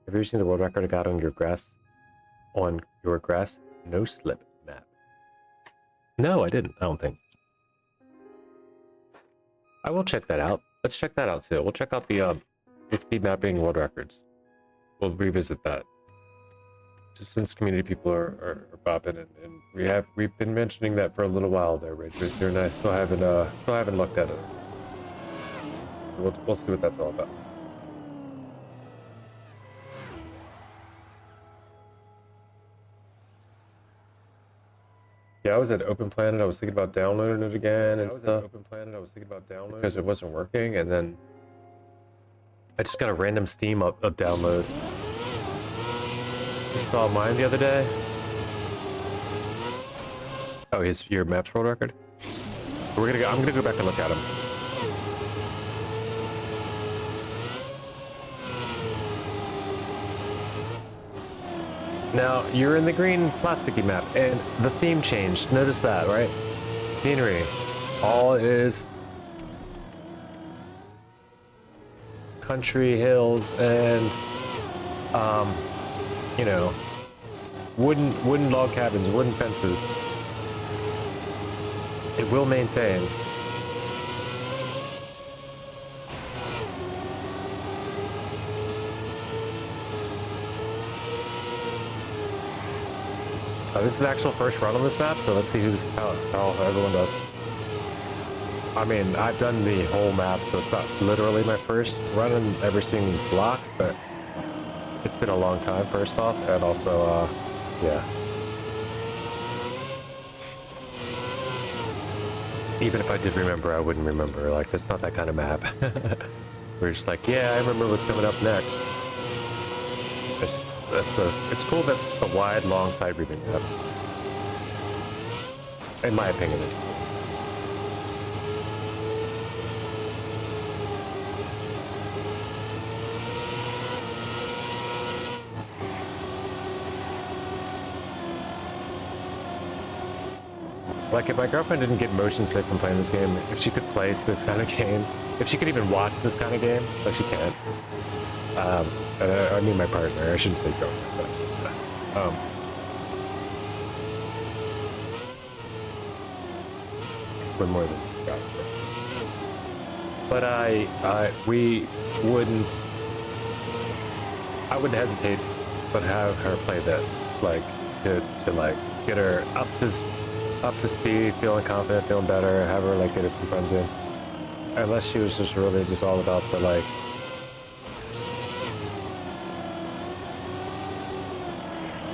Have you ever seen the world record I got on your grass no slip map? No, I didn't. I don't think. I will check that out. Let's check that out too. We'll check out the speed mapping world records. We'll revisit that. Just since community people are bopping and we've been mentioning that for a little while there, Rage Racer, and I still haven't looked at it. We'll see what that's all about. Yeah, I was at Open Planet. I was thinking about downloading it again and stuff. Because it wasn't working, and then I just got a random Steam download. You saw mine the other day. Oh, your maps world record. I'm gonna go back and look at them. Now, you're in the green plasticky map, and the theme changed. Notice that, right? Scenery. All is country, hills, and, you know, wooden log cabins, wooden fences. It will maintain. This is actual first run on this map, so let's see how everyone does. I mean, I've done the whole map, so it's not literally my first run and ever seeing these blocks, but it's been a long time, first off, and also, yeah. Even if I did remember, I wouldn't remember. Like, it's not that kind of map. We're just like, yeah, I remember what's coming up next. It's cool that's a wide, long side reaping map. In my opinion, it's cool. Like, if my girlfriend didn't get motion sick from playing this game, if she could play this kind of game, if she could even watch this kind of game, like she can't. I mean my partner, I shouldn't say girlfriend, but, we're more than that. But I wouldn't hesitate but have her play this, like, to like, get her up to speed, feeling confident, feeling better, have her, like, get her friends in. Unless she was just really just all about the, like,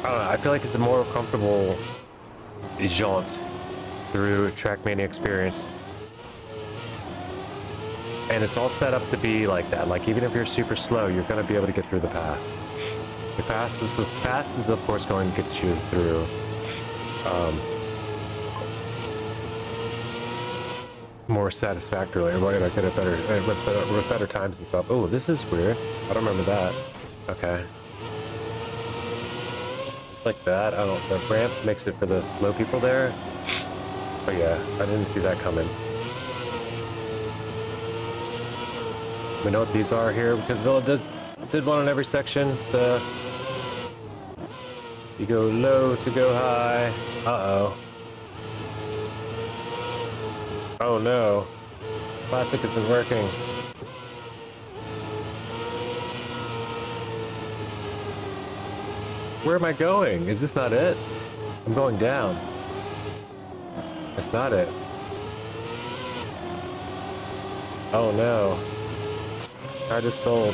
I don't know, I feel like it's a more comfortable jaunt through Trackmania experience. And it's all set up to be like that. Like, even if you're super slow, you're going to be able to get through the path. The fast is of course going to get you through more satisfactorily, right? I get it better with better times and stuff. Oh, this is weird. I don't remember that. Okay. Just like that. I don't. The ramp makes it for the slow people there. But yeah, I didn't see that coming. We know what these are here because Villa did one on every section. So you go low to go high. Uh-oh. Oh no. Classic isn't working. Where am I going? Is this not it? I'm going down. That's not it. Oh no. I just sold.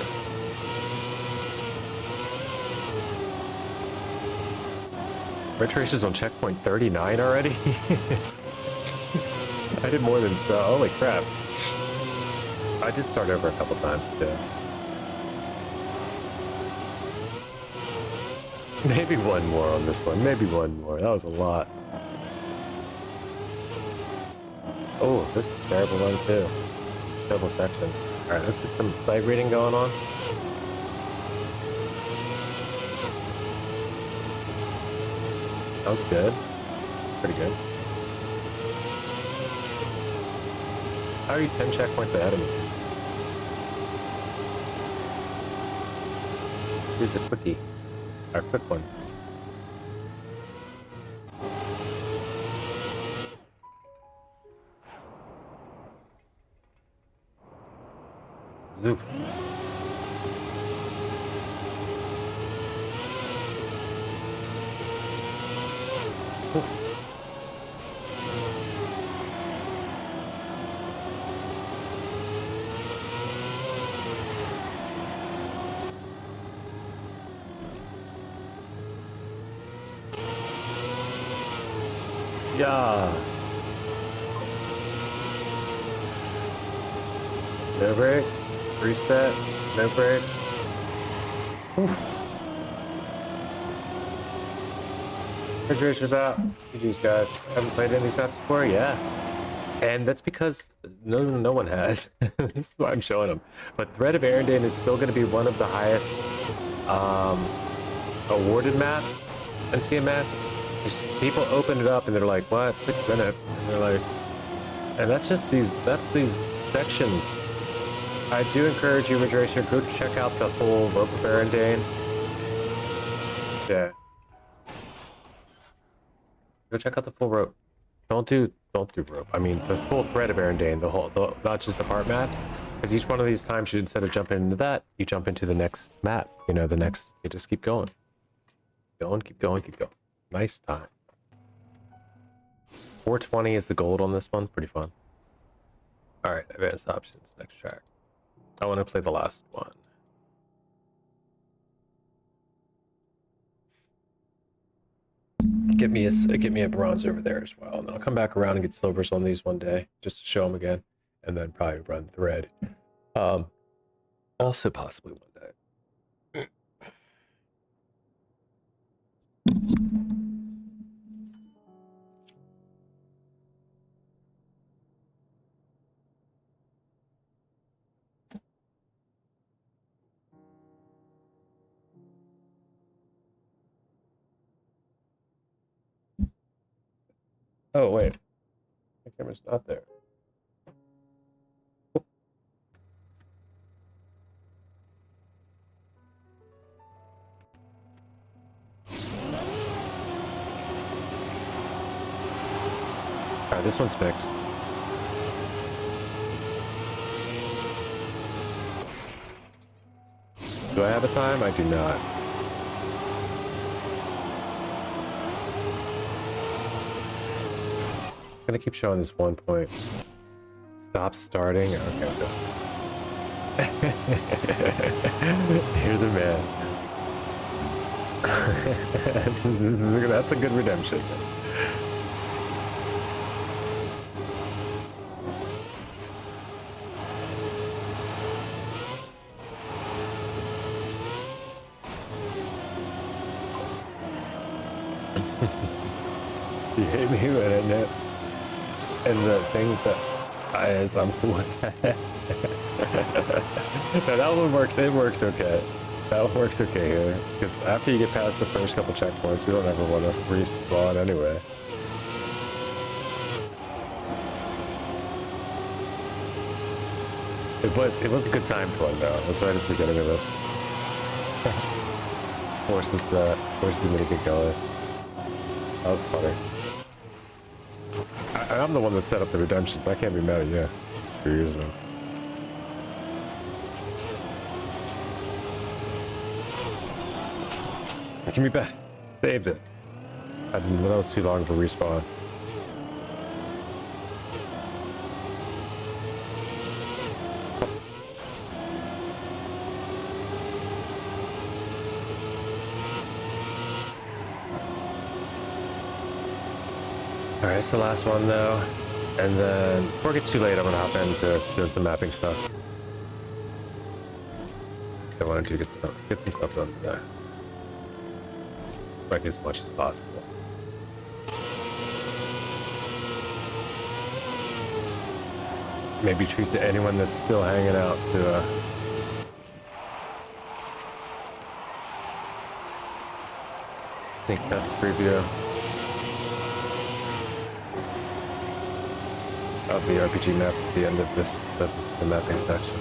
Ridge Racer's on checkpoint 39 already? I did more than so. Holy crap. I did start over a couple times too. Maybe one more on this one. Maybe one more. That was a lot. Oh, this is a terrible one too. Terrible section. Alright, let's get some sight reading going on. That was good. Pretty good. How are you 10 checkpoints ahead of me? Here's a quickie. Our quick one. Zoof. Oof. Yeah. No brakes. Reset. No brakes. Oof. Ridge Racer's out. GG's guys. Haven't played any of these maps before? Yeah. And that's because no one has. This is why I'm showing them. But Thread of Arendane is still going to be one of the highest awarded maps in TMX. People open it up and they're like, what, 6 minutes? And they're like, and that's these sections. I do encourage you, Ridge Racer, go check out the full Rope of Arendane. Yeah. Go check out the full rope. Don't do rope. I mean, the full Thread of Arendane, not just the part maps. Because each one of these times, you instead of jumping into that, you jump into the next map. You know, you just keep going. Keep going. Nice time. 420 is the gold on this one. Pretty fun. Alright, advanced options. Next track. I want to play the last one. Get me a bronze over there as well. And then I'll come back around and get silvers on these one day. Just to show them again. And then probably run Thread. Also possibly one day. Oh, wait. The camera's not there. Alright, this one's fixed. Do I have a time? I do not. I'm gonna keep showing this 1 point. Stop starting. Okay, just. You're the man. That's a good redemption. You hit me with it, and the things that I'm cool with that. No, that one works. It works okay. That one works okay here, because after you get past the first couple checkpoints, you don't ever want to respawn anyway. It was a good timed one though. It was right at the beginning of this. forces me to get going. That was funny. I'm the one that set up the redemptions. I can't be mad at you. 3 years ago. Give me back. Saved it. I didn't. That was too long to respawn. Alright, it's the last one though. And then, before it gets too late, I'm gonna hop into doing some mapping stuff. Because I wanted to get some stuff done today. Like as much as possible. Maybe treat to anyone that's still hanging out to sneak test preview of the RPG map at the end of this the mapping section.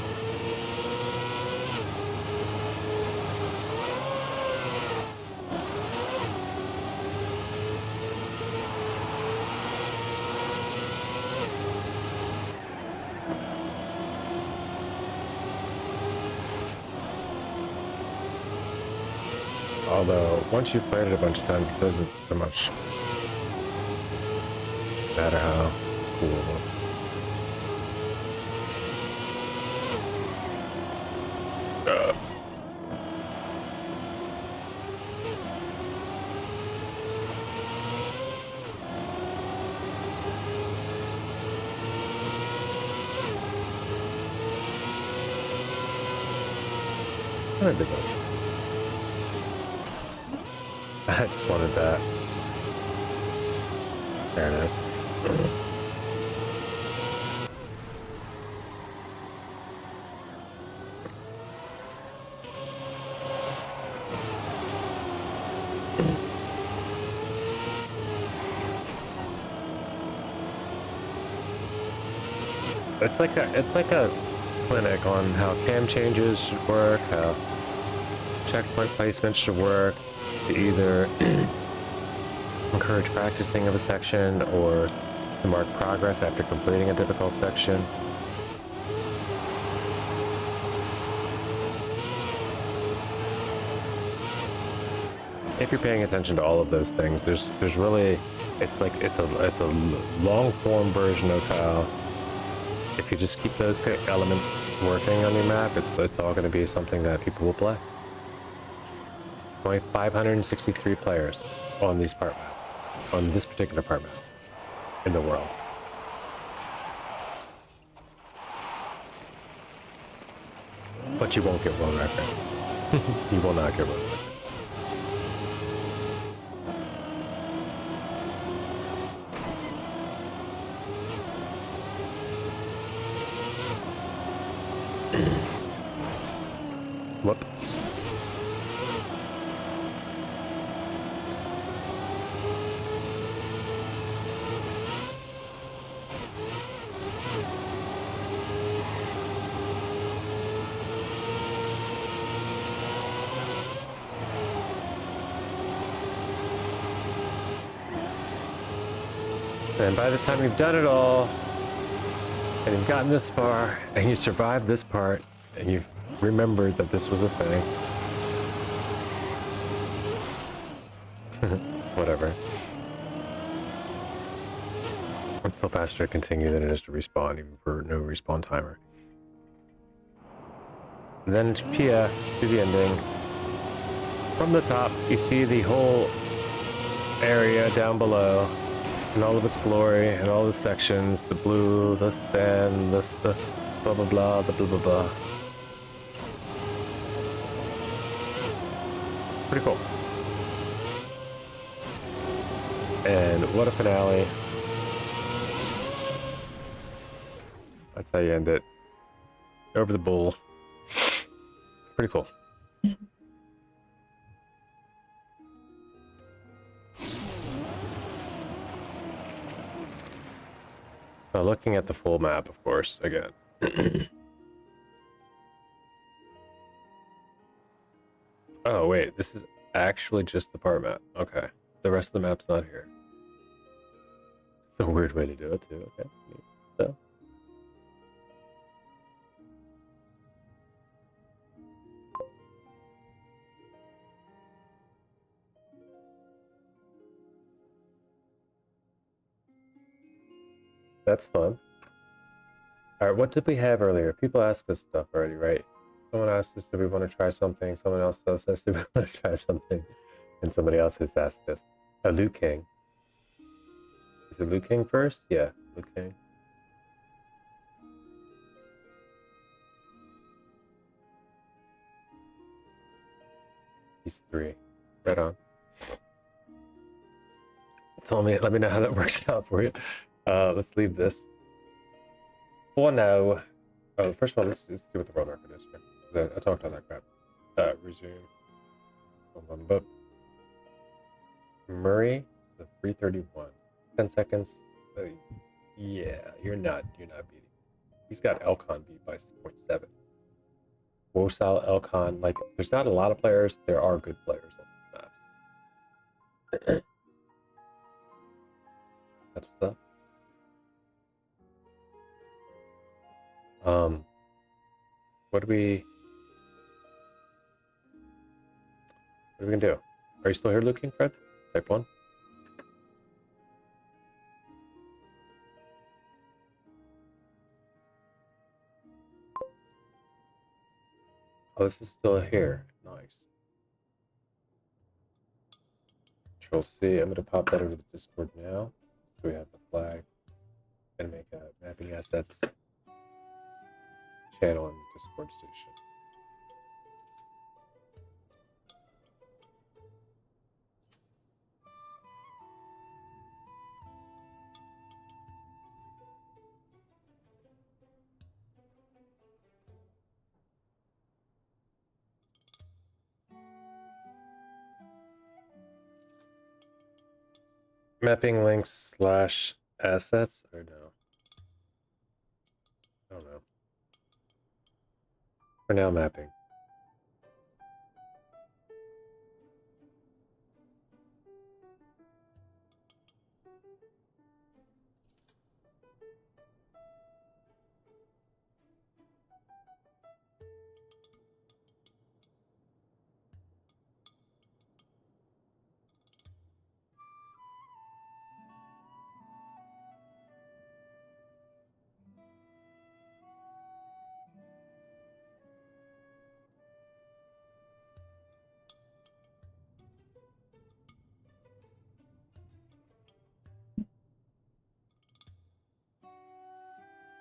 Although, once you've played it a bunch of times, it doesn't so much matter how cool it looks. I did this. I just wanted that. There it is. It's like a clinic on how cam changes should work, how checkpoint placements should work, to either encourage practicing of a section or to mark progress after completing a difficult section. If you're paying attention to all of those things, there's really, it's a long form version of how, if you just keep those elements working on your map, it's all going to be something that people will play. Only 563 players on these part maps, on this particular part map in the world. But you won't get world record. You will not get world record. Whoop. And by the time you've done it all, and you've gotten this far, and you survived this part, and you've remembered that this was a thing. Whatever. It's still faster to continue than it is to respawn, even for no respawn timer. And then to PF, to the ending. From the top, you see the whole area down below in all of its glory and all the sections, the blue, the sand, the blah blah blah, the blah blah blah. Pretty cool. And what a finale. That's how you end it. Over the bull. Pretty cool. Now looking at the full map, of course, again. Oh, wait, this is actually just the part map. Okay. The rest of the map's not here. It's a weird way to do it, too. Okay. So. That's fun. Alright, what did we have earlier? People asked us stuff already, right? Someone asked us, do we want to try something? Someone else asked us, do we want to try something? And somebody else has asked us. Liu Kang. Is it Liu Kang first? Yeah, Liu Kang. He's 3. Right on. Let me know how that works out for you. Let's leave this. For now. Oh, first of all, let's see what the world record is here. I talked all that crap. Resume. Boom. Murray, the 331. 10 seconds. Yeah, you're not beating. He's got Elcon beat by 0.7. Wosal, Elcon, like, there's not a lot of players. There are good players on these maps. That's what's up. What are we gonna do? Are you still here looking, Fred? Type 1. Oh, this is still here. Nice. Control C. I'm gonna pop that over to Discord now. So we have the flag. And make a mapping assets channel in the Discord station. Mapping links / assets or no? I don't know. For now, mapping.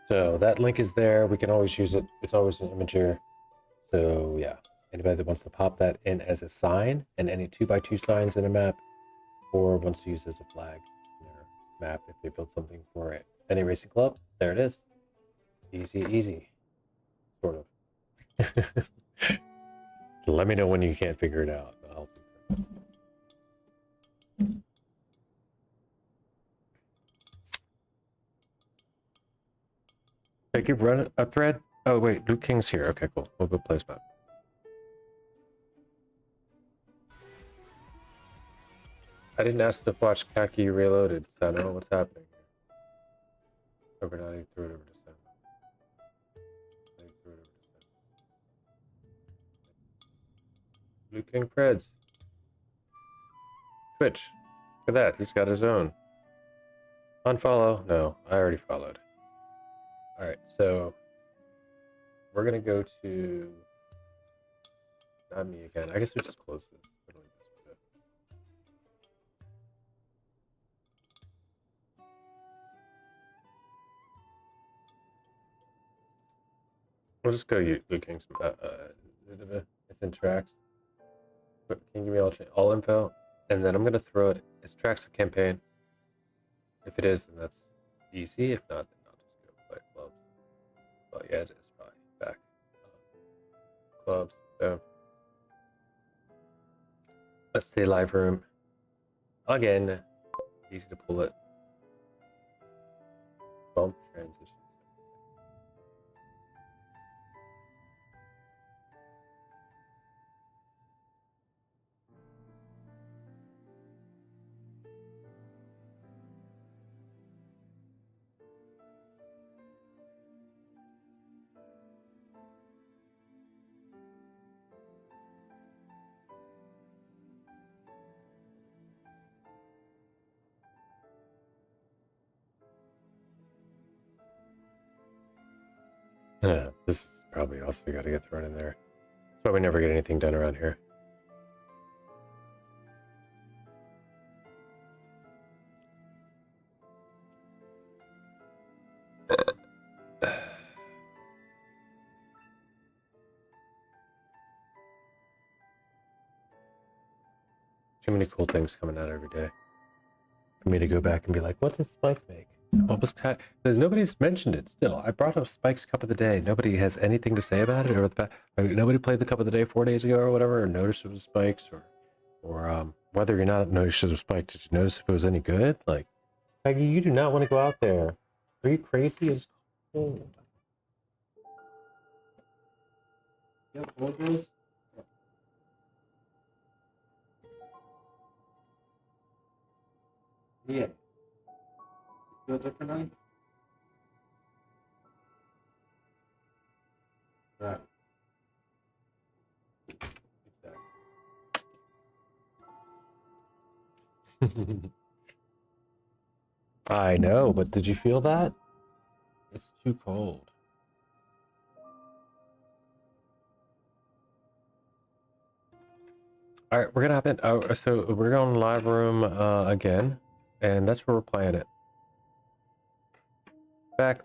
So that link is there. We can always use it. It's always an imager. So yeah, anybody that wants to pop that in as a sign and any 2x2 signs in a map, or wants to use it as a flag in their map if they build something for it. Any racing club, there it is. Easy, sort of. Let me know when you can't figure it out. I'll help you. Hey, keep running a thread. Oh wait, Luke King's here. Okay, cool. We'll go play spot. I didn't ask to watch Kaki Reloaded, so I don't know what's happening here. Overnight, threw it over to Sam. Luke King Preds. Twitch. Look at that. He's got his own. Unfollow? No, I already followed. Alright, so we're gonna go to not me again. I guess we just close this. We'll just go looking some. It's in tracks. But can you give me all info? And then I'm gonna throw it. It's tracks of campaign. If it is, then that's easy. If not, then I'll just go play clubs. Well, yeah, it is probably back. Clubs. So let's say live room. Again, easy to pull it. Bump transitions. Yeah, this is probably also got to get thrown in there. That's why we never get anything done around here. Too many cool things coming out every day for me to go back and be like, what did Spike make? What was because nobody's mentioned it still. I brought up Spike's Cup of the Day. Nobody has anything to say about it, or nobody played the Cup of the Day 4 days ago or whatever, or noticed it was Spike's, or whether you're not noticed it was Spike, did you notice if it was any good? Like, Peggy, you do not want to go out there. Are you crazy? It's cold. You have cold days? Yeah. Feel differently? Right. Exactly. I know, but did you feel that? It's too cold. All right, we're gonna hop in. Oh, so we're going live room again, and that's where we're playing it.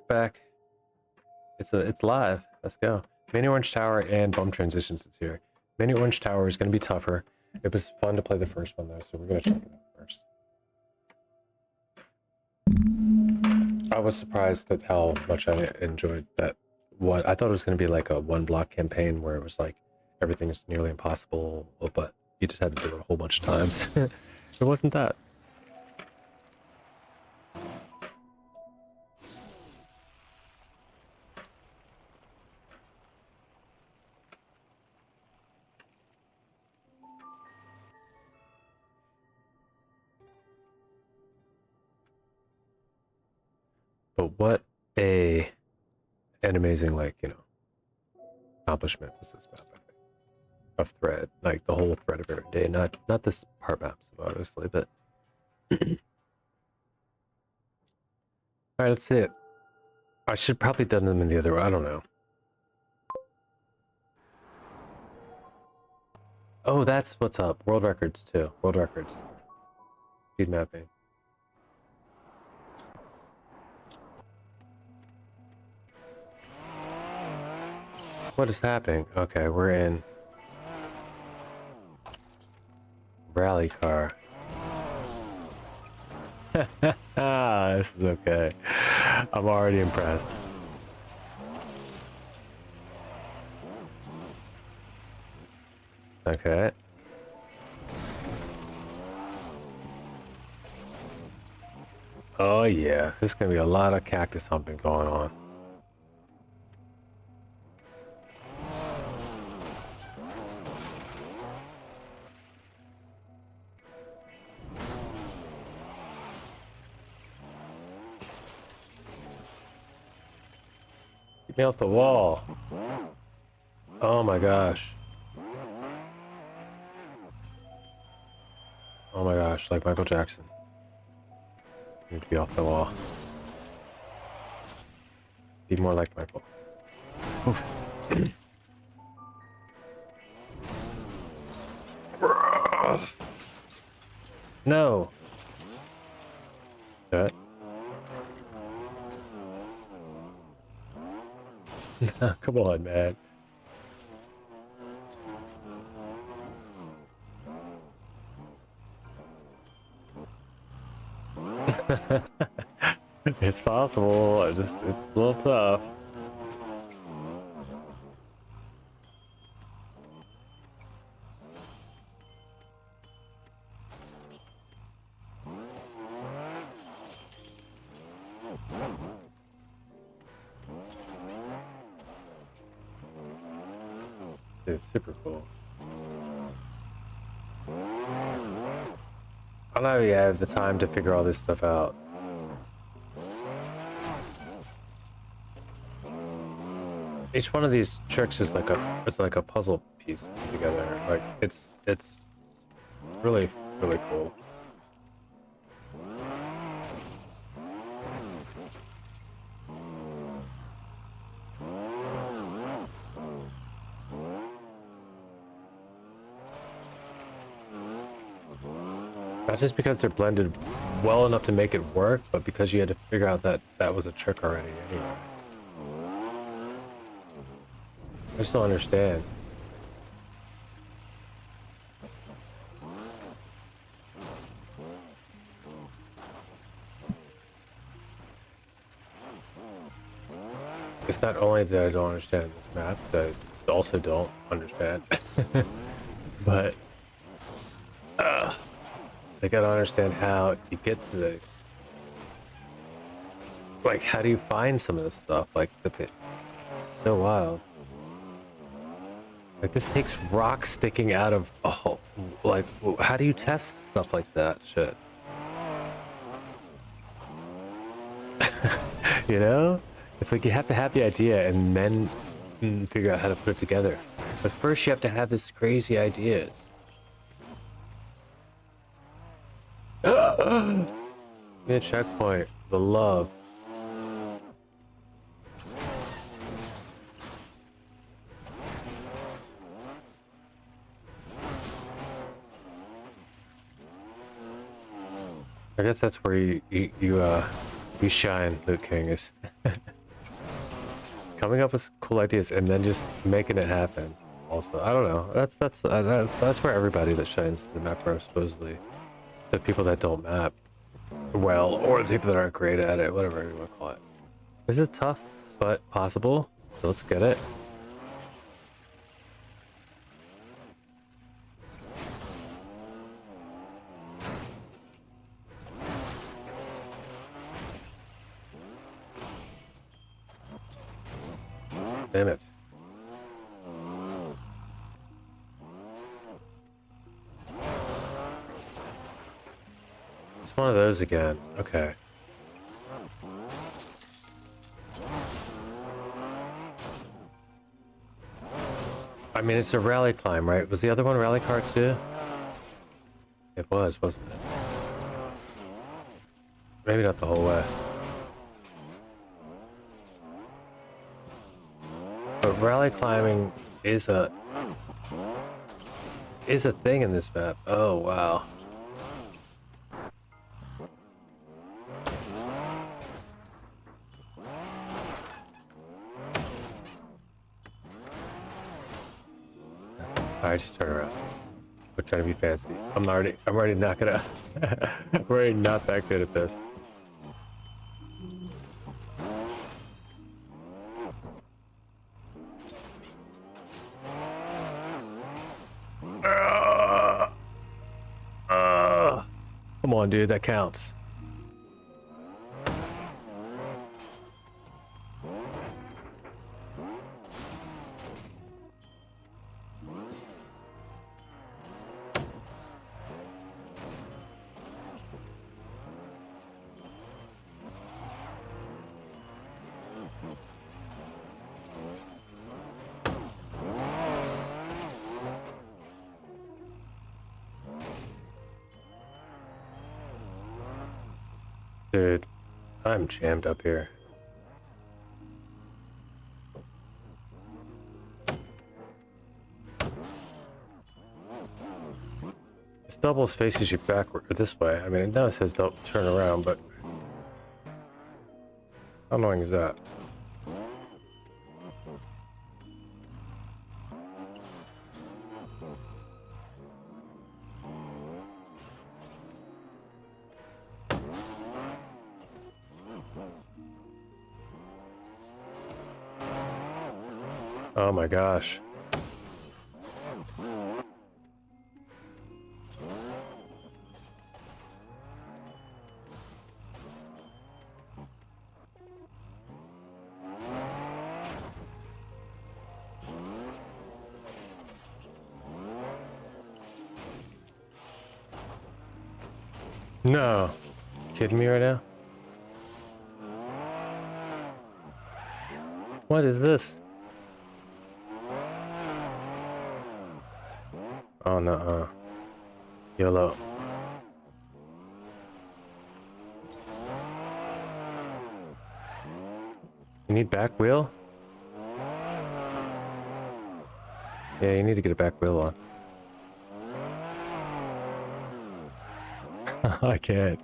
Back. It's live. Let's go. Mini Orange Tower and Bum Transitions is here. Mini Orange Tower is gonna be tougher. It was fun to play the first one though, so we're gonna check it out first. I was surprised at how much I enjoyed that one. I thought it was gonna be like a one block campaign where it was like everything is nearly impossible, but you just had to do it a whole bunch of times. It wasn't that. But what an amazing, like, accomplishment was this map, I think. Of thread, like the whole thread of every day, not this part maps, obviously, but alright, let's see it. I should probably done them in the other way, I don't know. Oh, that's what's up. World records too. World records. Speed mapping. What is happening? Okay, we're in rally car. This is okay. I'm already impressed. Okay. Oh yeah, there's gonna be a lot of cactus humping going on. Get me off the wall. Oh my gosh. Oh my gosh, like Michael Jackson. Need to be off the wall. Be more like Michael. Oof. No. That. Come on, man. It's possible. It's a little tough. Dude, it's super cool. I don't know if you have the time to figure all this stuff out. Each one of these tricks is like a puzzle piece put together. Like it's really cool. Not just because they're blended well enough to make it work, but because you had to figure out that that was a trick already anyway. I just don't understand. It's not only that I don't understand this map, that I also don't understand. But I gotta understand how you get to the, like, how do you find some of this stuff? Like the pit, it's so wild. Like this takes rocks sticking out of, oh, like how do you test stuff like that? Shit. You know, it's like you have to have the idea and then figure out how to put it together. But first you have to have this crazy ideas. Yeah, checkpoint. The love. I guess that's where you shine, Luke King, is coming up with cool ideas and then just making it happen. Also, I don't know. That's where everybody that shines the map pro supposedly. The people that don't map well, or the people that aren't great at it, whatever you want to call it. This is tough, but possible. So let's get it. Damn it. One of those again. Okay. I mean, it's a rally climb, right? Was the other one rally car too? It was, wasn't it? Maybe not the whole way. But rally climbing is a thing in this map. Oh wow. Alright, just turn around. We're trying to be fancy. I'm already not gonna I'm already not that good at this. Come on, dude, that counts. Dude, I'm jammed up here. This double faces you backward or this way. I mean, it now says don't turn around, but how annoying is that? Oh my gosh. No. Kidding me right now? What is this? Oh no. YOLO. You need back wheel? Yeah, you need to get a back wheel on. I can't.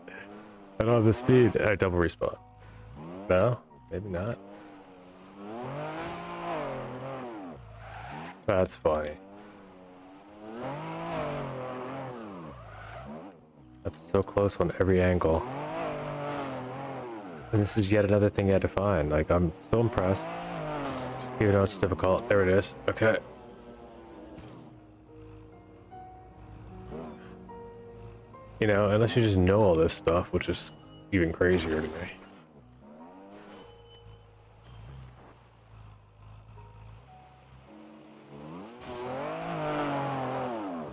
I don't have the speed. I double respawn. No? Maybe not. That's funny. That's so close on every angle. And this is yet another thing you had to find. Like, I'm so impressed. Even though it's difficult. There it is. Okay. You know, unless you just know all this stuff, which is even crazier to me.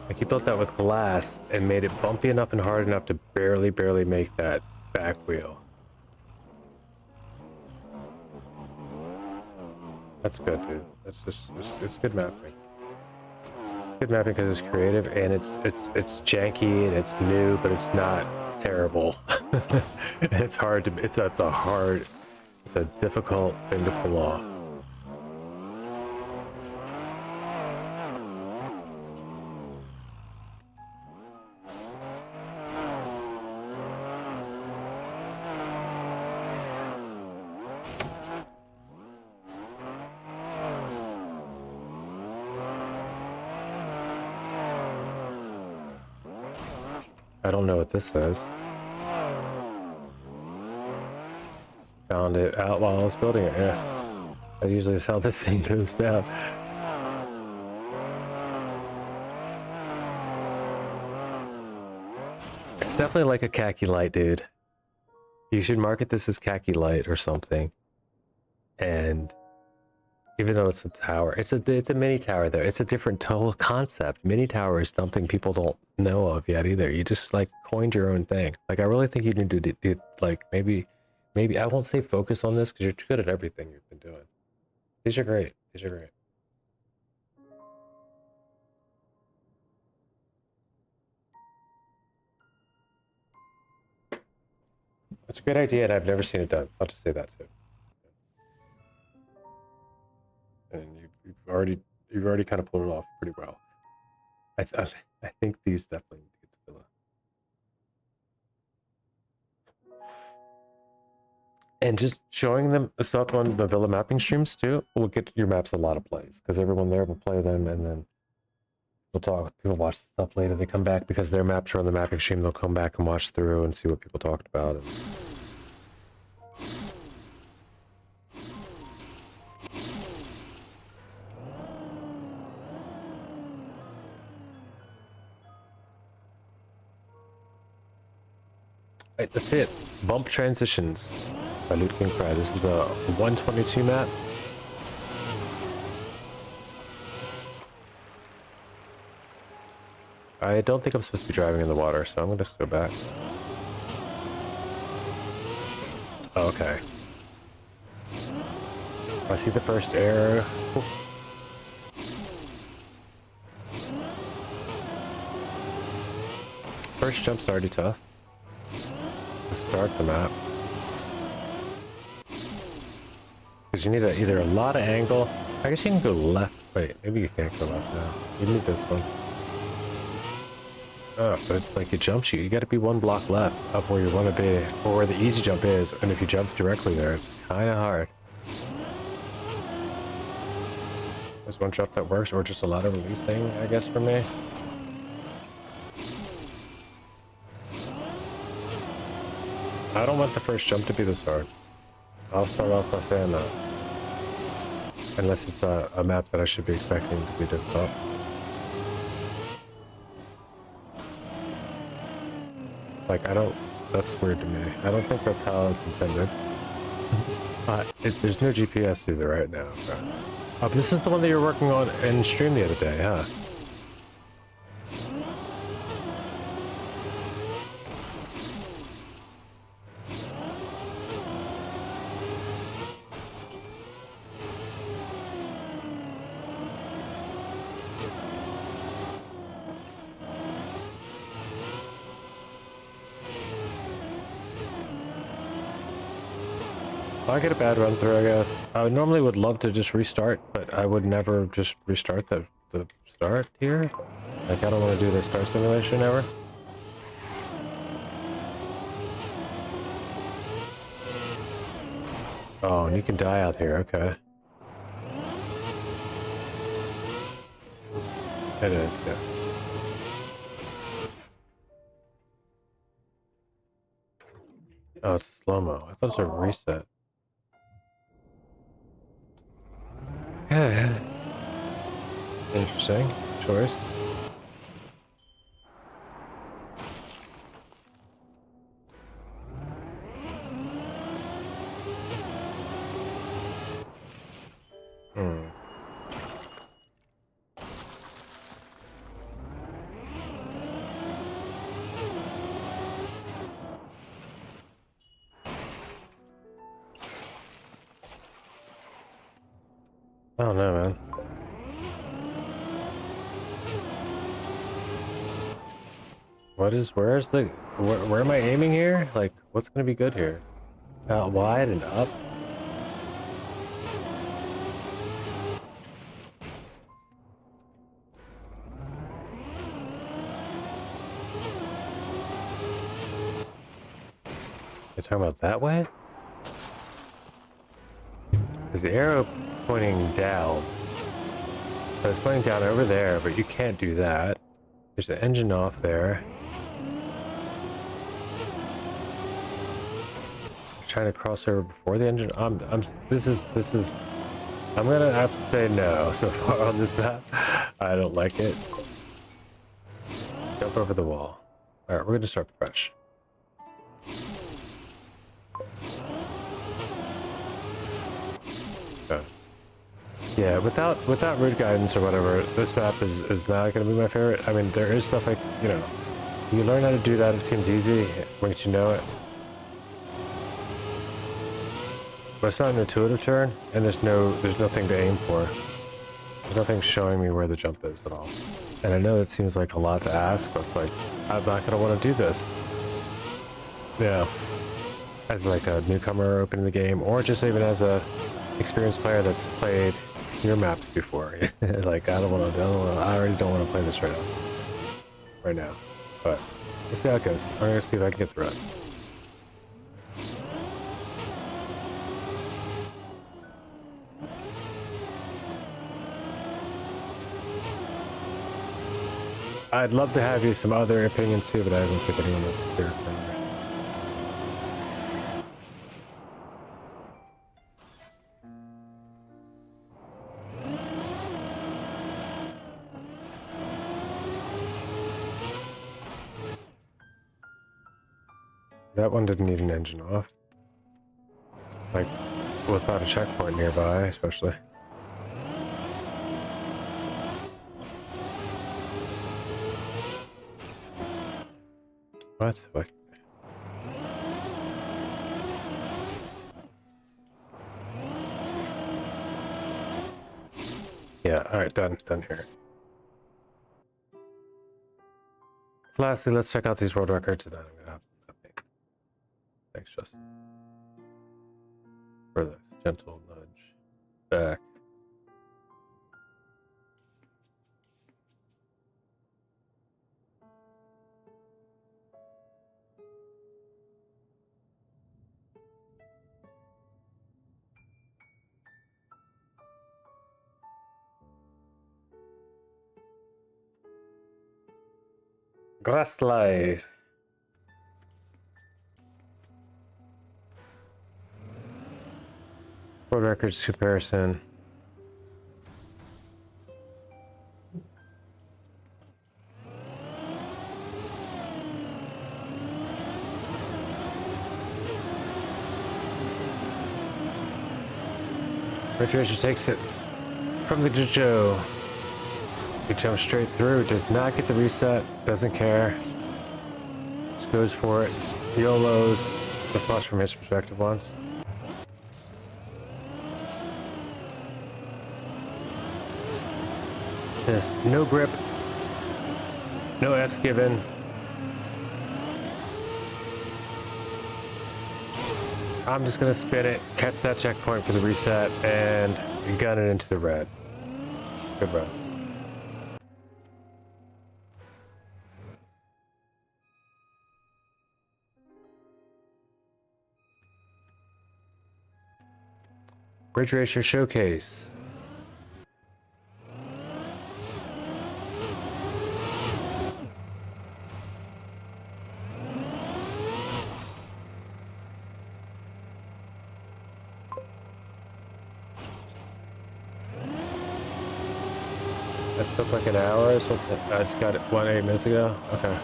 Like, he built that with glass and made it bumpy enough and hard enough to barely make that back wheel. That's good, dude. That's just, it's good mapping. Good mapping because it's creative and it's janky and it's new, but it's not terrible. It's hard to, it's a difficult thing to pull off. I don't know what this says. Found it out while I was building it, yeah. That usually is how this thing goes down. It's definitely like a khaki light, dude. You should market this as khaki light or something. And even though it's a tower, it's a mini tower though. It's a different total concept. Mini tower is something people don't know of yet either. You just like coined your own thing. Like I really think you need to do like maybe I won't say focus on this because you're too good at everything you've been doing. These are great. These are great. It's a great idea and I've never seen it done. I'll just say that too. And you've already kind of pulled it off pretty well. I think these definitely need to get to Villa. And just showing them stuff on the Villa mapping streams too will get your maps a lot of plays because everyone there will play them and then we'll talk. People watch the stuff later. They come back because their maps are on the mapping stream. They'll come back and watch through and see what people talked about. And right, that's it. Bump Transitions by Loot King Cry. This is a 122 map. I don't think I'm supposed to be driving in the water, so I'm gonna just go back. Okay. I see the first arrow. Ooh. First jump's already tough. To start the map. Because you need either a lot of angle. I guess you can go left. Wait, maybe you can't go left now. You need this one. Oh, but it's like it jumps you. You gotta be one block left of where you want to be, or where the easy jump is. And if you jump directly there, it's kind of hard. There's one jump that works, or just a lot of releasing, I guess, for me. I don't want the first jump to be this hard. I'll start off by saying that. Unless it's a map that I should be expecting to be difficult. Like, I don't... That's weird to me. I don't think that's how it's intended. There's no GPS either right now. Okay. Oh, this is the one that you're working on in stream the other day, huh? I get a bad run through, I guess. I normally would love to just restart, but I would never just restart the start here. Like, I don't want to do the start simulation ever. Oh, and you can die out here, okay. It is, yes. Oh, it's a slow-mo. I thought it was a reset. Yeah. Interesting choice. I don't know, man. Where am I aiming here? Like, what's gonna be good here? Out wide and up? You're talking about that way? Because the arrow pointing down. So it's pointing down over there, but you can't do that. There's the engine off there. Trying to cross over before the engine. This is. I'm gonna have to say no so far on this map. I don't like it. Jump over the wall. All right, we're gonna start fresh. Okay. Yeah, without route guidance or whatever, this map is not gonna be my favorite. I mean, there is stuff like, you know, you learn how to do that. It seems easy once you know it. But it's not an intuitive turn, and there's nothing to aim for. There's nothing showing me where the jump is at all. And I know it seems like a lot to ask, but it's like, I'm not gonna want to do this. Yeah. As like a newcomer opening the game, or just even as a experienced player that's played your maps before. Like, I already don't want to play this right now. But we'll see how it goes. I'm gonna see if I can get through it. I'd love to have you some other opinions too, but I haven't picked anyone else here. That one didn't need an engine off. Like, without a checkpoint nearby, especially. What? What? Yeah, alright, done here. Lastly, let's check out these world records and then I'm gonna have update. Thanks, Justin. For the gentle nudge back. Grassley. World records comparison. Ridge Racer takes it from the Jojo. He jumps straight through, does not get the reset, doesn't care. Just goes for it. YOLOs. Let's watch from his perspective once. There's no grip, no F's given. I'm just gonna spin it, catch that checkpoint for the reset, and gun it into the red. Good run. Ridge Racer Showcase. That took like an hour or something. I just got it 8 minutes ago. Okay.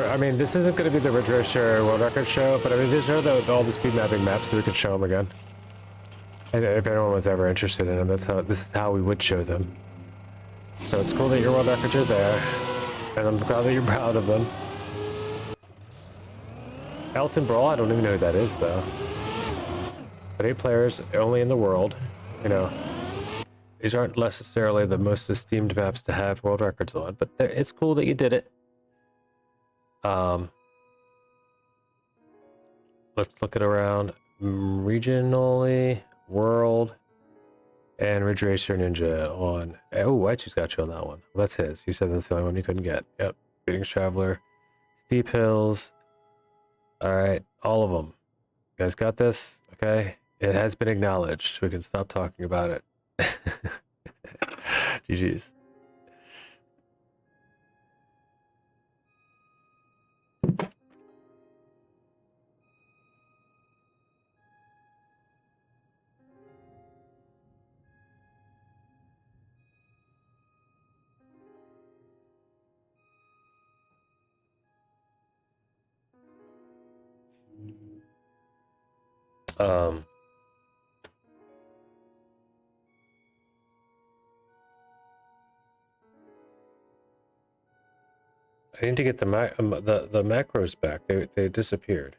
I mean, this isn't going to be the Ridge Racer World Record show, but I mean, these are all the speed mapping maps, so we could show them again. And if anyone was ever interested in them, this is how we would show them. So it's cool that your world records are there, and I'm glad that you're proud of them. Elton Brawl, I don't even know who that is though. But 8 players, only in the world. You know, these aren't necessarily the most esteemed maps to have world records on, but it's cool that you did it. Let's look it around regionally, world, and Ridge Racer Ninja on. Oh, Whitey's got you on that one. Well, that's his. You said that's the only one you couldn't get. Yep. Greetings, Traveler. Steep Hills. All right, all of them. You guys got this? Okay. It has been acknowledged. We can stop talking about it. GG's. I need to get the macros back. They disappeared.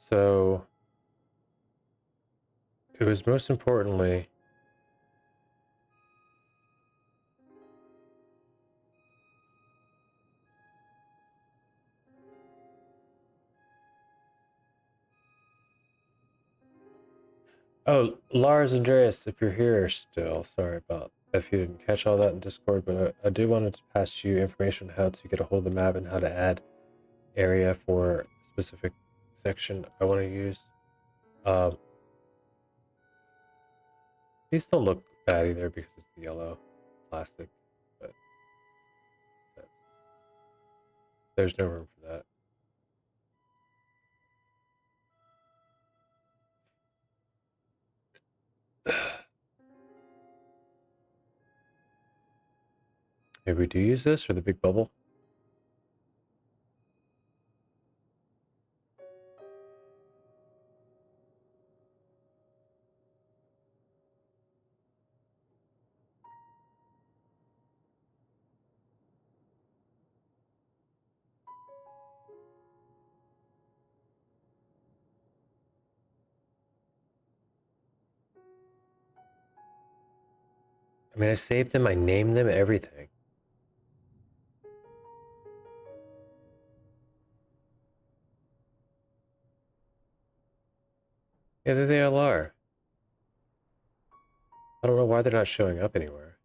So it was most importantly Lars Andreas, if you're here still, sorry about if you didn't catch all that in Discord, but I do want to pass you information on how to get a hold of the map and how to add area for a specific section I want to use. These don't look bad either because it's the yellow plastic, but there's no room for that. Maybe we do use this for the big bubble. I mean, I saved them, I named them, everything. Yeah, there they all are. I don't know why they're not showing up anywhere.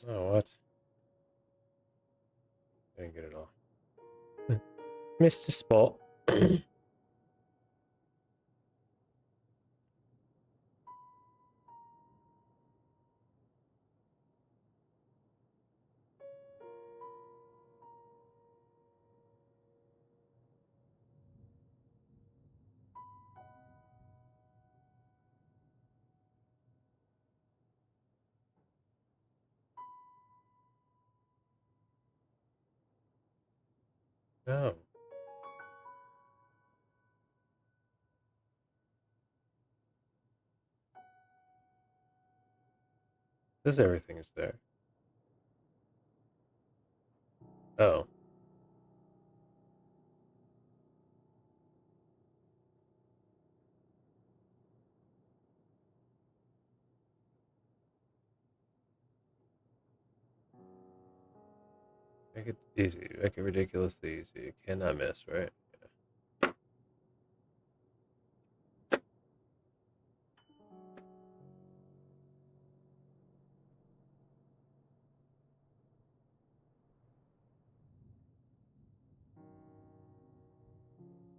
Oh, what? I didn't get it all. Mr. Spot. Oh. Says everything is there. Oh. Make it easy. Make it ridiculously easy. You cannot miss, right?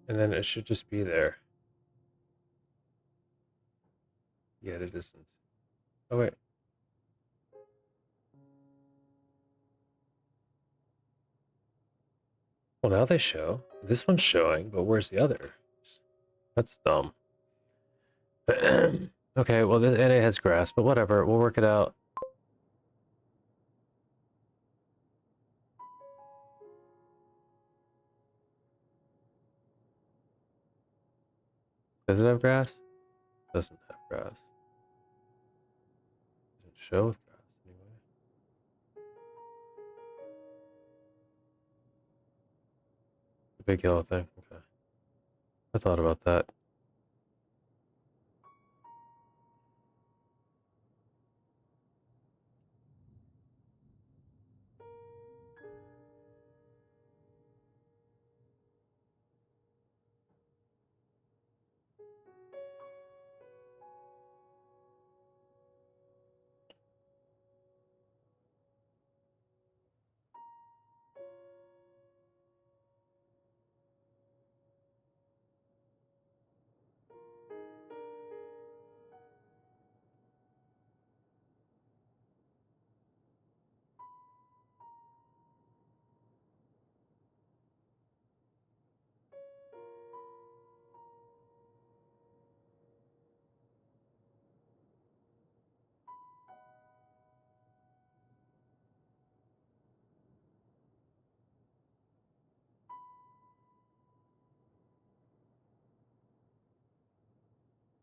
And then it should just be there. Yet it isn't. Oh, wait. Well, now they show. This one's showing, but where's the other? That's dumb. Okay, well, and it has grass, but whatever. We'll work it out. Does it have grass? Doesn't have grass. Doesn't show with grass anyway. The big yellow thing. Okay. I thought about that.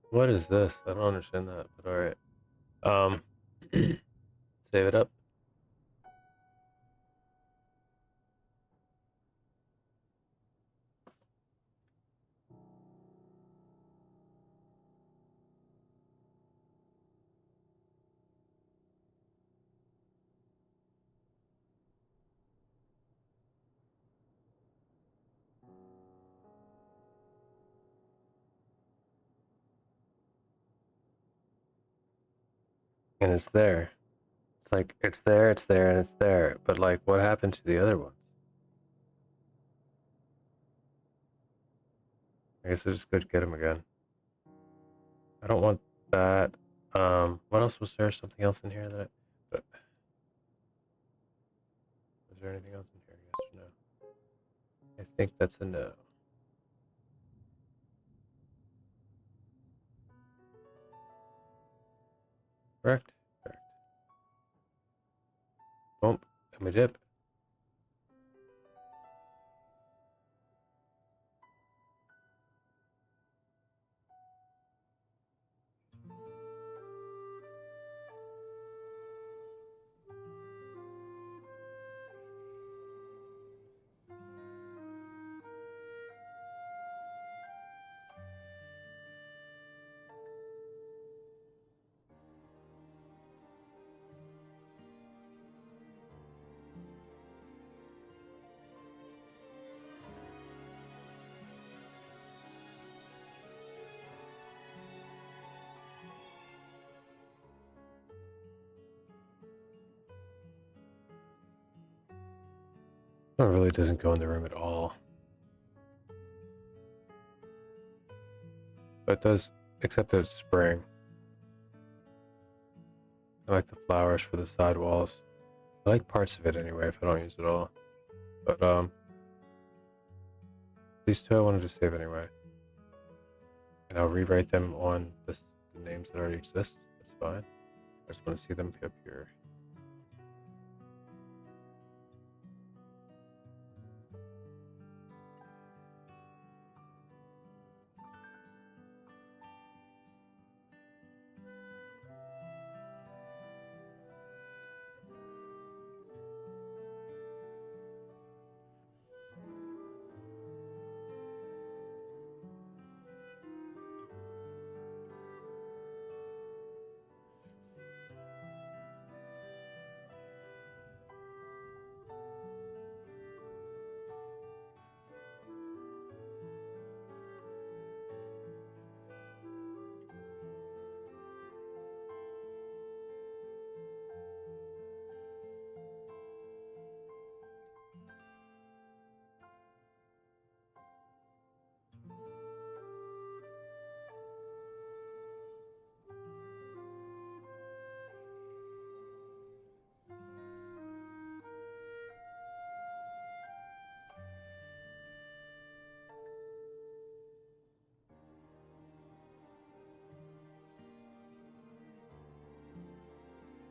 What is this? I don't understand that, but alright. Save it up. And it's there. It's like, it's there, and it's there. But like, what happened to the other ones? I guess I just go get them again. I don't want that. What else was there? Something else in here that I... But... Was there anything else in here? Yes or no? I think that's a no. Correct? Correct. Boom. And we dip. It really doesn't go in the room at all. But it does, except that it's spring. I like the flowers for the side walls. I like parts of it anyway, if I don't use it all. But, these two I wanted to save anyway. And I'll rewrite them on the names that already exist. That's fine. I just want to see them up here.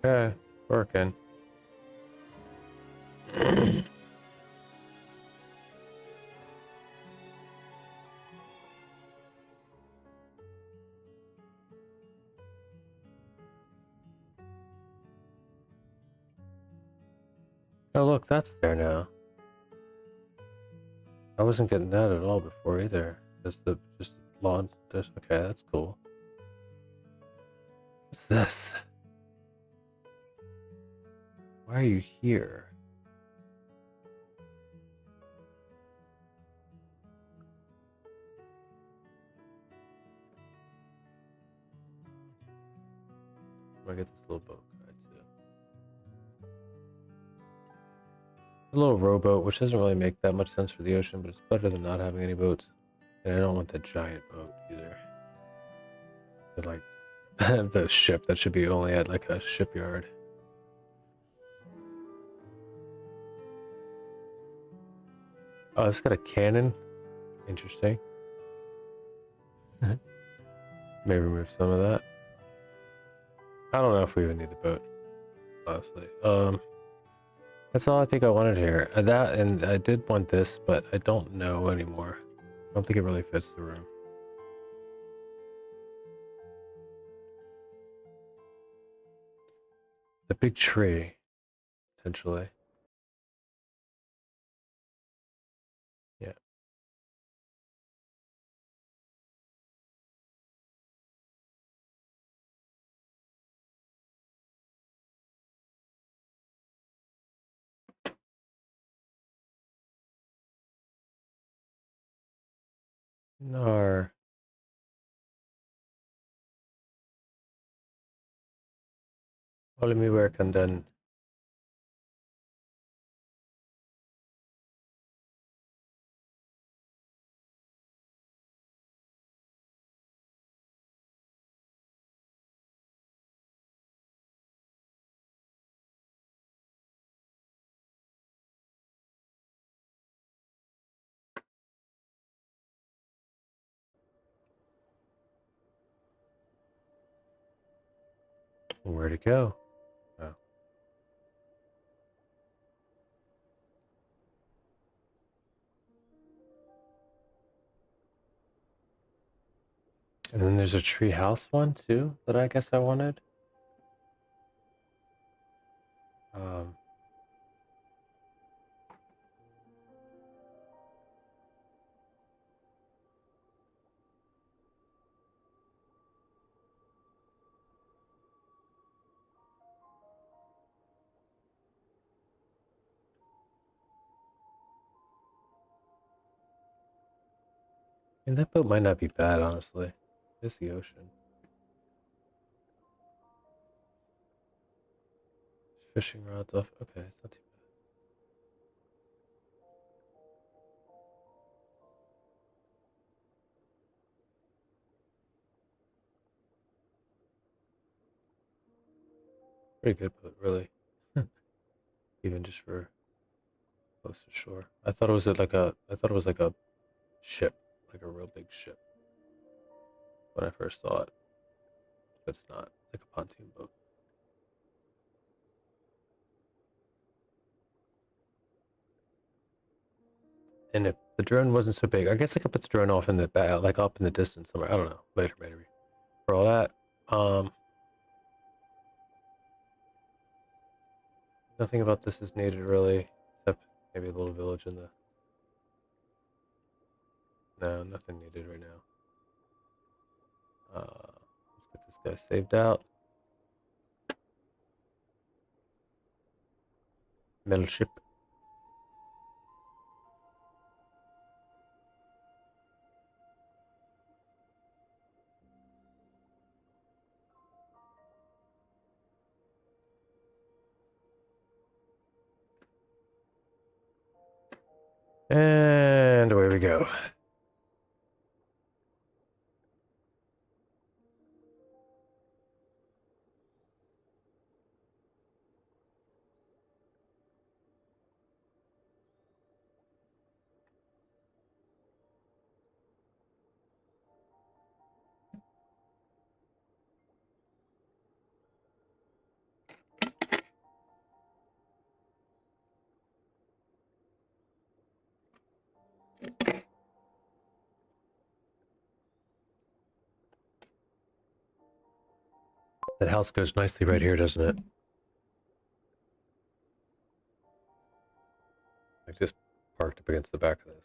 Okay, working. Oh look, that's there now. I wasn't getting that at all before either. Just lawn. Just okay, that's cool. What's this? Why are you here? I get this little boat guy too. A little rowboat, which doesn't really make that much sense for the ocean, but it's better than not having any boats. And I don't want that giant boat either. But like the ship that should be only at like a shipyard. Oh, it's got a cannon. Interesting. May remove some of that. I don't know if we even need the boat, honestly. That's all I think I wanted here. That, and I did want this, but I don't know anymore. I don't think it really fits the room. The big tree, potentially. Yeah. Nar. Håller mig verkan den. Where'd it go? Oh. And then there's a tree house one too that I guess I wanted. Um, and that boat might not be bad, honestly. It's the ocean. Fishing rods off. Okay, it's not too pretty good, but really, even just for close to shore. I thought it was like a ship, like a real big ship when I first saw it, but it's not. It's like a pontoon boat. And if the drone wasn't so big, I guess I could put the drone off in the back, like up in the distance somewhere. I don't know. Later, maybe. For all that, nothing about this is needed really, except maybe a little village in the. No, nothing needed right now. Let's get this guy saved out. Metal ship. And away we go. That house goes nicely right here, doesn't it? I just parked up against the back of this.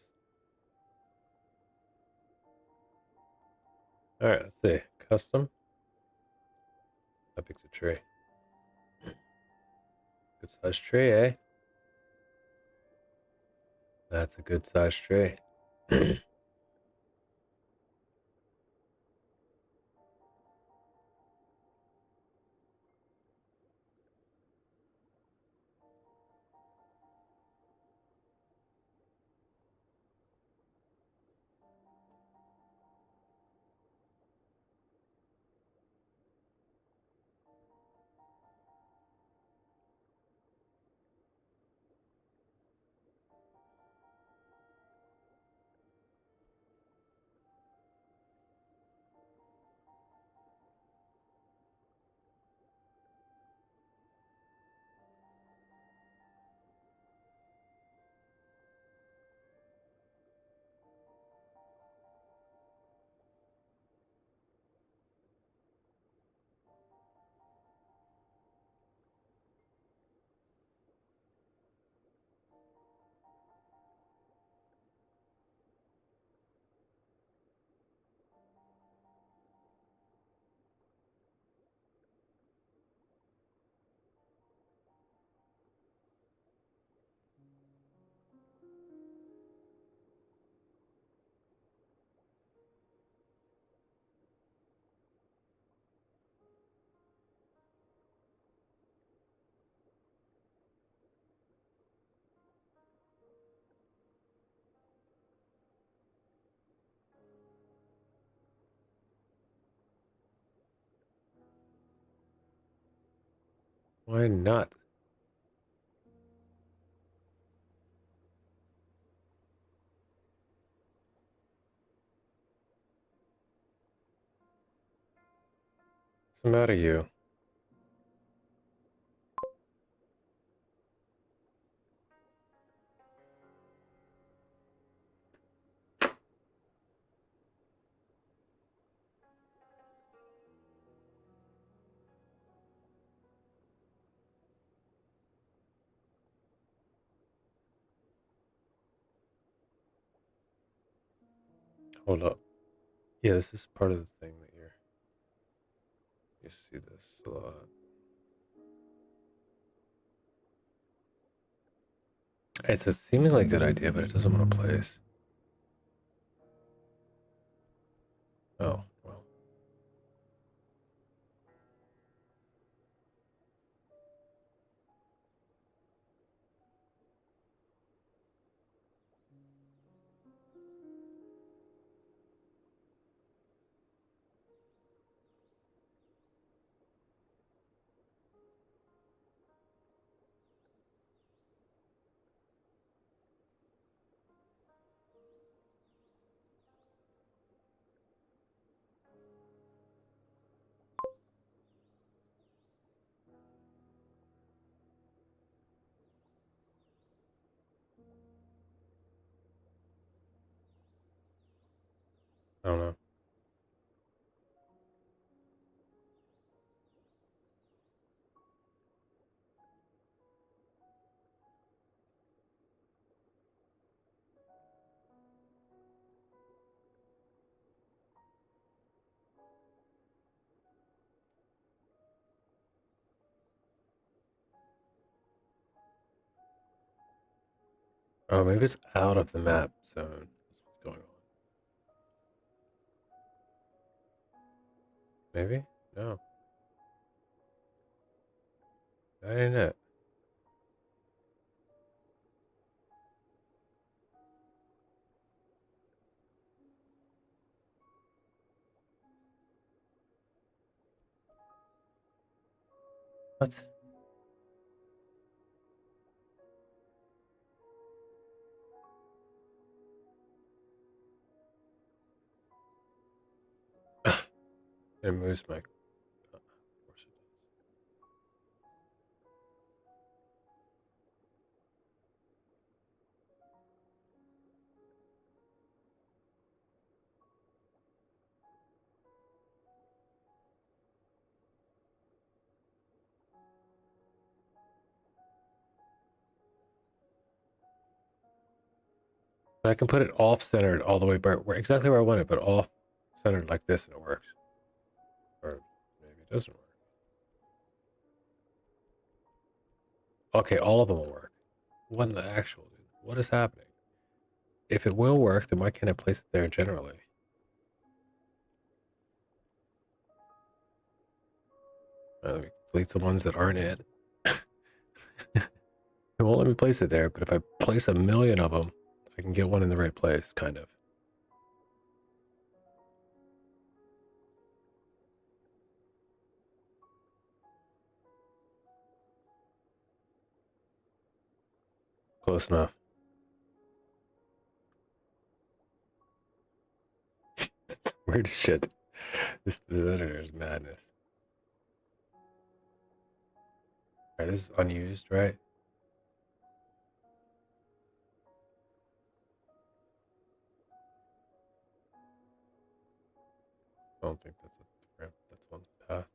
Alright, let's see. Custom. How big's a tree? Good sized tree, eh? That's a good sized tree. Why not? What's the matter, you? Hold up. Yeah, this is part of the thing that you see this a lot. It's a seemingly good idea, but it doesn't want to place. Oh, well. I don't know. Oh, maybe it's out of the map zone. That's what's going on. Maybe? No. That ain't it. What? It moves my... Of course it does. But I can put it off-centered all the way where exactly where I want it, but off-centered like this and it works. Or maybe it doesn't work. Okay, all of them will work. What in the actual, dude? What is happening? If it will work, then why can't I place it there generally? Let me delete the ones that aren't it. It won't let me place it there, but if I place 1,000,000 of them, I can get one in the right place, kind of. Close enough. Weird shit. This editor is madness. Alright, this is unused, right? I don't think that's a ramp. That's one path.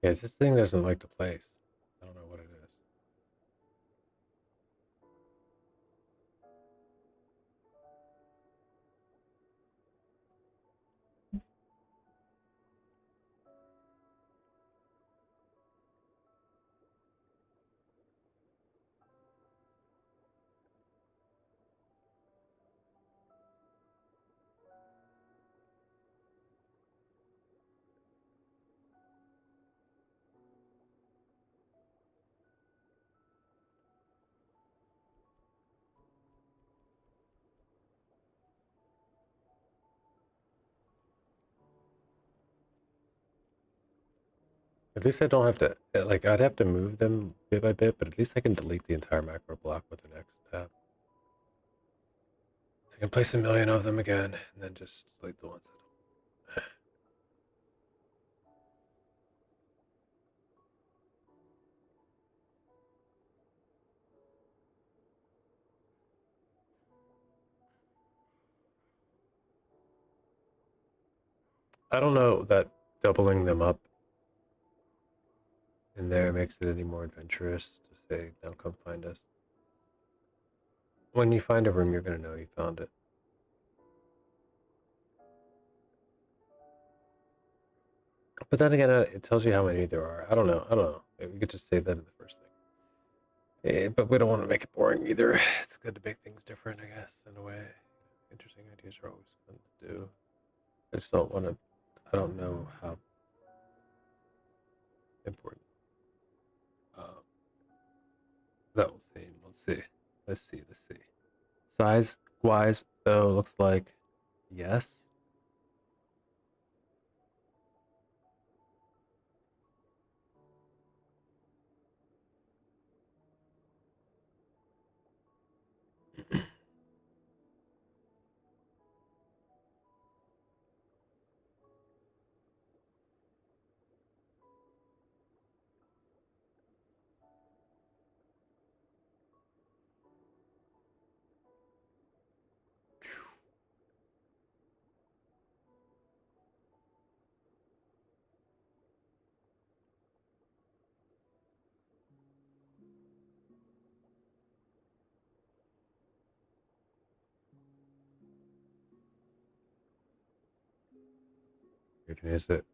Yeah, this thing doesn't like to place. I don't know what it is. At least I don't have to, like, I'd have to move them bit by bit, but at least I can delete the entire macro block with the next tab. So I can place 1,000,000 of them again, and then just delete the ones that I don't know that doubling them up in there makes it any more adventurous to say, now come find us. When you find a room, you're going to know you found it. But then again, it tells you how many there are. I don't know. Maybe we could just say that in the first thing. But we don't want to make it boring either. It's good to make things different, I guess, in a way. Interesting ideas are always fun to do. I just don't want to, I don't know how important that will seem. Let's see. Let's see. Size wise, though, looks like yes. You can use it.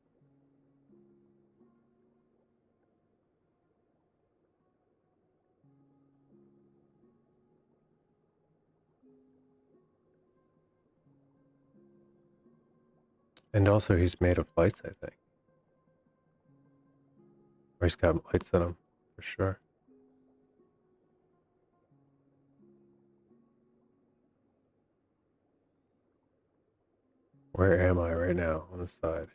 And also, he's made of lights, I think. Or he's got lights in him, for sure. Where am I right now? On the side.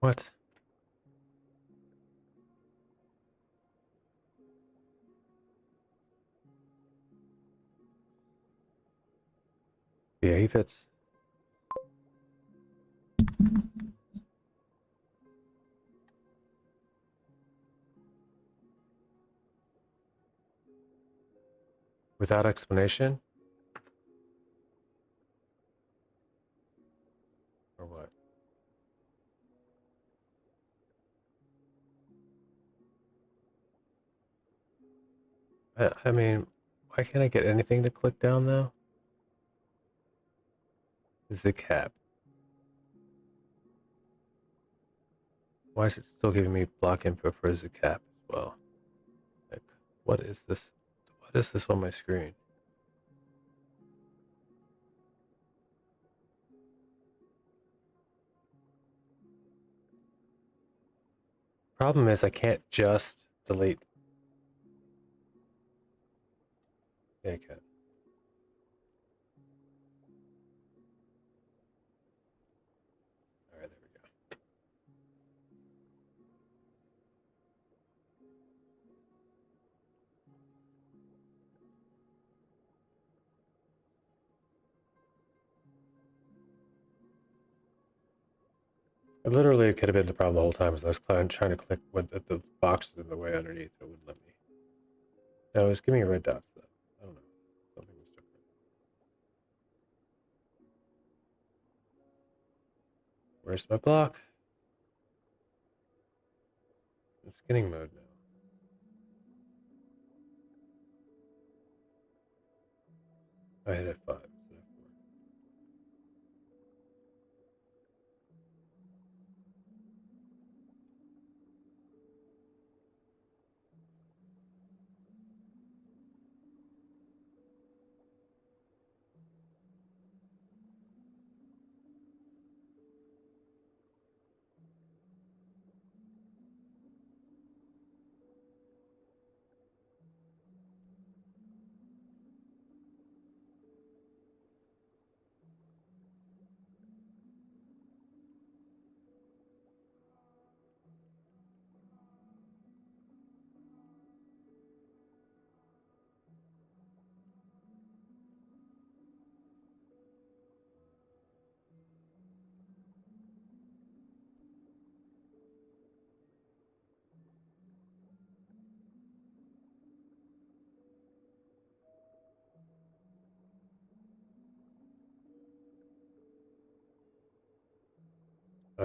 What? Yeah, he fits. Without explanation? Or what? I mean, why can't I get anything to click down though? Is the cap? Why is it still giving me block info for the cap as well? Like, what is this? What is this on my screen? Problem is I can't just delete. Yeah, I can. Alright, there we go. It literally could have been the problem the whole time as I was trying to click when the box was in the way underneath. It wouldn't let me. No, it was giving me red dots though. I don't know. Something was different. Where's my block? In skinning mode now. I hit F5 instead of 4.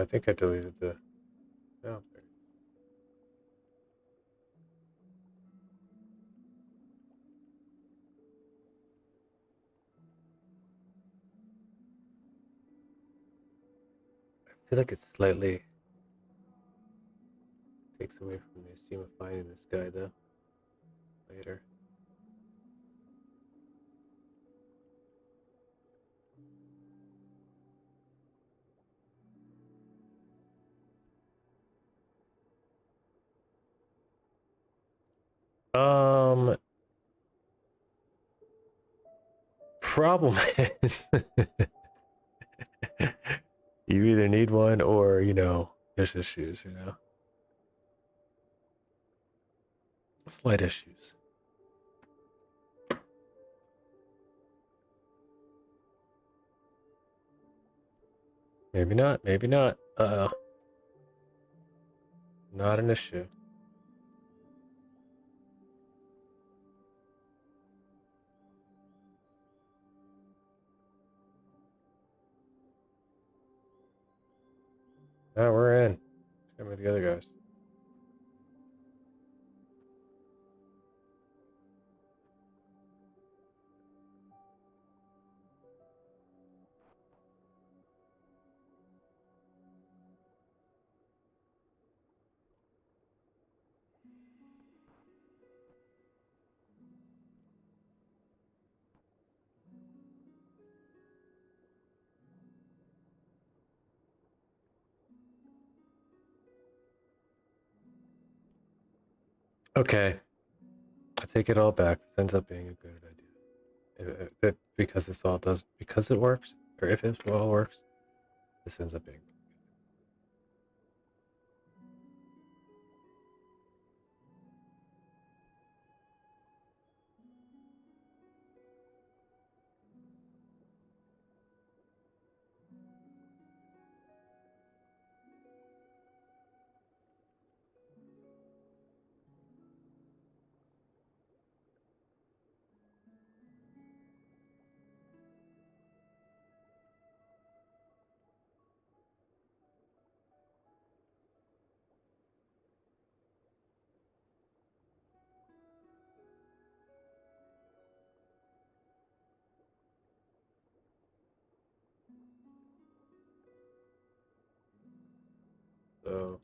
I think I deleted the. Oh, there. I feel like it slightly takes away from the esteem of finding this guy though. Later. Problem is, you either need one or, there's issues, Slight issues. Maybe not, maybe not. Uh-oh. Not an issue. Oh, we're in. Let's go with the other guys. Okay. I take it all back. This ends up being a good idea. Because this all does, because it works, or if it all works, this ends up being. So,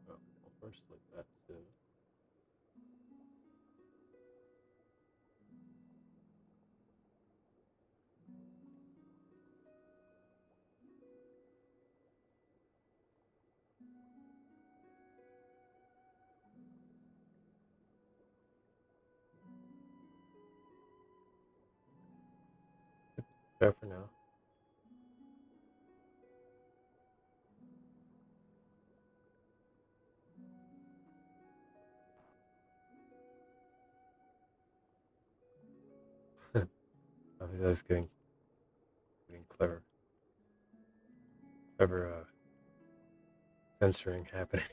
well, first like that too. Fair for now. Obviously, I was getting clever. Clever censoring happening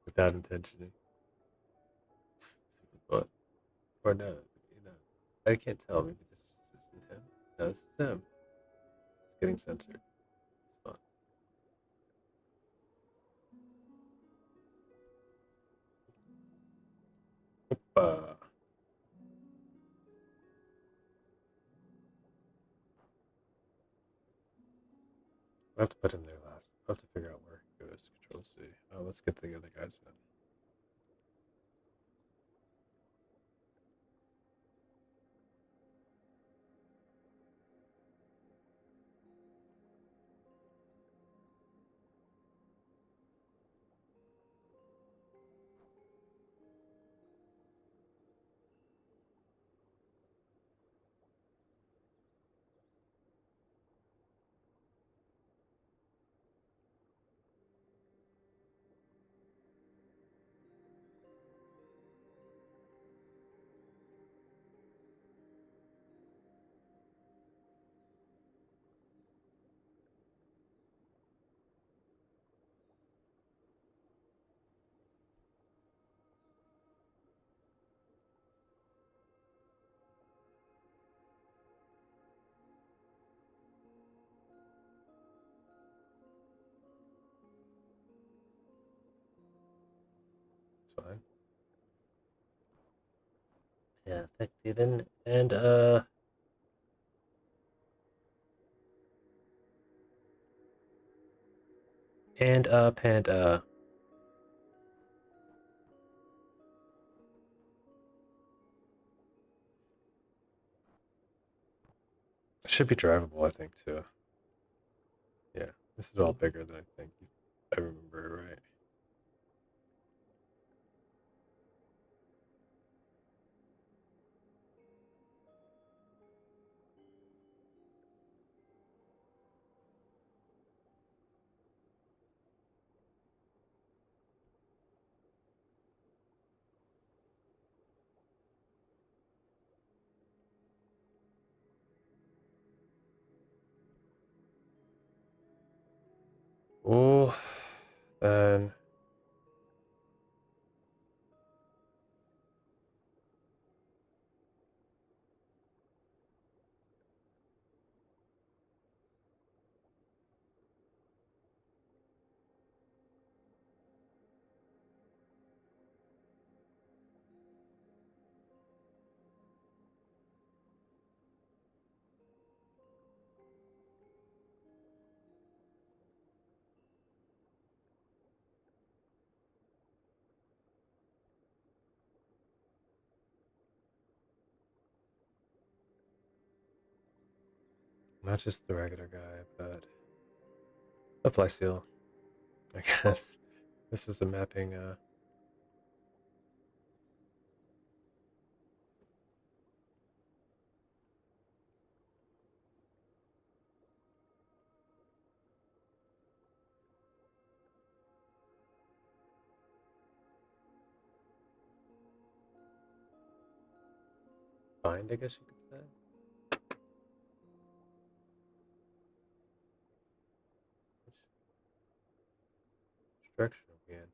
without intention. It's super fun. Or no, I can't tell. Maybe this isn't him. No, this is him. It's getting censored. It's fun. Hoppa. I have to put him there last. I have to figure out where he goes. Control C. Oh, let's get the other guys in. It's fine. Yeah, effective and up and it should be drivable, I think, too. Yeah, this is all bigger than I think I remember, right? Cool. Then not just the regular guy, but the fly seal. I guess this was the mapping. Find, I guess you could say. Which direction are we in? Okay.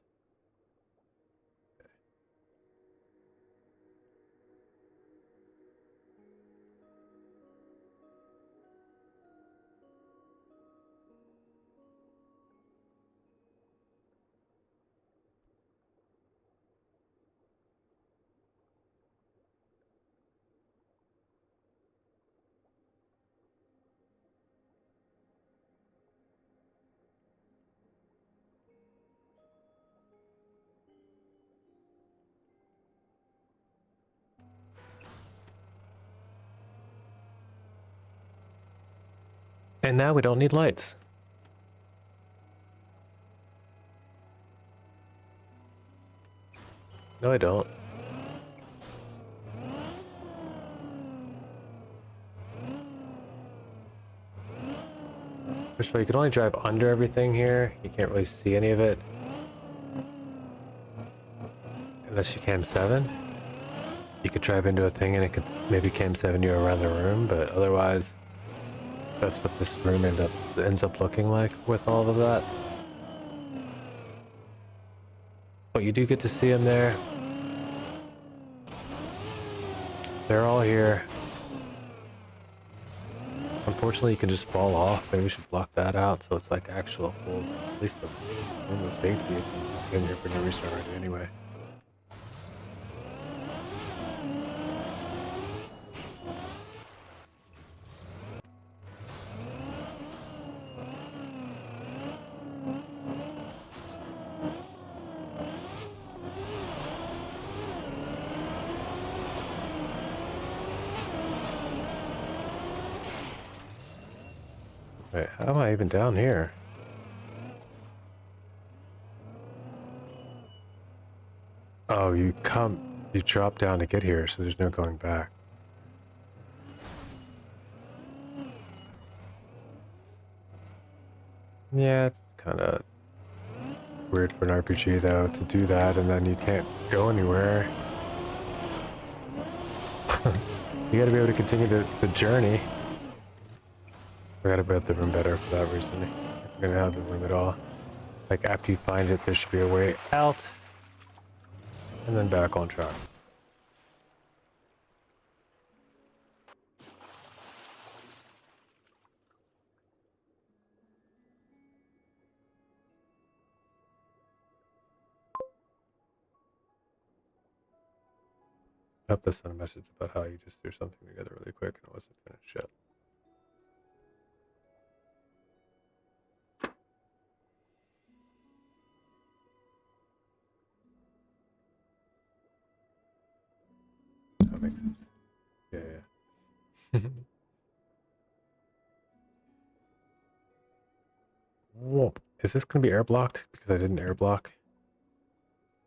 And now we don't need lights. No, I don't. First of all, you can only drive under everything here. You can't really see any of it. Unless you cam 7. You could drive into a thing and it could maybe cam 7 you around the room, but otherwise, that's what this room ends up looking like with all of that. But you do get to see them there. They're all here. Unfortunately, you can just fall off. Maybe we should block that out so it's like actual, well, at least a room of safety if you just get in here for no reason already anyway. Wait, how am I even down here? Oh, you drop down to get here, so there's no going back. Yeah, it's kind of weird for an RPG though to do that, and then you can't go anywhere. You gotta be able to continue the journey. We gotta build the room better for that reason. If we're gonna have the room at all. Like after you find it, there should be a way out. And then back on track. I hope that's not a message about how you just threw something together really quick and it wasn't finished yet. That makes sense. Yeah. Whoa. Is this going to be air blocked? Because I didn't air block.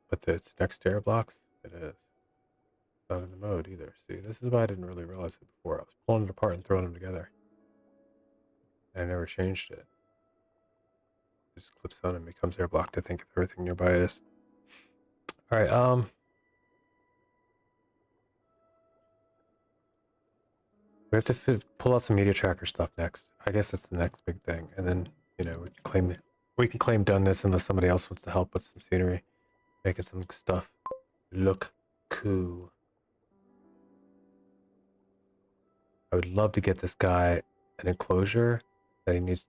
But it's next to air blocks? It is. It's not in the mode either. See, this is why I didn't really realize it before. I was pulling it apart and throwing them together. And I never changed it. It just clips on and becomes air blocked, I think, if everything nearby is. Alright, we have to pull out some media tracker stuff next. I guess that's the next big thing. And then, you know, we can claim We can claim doneness unless somebody else wants to help with some scenery, making some stuff look cool. I would love to get this guy an enclosure that you need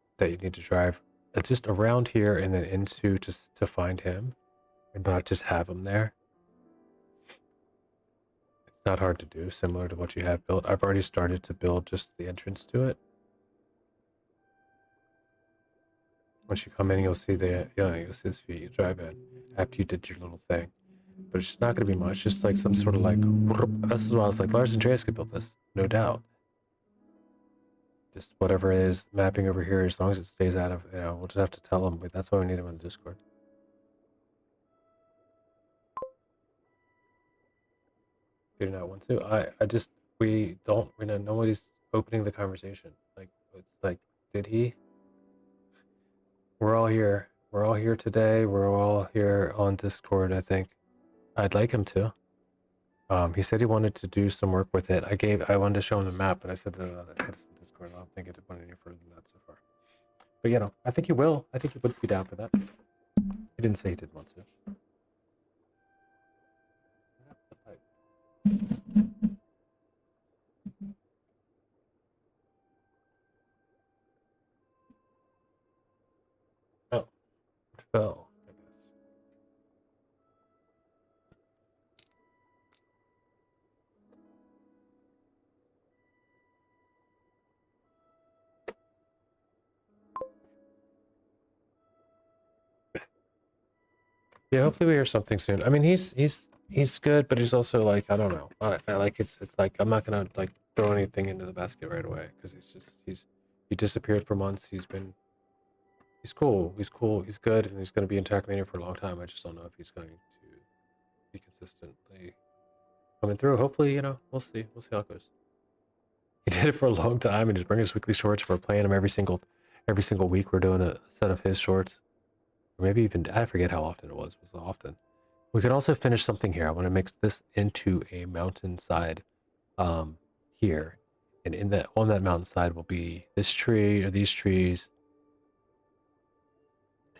to drive just around here and then into just to find him, and not just have him there. It's not hard to do, similar to what you have built. I've already started to build just the entrance to it. Once you come in, you'll see you'll see his feet. You drive in after you did your little thing, but it's just not going to be much. Just like some sort of like. This is why I was like, Lars Andreas could build this, no doubt. Just whatever it is mapping over here, as long as it stays out of, we'll just have to tell him. But that's why we need him on the Discord. They do not want to. We know nobody's opening the conversation. Like, it's like, did he? We're all here. We're all here today. We're all here on Discord, I think. I'd like him to. He said he wanted to do some work with it. I wanted to show him the map, but I said that it's in Discord. I don't think it went any further than that so far. But I think he will. I think he would be down for that. He didn't say he didn't want to. Oh, it fell, I guess. Yeah, hopefully we hear something soon. I mean, he's good, but he's also like, I don't know. I like it's like I'm not gonna like throw anything into the basket right away because he disappeared for months. He's cool. He's cool. He's good, and he's gonna be in Trackmania for a long time. I just don't know if he's going to be consistently coming through. Hopefully, we'll see. We'll see how it goes. He did it for a long time, and he's bringing us weekly shorts. We're playing him every single week. We're doing a set of his shorts. Or maybe even, I forget how often it was. It was often. We could also finish something here. I want to mix this into a mountainside here. And on that mountainside will be this tree or these trees.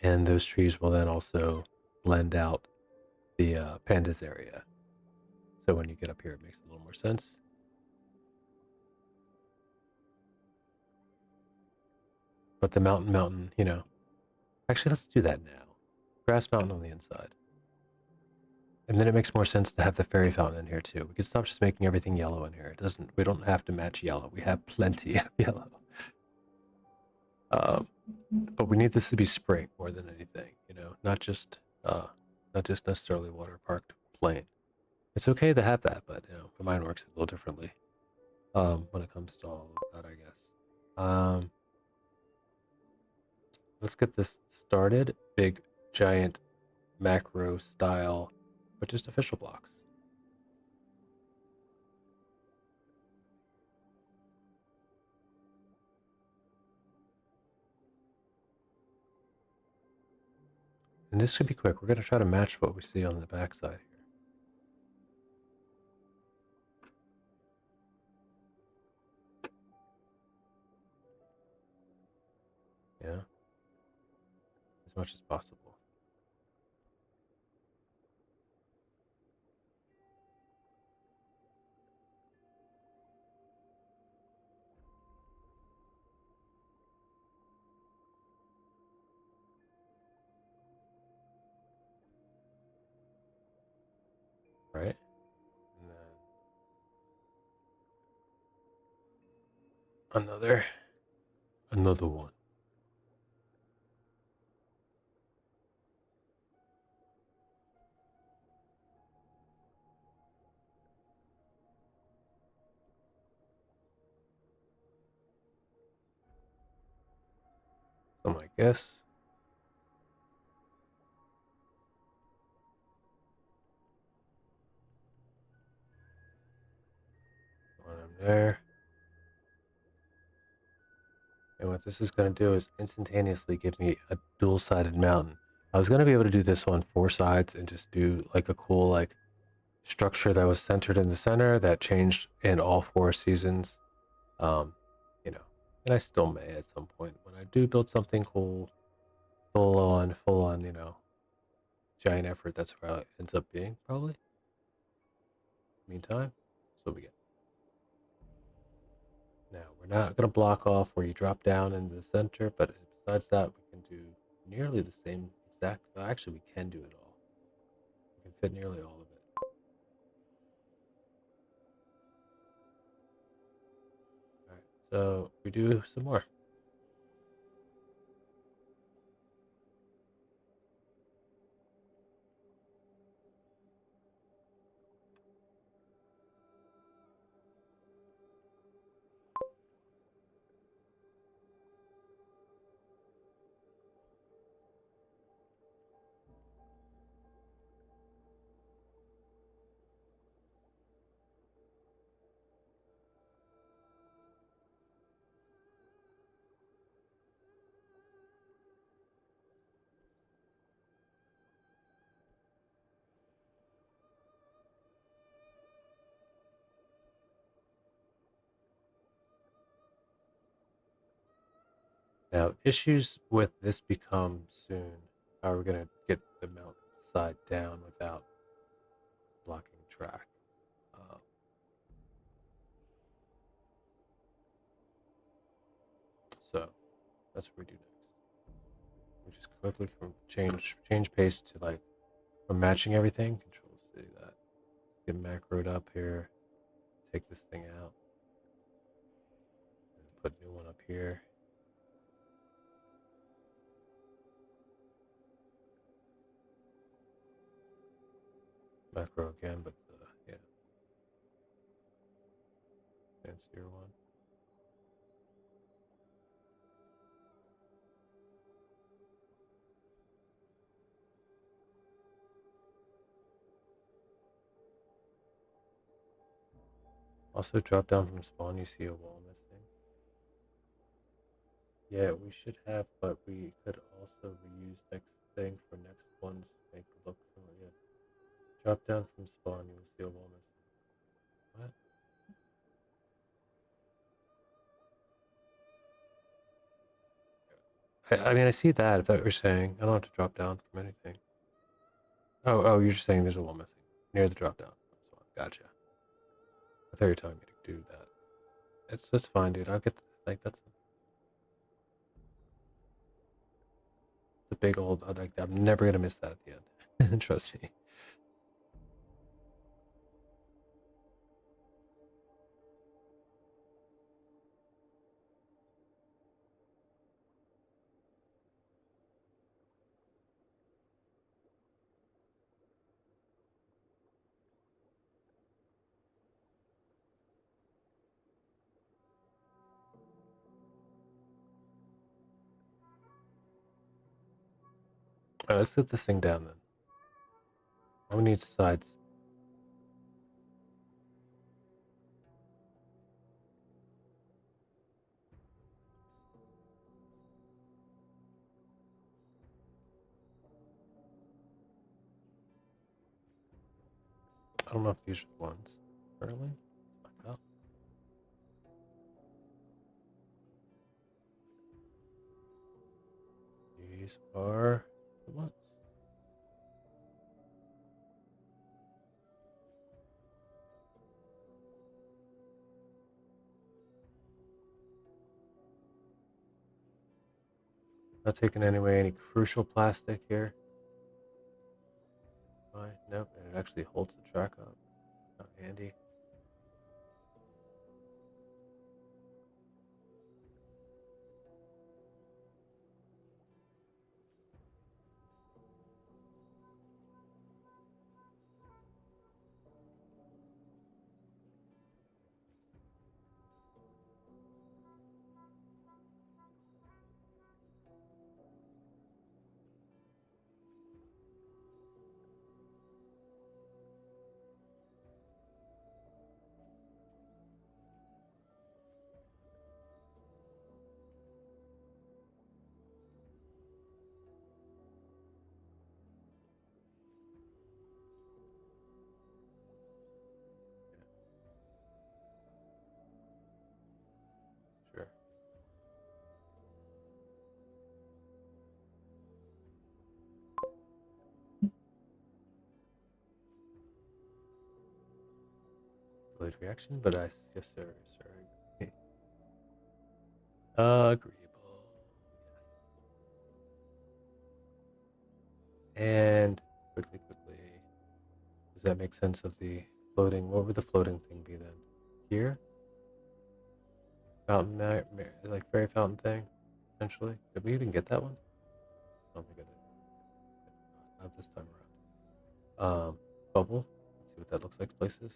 And those trees will then also blend out the pandas area. So when you get up here, it makes a little more sense. But the mountain, actually, let's do that now. Grass mountain on the inside. And then it makes more sense to have the fairy fountain in here too. We could stop just making everything yellow in here. We don't have to match yellow. We have plenty of yellow. But we need this to be spring more than anything, not just necessarily water parked plain. It's okay to have that, but my mind works a little differently when it comes to all of that, I guess. Let's get this started. Big, giant, macro style, but just official blocks. And this should be quick. We're going to try to match what we see on the backside here. Yeah. As much as possible. Right? And then another one. I guess. One there. And what this is going to do is instantaneously give me a dual-sided mountain. I was going to be able to do this on 4 sides and just do like a cool like structure that was centered in the center that changed in all 4 seasons. And I still may at some point when I do build something cool. full on, you know, giant effort. That's where it ends up being, probably. Meantime, that's what we get. Now, we're not going to block off where you drop down into the center, but besides that, we can do nearly the same exact. Actually, we can do it all. We can fit nearly all of it. Alright, so we do some more. Now, issues with this become soon. How are we going to get the mountain side down without blocking track? So that's what we do next. We just quickly change pace to like we're matching everything. Control C that. Get macroed up here. Take this thing out. And put new one up here. Macro again, but yeah. Fancier one. Also drop down from spawn, you see a wall missing. Yeah, we should have, but we could also reuse next thing for next ones. Make it look similar. Yeah. Drop down from spawn, you will see a wall missing. What? I mean, I see that, if that what you're saying. I don't have to drop down from anything. Oh, you're just saying there's a wall missing. Near the drop down. Gotcha. I thought you were telling me to do that. That's fine, dude. I'll get, like, that's the big old, like, I'm never gonna miss that at the end. Trust me. Alright, let's get this thing down then. All we need is sides. I don't know if these are the ones. Currently? Find out. These are the ones. Not taking any crucial plastic here. Fine. Nope, and it actually holds the track up. Not handy. delayed reaction, but yes, sir. Okay. Agreeable. Yes. And quickly. Does that make sense of the floating? What would the floating thing be then? Here? Fountain, like fairy fountain thing, essentially. Did we even get that one? I don't think I did. Not this time around. Bubble. Let's see what that looks like. Places.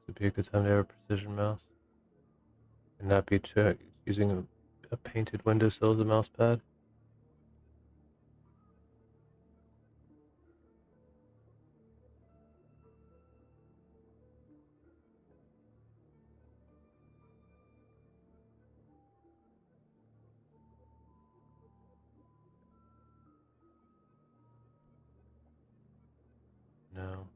This would be a good time to have a precision mouse. And not be using a painted windowsill as a mouse pad. No.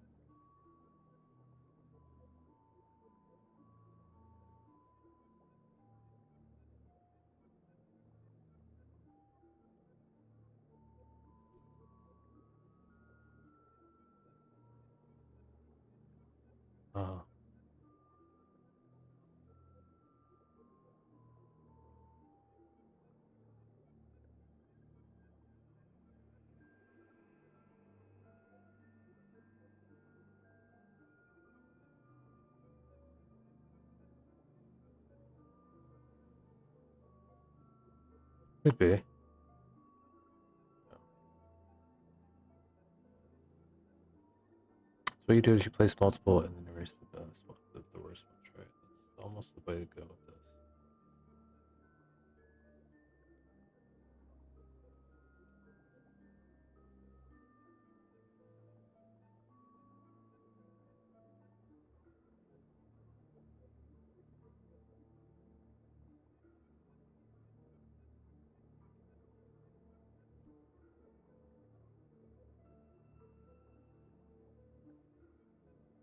Oh. Could be. No. So what you do is you place multiple and then erase the best one, the worst ones, right? That's almost the way to go with this.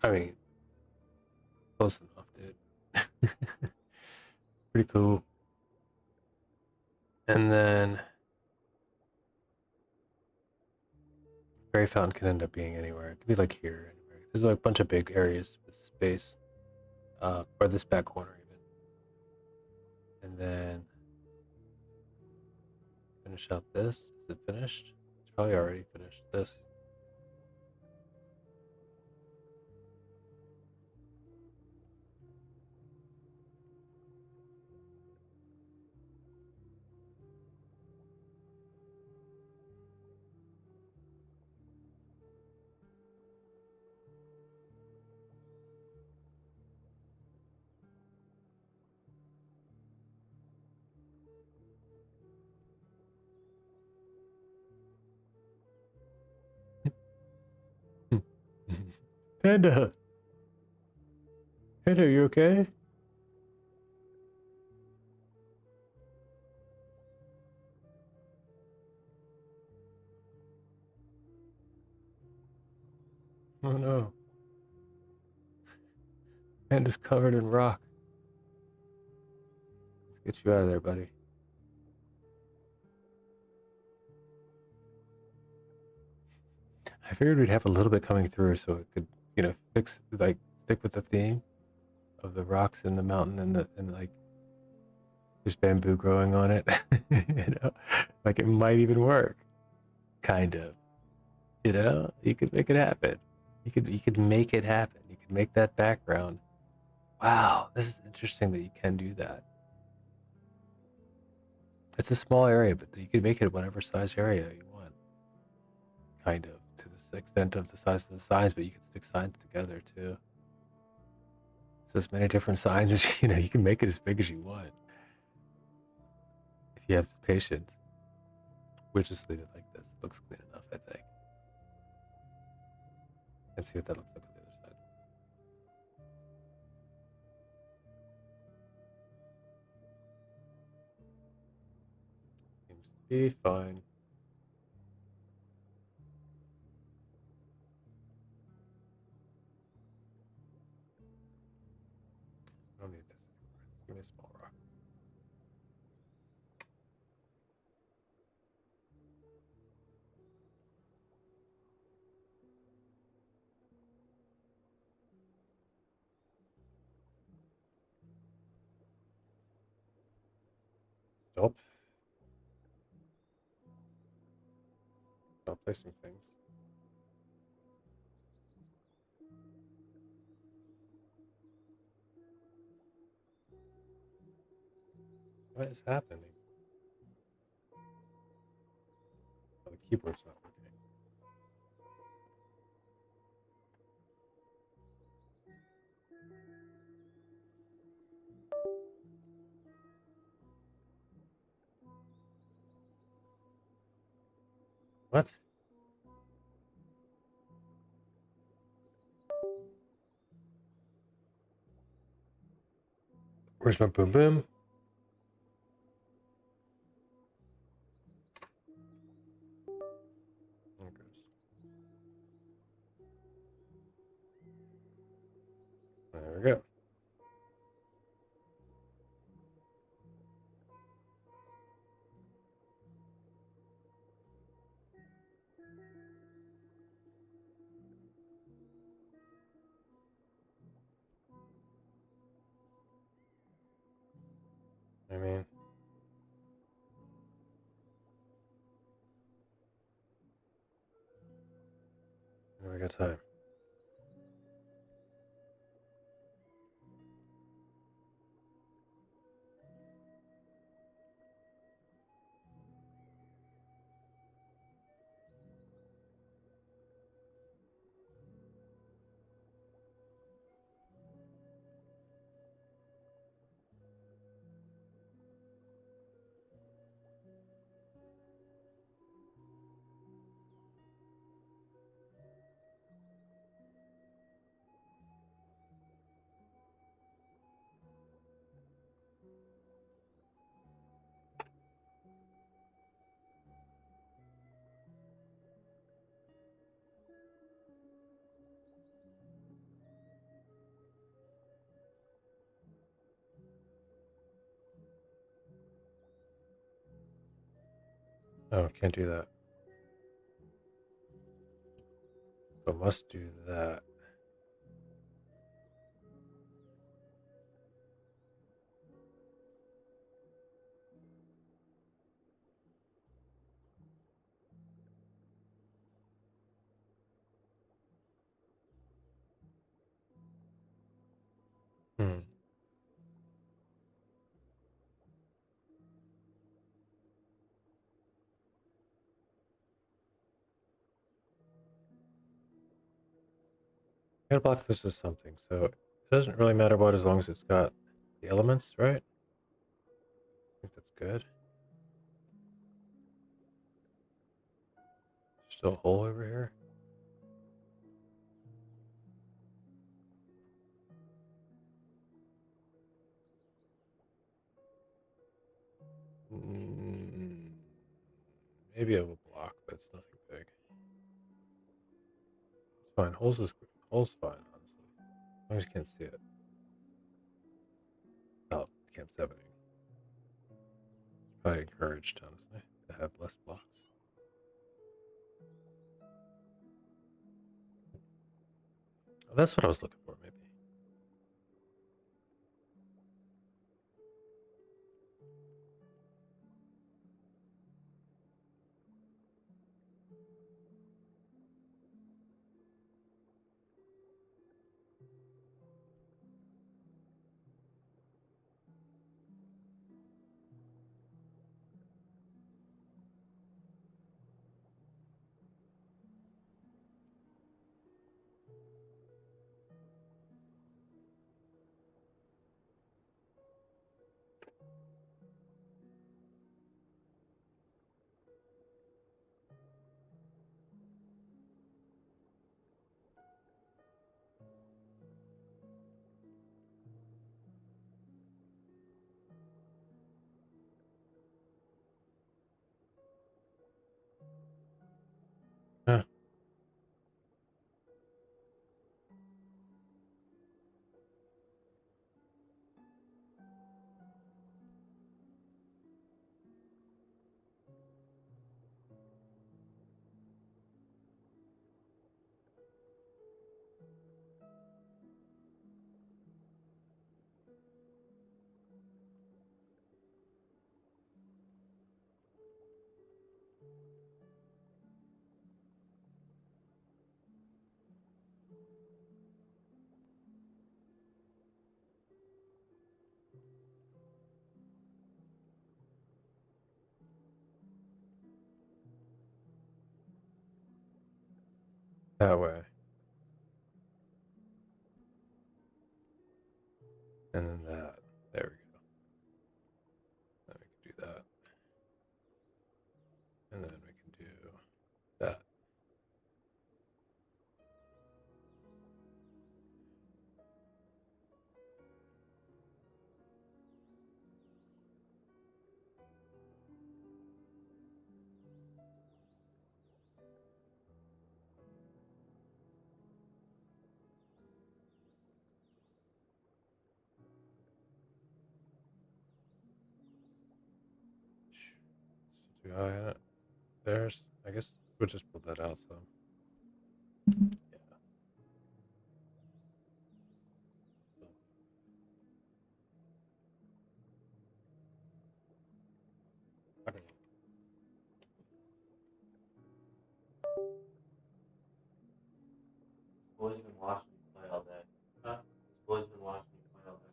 I mean, close enough, dude. Pretty cool. And then fairy fountain can end up being anywhere. It could be like here, anywhere. There's like a bunch of big areas with space, or this back corner even. And then finish out this. Is it finished? It's probably already finished. This. Panda! Panda, are you okay? Oh no. Panda's covered in rock. Let's get you out of there, buddy. I figured we'd have a little bit coming through so it could, you know, stick with the theme of the rocks in the mountain and like there's bamboo growing on it. You know, like it might even work. Kind of. You know, you could make it happen. You could make it happen. You could make that background. Wow, this is interesting that you can do that. It's a small area, but you could make it whatever size area you want. Kind of, to the extent of the size of the signs, but you can stick signs together too. So as many different signs as you know, you can make it as big as you want. If you have the patience. We'll just leave it like this. It looks clean enough, I think. And see what that looks like on the other side. Seems to be fine. I don't need this anymore. Give me a small rock. Stop. Stop placing things. What is happening? Oh, the keyboard's not working. What? Where's my boom boom? There it goes. There we go. I mean, we got time. Oh, can't do that. But must do that. Hmm. Gotta block this with something, so it doesn't really matter what as long as it's got the elements, right? I think that's good. Still a hole over here. Maybe I will block, but it's nothing big. It's fine. Hole's fine, honestly. As long as you can't see it. Oh, camp 7. Probably encouraged, honestly, to have less blocks. Oh, that's what I was looking for, maybe. Huh. That way. And then that. There we go. Then we can do that. And then we can do that. Still too high on it. There's, I guess we'll just pull that out some. Yeah. I don't know. Boy's been watching me play all day. Huh? This boy's been watching me play all day.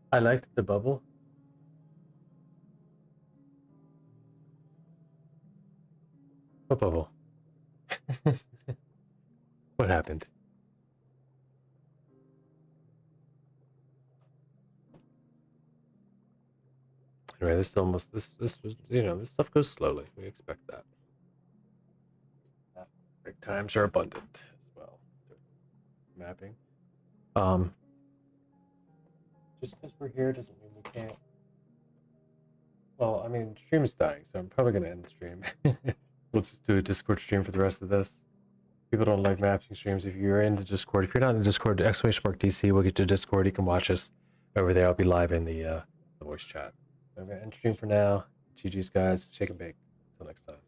I liked the bubble. What bubble? What happened? Anyway, this almost this was, you know, this stuff goes slowly. We expect that. Break times are abundant as well. Mapping. Just because we're here doesn't mean we can't. Well, I mean, stream is dying, so I'm probably gonna end the stream. We'll just do a Discord stream for the rest of this. People don't like mapping streams. If you're in the Discord, if you're not in the Discord, !DC, we'll get to Discord. You can watch us over there. I'll be live in the voice chat. I'm gonna end stream for now. GG's guys, shake and bake. Until next time.